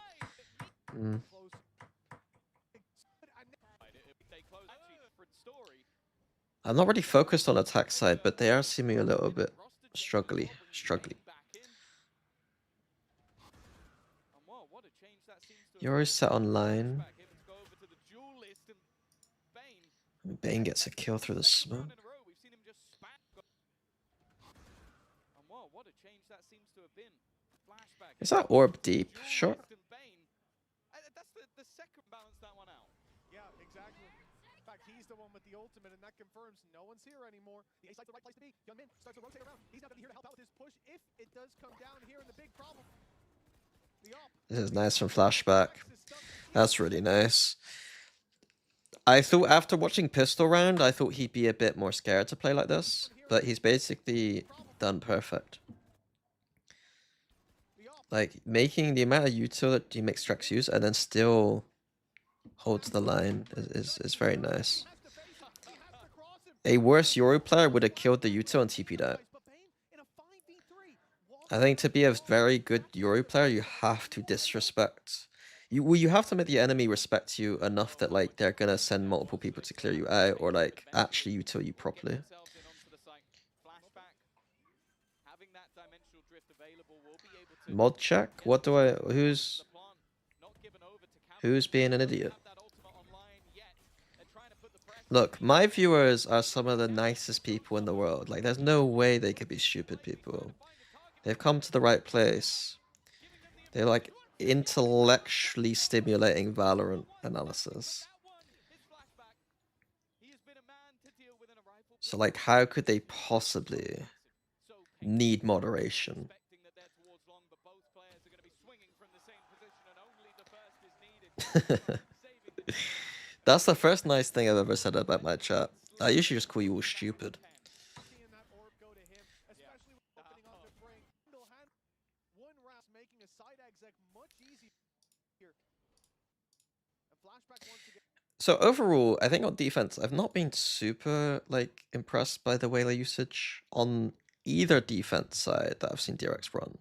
I'm not really focused on attack side, but they are seeming a little bit struggly. You're always set online. Bane gets a kill through the smoke. Is that orb deep? Sure. That's the second balance that one out. Yeah, exactly. In fact, he's the one with the ultimate, and that confirms no one's here anymore. The A site's the right place to be. Hyunmin starts to rotate around. He's not going to be here to help out with his push if it does come down here, and the big problem. This is nice from Flashback. That's really nice. I thought after watching Pistol Round, I thought he'd be a bit more scared to play like this, but he's basically done perfect. Like, making the amount of util that he makes Strex use and then still holds the line is very nice. a worse Yoru player would have killed the Yuto and TP'd out. I think to be a very good Yoru player, you have to disrespect. You have to make the enemy respect you enough that like they're gonna send multiple people to clear you out or like actually Yuto you properly. Mod check? What do I? Who's being an idiot? Look, my viewers are some of the nicest people in the world. Like, there's no way they could be stupid people. They've come to the right place. They're like intellectually stimulating Valorant analysis. So like, how could they possibly need moderation? That's the first nice thing I've ever said about my chat. I usually just call you all stupid. So overall, I think on defense, I've not been super like impressed by the Waylay usage on either defense side that I've seen DRX run.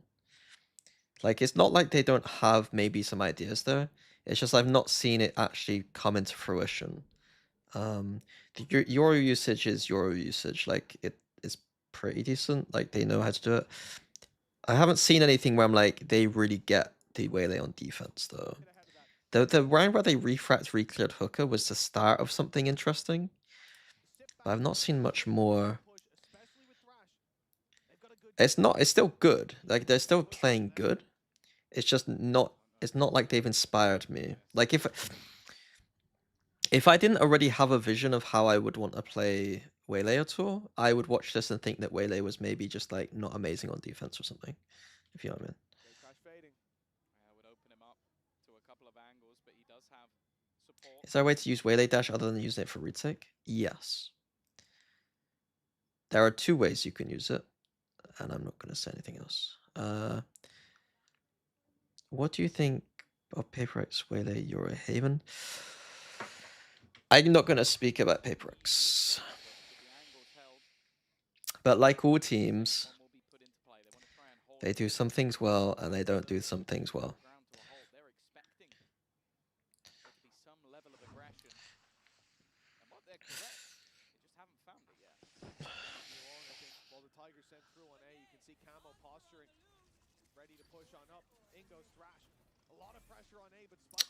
Like, it's not like they don't have maybe some ideas there. It's just I've not seen it actually come into fruition. The Yoru usage is Yoru usage. Like, it is pretty decent. Like, they know how to do it. I haven't seen anything where I'm like, they really get the Waylay on defense, though. The round where they refract recleared hooker was the start of something interesting. But I've not seen much more. It's still good. Like, they're still playing good. It's just not, it's not like they've inspired me. Like, if I didn't already have a vision of how I would want to play Waylay at all, I would watch this and think that Waylay was maybe just like not amazing on defense or something. If you know what I mean. Is there a way to use Waylay dash other than using it for retake? Yes. There are two ways you can use it, and I'm not going to say anything else. What do you think of PaperX, Waylay, Euro Haven? I'm not going to speak about PaperX. But like all teams, they do some things well and they don't do some things well.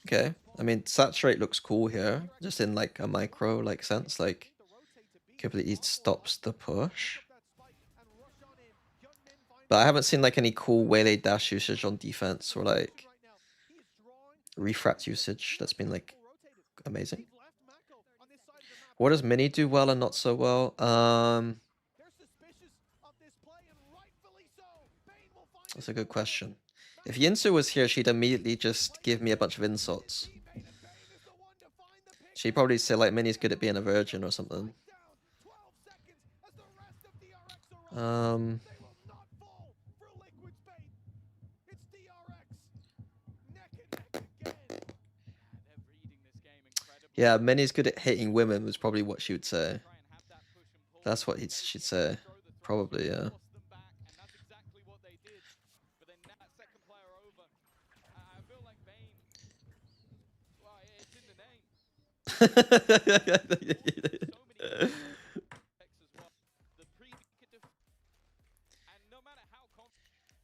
Okay, I mean, saturate looks cool here, just in like a micro like sense, like completely stops the push. But I haven't seen like any cool Waylay dash usage on defense or like refract usage that's been like amazing. What does Mini do well and not so well? That's a good question. If Yinsu was here, she'd immediately just give me a bunch of insults. She'd probably say like Mini's good at being a virgin or something. Yeah, Mini's good at hitting women was probably what she would say. That's what she'd say. Probably, yeah.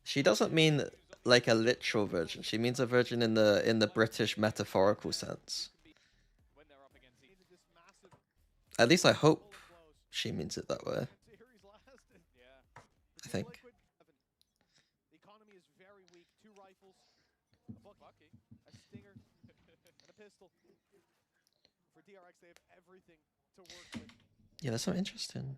She doesn't mean like a literal virgin. She means a virgin in the British metaphorical sense. At least I hope she means it that way. I think. The economy is very weak. 2 rifles, a bucky, a stinger, and a pistol. For DRX, they have everything to work with. Yeah, that's so interesting.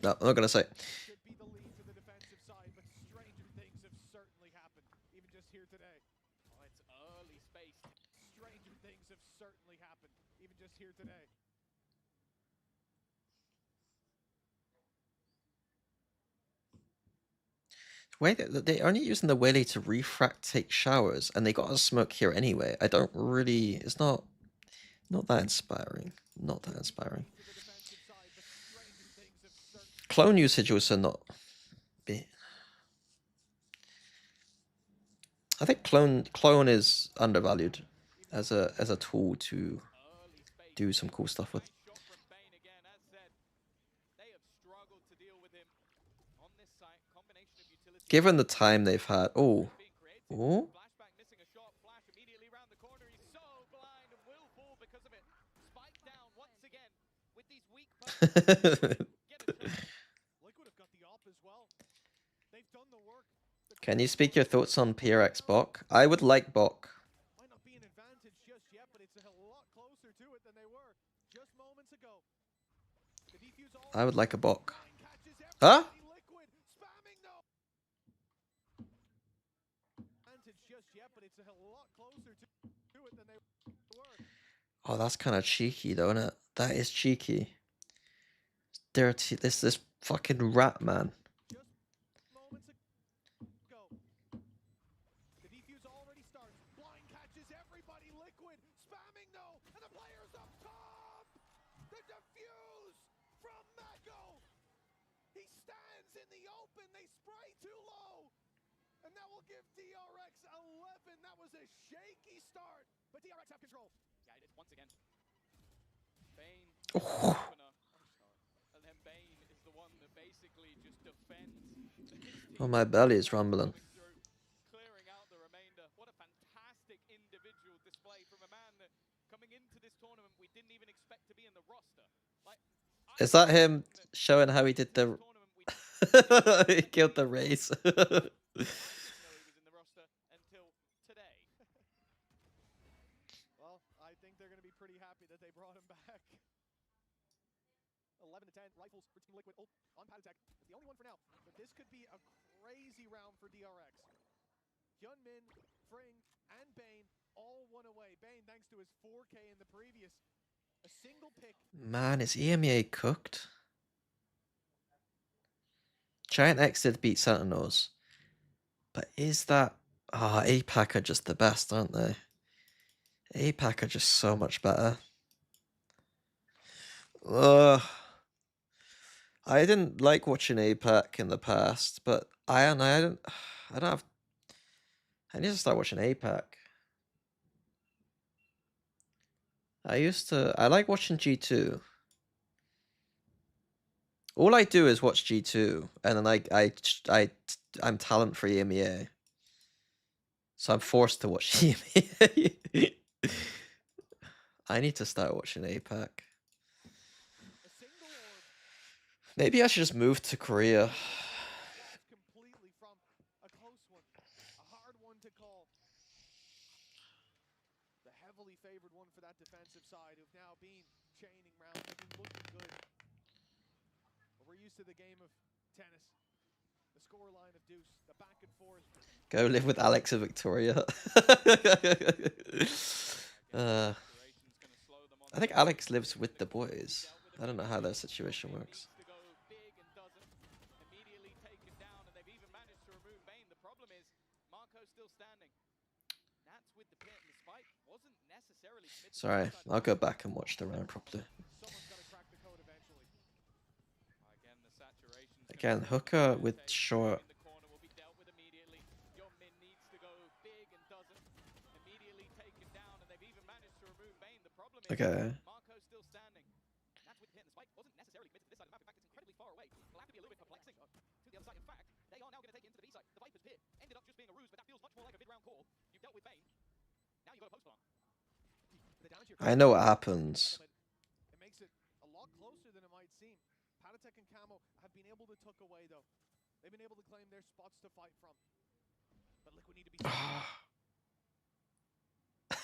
No, I'm not gonna say. Could be the lead to the defensive side, but stranger things have certainly happened, even just here today. Oh, it's early space. Stranger things have certainly happened, even just here today. Wait, they're only using the Waylay to refract take showers, and they got a smoke here anyway. I don't really. It's not Not that inspiring. Not that inspiring. To the defensive side, but stranger things have certainly. Clone usage also not. I think clone is undervalued as a tool to Early space. do some cool stuff with. Nice shot from Bane again. As said, they have struggled to deal with him on this site. Combination of utility. Given the time they've had. Oh. Being creative. Oh. Flashback missing a shot. Flash immediately around the corner. He's so blind and will fall because of it. Spike down once again with these weak punches. Get a chance. Liquid have got the op as well. They've done the work. Can you speak your thoughts on PRX Bok? I would like Bok. Might not be an advantage just yet, but it's a lot closer to it than they were just moments ago. The defuse all I would like a Bok. catches Huh? everybody. Liquid spamming though. Advantage just yet, but it's a lot closer to it than they were. Oh, that's kind of cheeky though, isn't it? That is cheeky. Dirty. This fucking rat man. Just moments ago. The defuse already starts. Blind catches everybody. Liquid spamming though, and the players up top. The defuse from Mako. He stands in the open. They spray too low, and that will give DRX 11. That was a shaky start, but DRX have control. Yeah, it is once again. Bane. Oh. Opener. And then Bane is the one that basically just defends. Oh, my belly is rumbling. Clearing out the remainder. What a fantastic individual display from a man that coming into this tournament we didn't even expect to be in the roster. Like, Is that him showing how he did the? He killed the race. I didn't know he was in the roster until today. Well, I think they're going to be pretty happy that they brought him back. 11 to 10 rifles for Team Liquid on pad attack. It's the only one for now, but this could be a crazy round for DRX. Hyunmin, Fring, and Bane all one away. Bane, thanks to his 4K in the previous, a single pick. Man, is EMEA cooked? Giant X did beat Sentinels, but is that? Ah, APAC are just the best, aren't they? APAC are just so much better. Ugh. I didn't like watching APAC in the past, but I don't have. I need to start watching APAC. I like watching G2. All I do is watch G2, and then I'm talent for EMEA. So I'm forced to watch EMEA. I need to start watching APAC. Maybe I should just move to Korea. Completely from a close one, a hard one to call. The heavily favored one for that defensive side, who've now been chaining rounds. They've been looking good. But we're used to the game of tennis, the score line of deuce, the back and forth. Go live with Alex and Victoria. I think Alex lives with the boys. I don't know how their situation works. Sorry, I'll go back and watch the round properly. Again, Hooker with short. Okay. Marco's still standing. That's with the hit. The spike wasn't necessarily committed to this side of the map. In fact, it's incredibly far away. It'll have to be a little bit perplexing to the other side. In fact, they are now going to take it into the B side. The Viper's pit ended up just being a ruse, but that feels much more like a mid-round call. You've dealt with Bane. Now you've got a post plant. I know what happens. It makes it a lot closer than it might seem. Patatek and Camo have been able to tuck away, though. They've been able to claim their spots to fight from. But Liquid need to be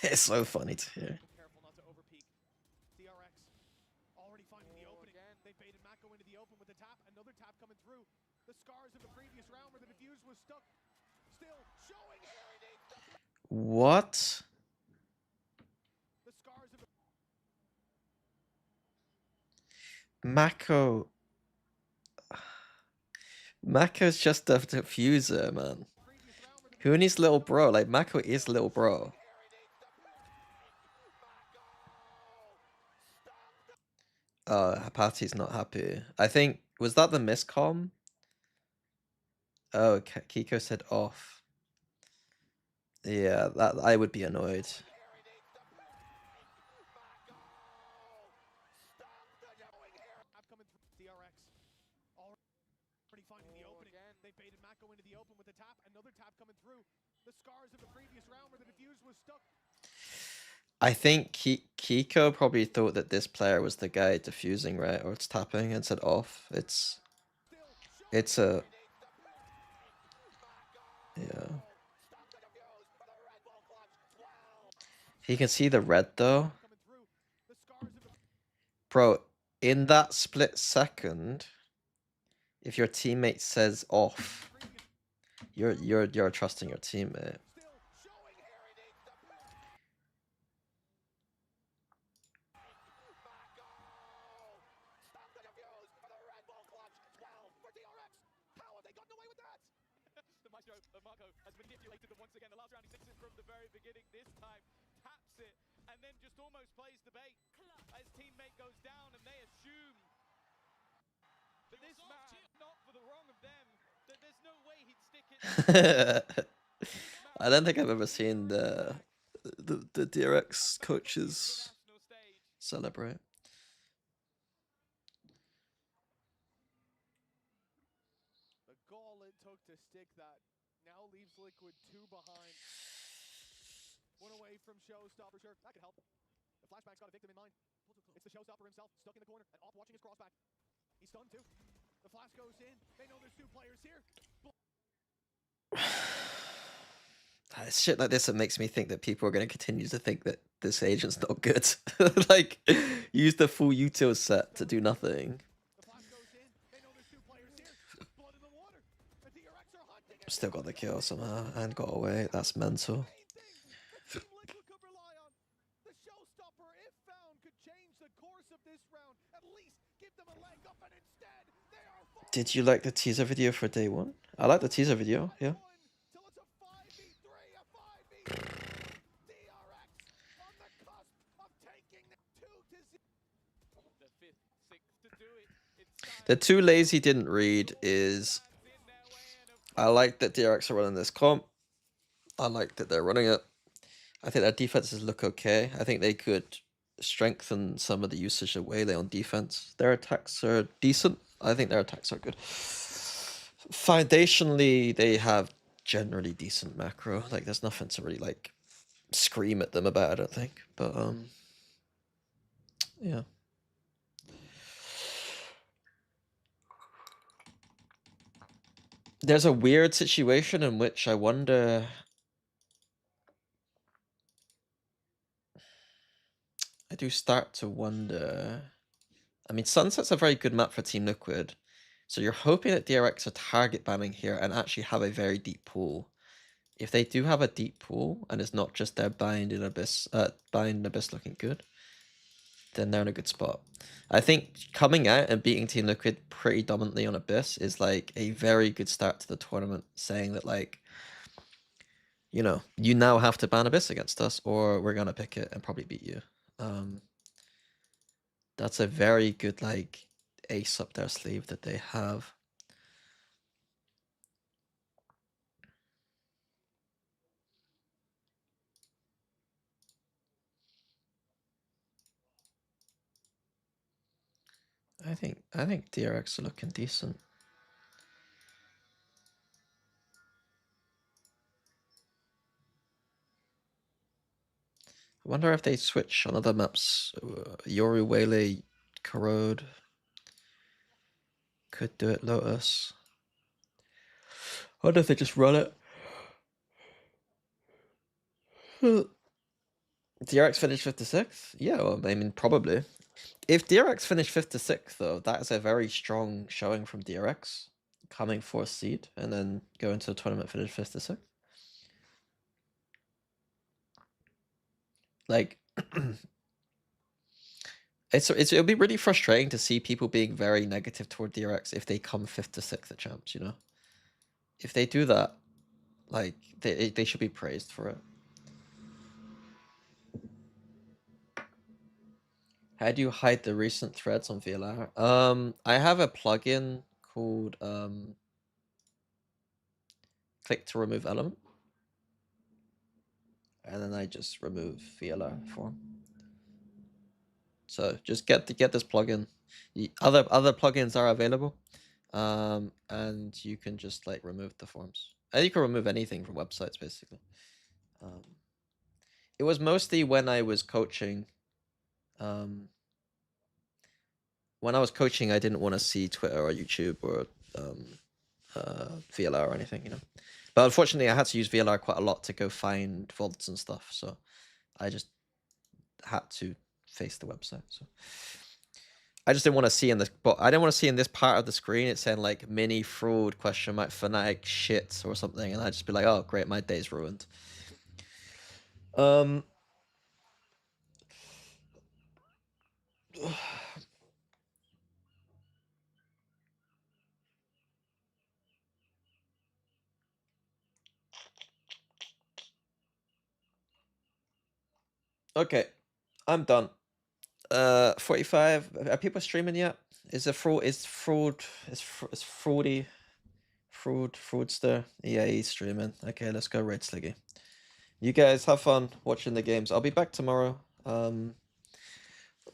It's so funny to hear. careful not to overpeak. DRX already finding the opening. They baited Mako into the open with the tap. Another tap coming through. The scars of the previous round where the defuse was stuck. Still showing everything. What? The scars of the Mako. Mako's just a diffuser, man. Who needs little bro? Like, Mako is little bro. Patty's not happy. I think, was that the miscom? Oh, Kiko said off. Yeah, that I would be annoyed. Coming through DRX. Already finding the opening. They baited Matt go into the open with the tap. Another tap coming through. The scars of the previous round where the diffuse was stuck. I think Kiko probably thought that this player was the guy diffusing, right? Or it's tapping and said off. It's a... Yeah. He can see the red though. Bro, in that split second, if your teammate says off, you're trusting your teammate. Marco has manipulated them once again. The last round he sticks it from the very beginning. This time taps it and then just almost plays the bait. His teammate goes down and they assume that this man, not for the wrong of them, that there's no way he'd stick it. I don't think I've ever seen the DRX coaches celebrate. The goal it took to stick that now leaves Liquid 2 behind. One away from Showstopper. Sure, that could help. The flashback's got a victim in mind. It's the Showstopper himself, stuck in the corner, and off watching his crossback. He's stunned too. The flash goes in. They know there's two players here. It's shit like this that makes me think that people are going to continue to think that this agent's not good. Like, use the full util set to do nothing. Still got the kill somehow and got away. That's mental. Did you like the teaser video for day one? I like the teaser video, yeah. The too lazy didn't read is... I like that DRX are running this comp. I like that they're running it. I think their defenses look okay. I think they could strengthen some of the usage of Waylay on defense. Their attacks are decent. I think their attacks are good. Foundationally, they have generally decent macro. Like, there's nothing to really, like, scream at them about, I don't think. But, yeah. There's a weird situation in which I wonder... I do start to wonder... I mean, Sunset's a very good map for Team Liquid. So you're hoping that DRX are target banning here and actually have a very deep pool. If they do have a deep pool, and it's not just their Bind in Abyss looking good, then they're in a good spot. I think coming out and beating Team Liquid pretty dominantly on Abyss is like a very good start to the tournament, saying that, like, you know, you now have to ban Abyss against us, or we're gonna pick it and probably beat you. That's a very good, like, ace up their sleeve that they have. I think DRX are looking decent. I wonder if they switch on other maps. Yoru, Waylay, Corrode. Could do it, Lotus. I wonder if they just run it. DRX finished 5th to 6th? Yeah, well, I mean, probably. If DRX finished 5th to 6th, though, that is a very strong showing from DRX. Coming 4th seed, and then going to the tournament finish 5th to 6th. Like... It'll be really frustrating to see people being very negative toward DRX if they come 5th to 6th at champs, you know? If they do that, like, they should be praised for it. How do you hide the recent threads on VLR? I have a plugin called click to remove element, and then I just remove VLR form. So just get this plugin. The other plugins are available, and you can just like remove the forms. And you can remove anything from websites basically. It was mostly when I was coaching. When I was coaching, I didn't want to see Twitter or YouTube or VLR or anything, you know. But unfortunately, I had to use VLR quite a lot to go find VODs and stuff, so I just had to face the website. So I just didn't want to see in this, but I didn't want to see in this part of the screen it's saying like mini fraud question mark fanatic shit or something, and I'd just be like, oh great, my day's ruined. Okay, I'm done. 45. Are people streaming yet? Is it fraud? Is fraudy? Fraudster? Yeah, he's streaming. Okay, let's go Red Sliggy. You guys have fun watching the games. I'll be back tomorrow. I'll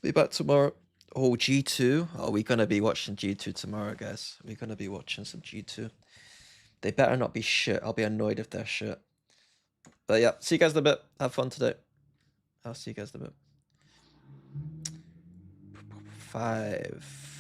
be back tomorrow. Oh, G2. Are we gonna be watching G2 tomorrow, guys? We're gonna be watching some G2. They better not be shit. I'll be annoyed if they're shit. But yeah, see you guys in a bit. Have fun today. I'll see you guys in a bit. 5.